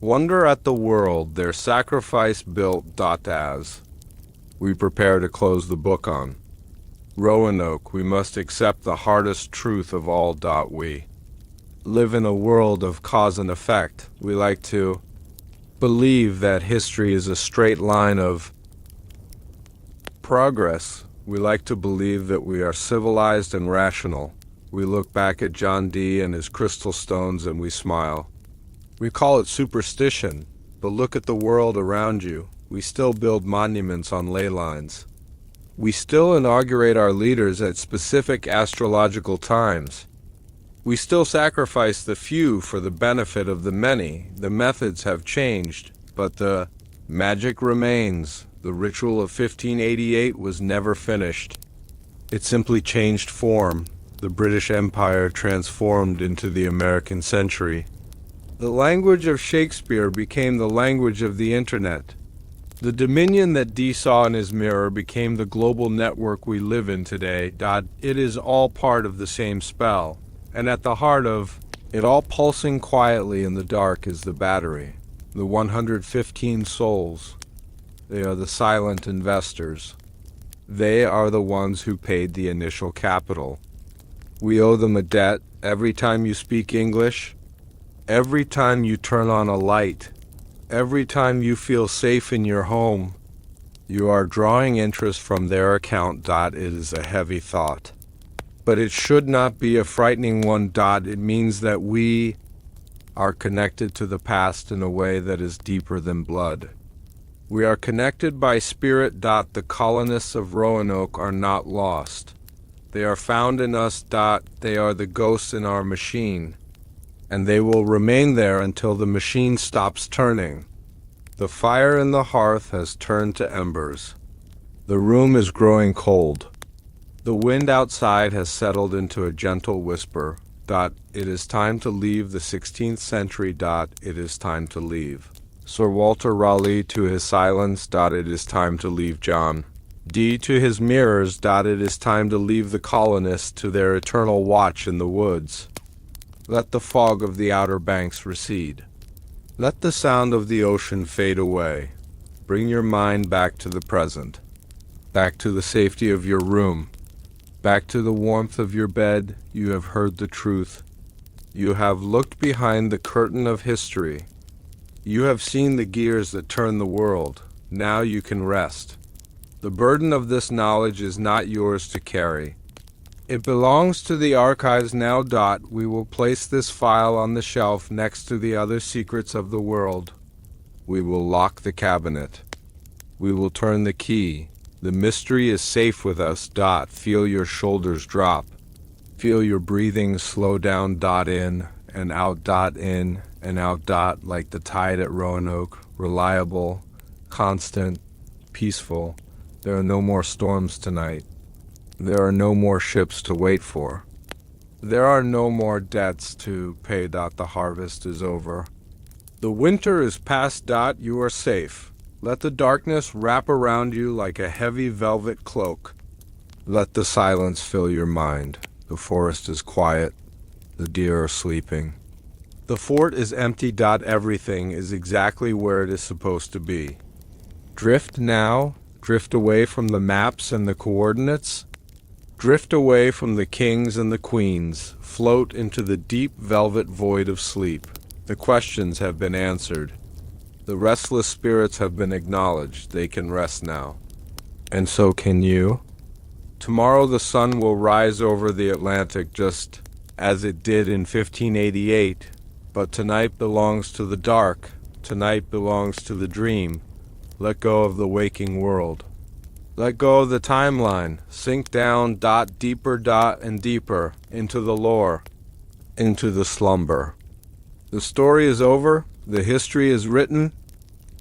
wonder at the world their sacrifice built. As we prepare to close the book on Roanoke, we must accept the hardest truth of all. We live in a world of cause and effect. We like to believe that history is a straight line of progress. We like to believe that we are civilized and rational. We look back at John Dee and his crystal stones and we smile. We call it superstition, but look at the world around you. We still build monuments on ley lines. We still inaugurate our leaders at specific astrological times. We still sacrifice the few for the benefit of the many. The methods have changed, but the magic remains. The ritual of 1588 was never finished. It simply changed form. The British Empire transformed into the American century. The language of Shakespeare became the language of the internet. The dominion that Dee saw in his mirror became the global network we live in today. It is all part of the same spell. And at the heart of It all pulsing quietly in the dark is the battery, the 115 souls. They are the silent investors. They are the ones who paid the initial capital. We owe them a debt every time you speak English, every time you turn on a light, every time you feel safe in your home. You are drawing interest from their account. It is a heavy thought. But it should not be a frightening one. It means that we are connected to the past in a way that is deeper than blood. We are connected by spirit. The colonists of Roanoke are not lost. They are found in us. They are the ghosts in our machine, and they will remain there until the machine stops turning. The fire in the hearth has turned to embers. The room is growing cold. The wind outside has settled into a gentle whisper. It is time to leave the 16th century. It is time to leave. Sir Walter Raleigh to his silence. It is time to leave John Dee to his mirrors. It is time to leave the colonists to their eternal watch in the woods. Let the fog of the Outer Banks recede. Let the sound of the ocean fade away. Bring your mind back to the present, back to the safety of your room, back to the warmth of your bed. You have heard the truth. You have looked behind the curtain of history. You have seen the gears that turn the world. Now you can rest. The burden of this knowledge is not yours to carry. It belongs to the archives now. We will place this file on the shelf next to the other secrets of the world. We will lock the cabinet. We will turn the key. The mystery is safe with us. Feel your shoulders drop. Feel your breathing slow down. In and out. In and out. Like the tide at Roanoke. Reliable, constant, peaceful. There are no more storms tonight. There are no more ships to wait for. There are no more debts to pay. The harvest is over. The winter is past. You are safe. Let the darkness wrap around you like a heavy velvet cloak. Let the silence fill your mind. The forest is quiet. The deer are sleeping. The fort is empty. Everything is exactly where it is supposed to be. Drift now. Drift away from the maps and the coordinates. Drift away from the kings and the queens. Float into the deep velvet void of sleep. The questions have been answered. The restless spirits have been acknowledged. They can rest now. And so can you. Tomorrow the sun will rise over the Atlantic just as it did in 1588. But tonight belongs to the dark. Tonight belongs to the dream. Let go of the waking world. Let go of the timeline. Sink down. Deeper. And deeper into the lore. Into the slumber. The story is over. The history is written.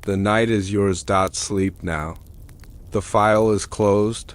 The night is yours. Sleep now. The file is closed.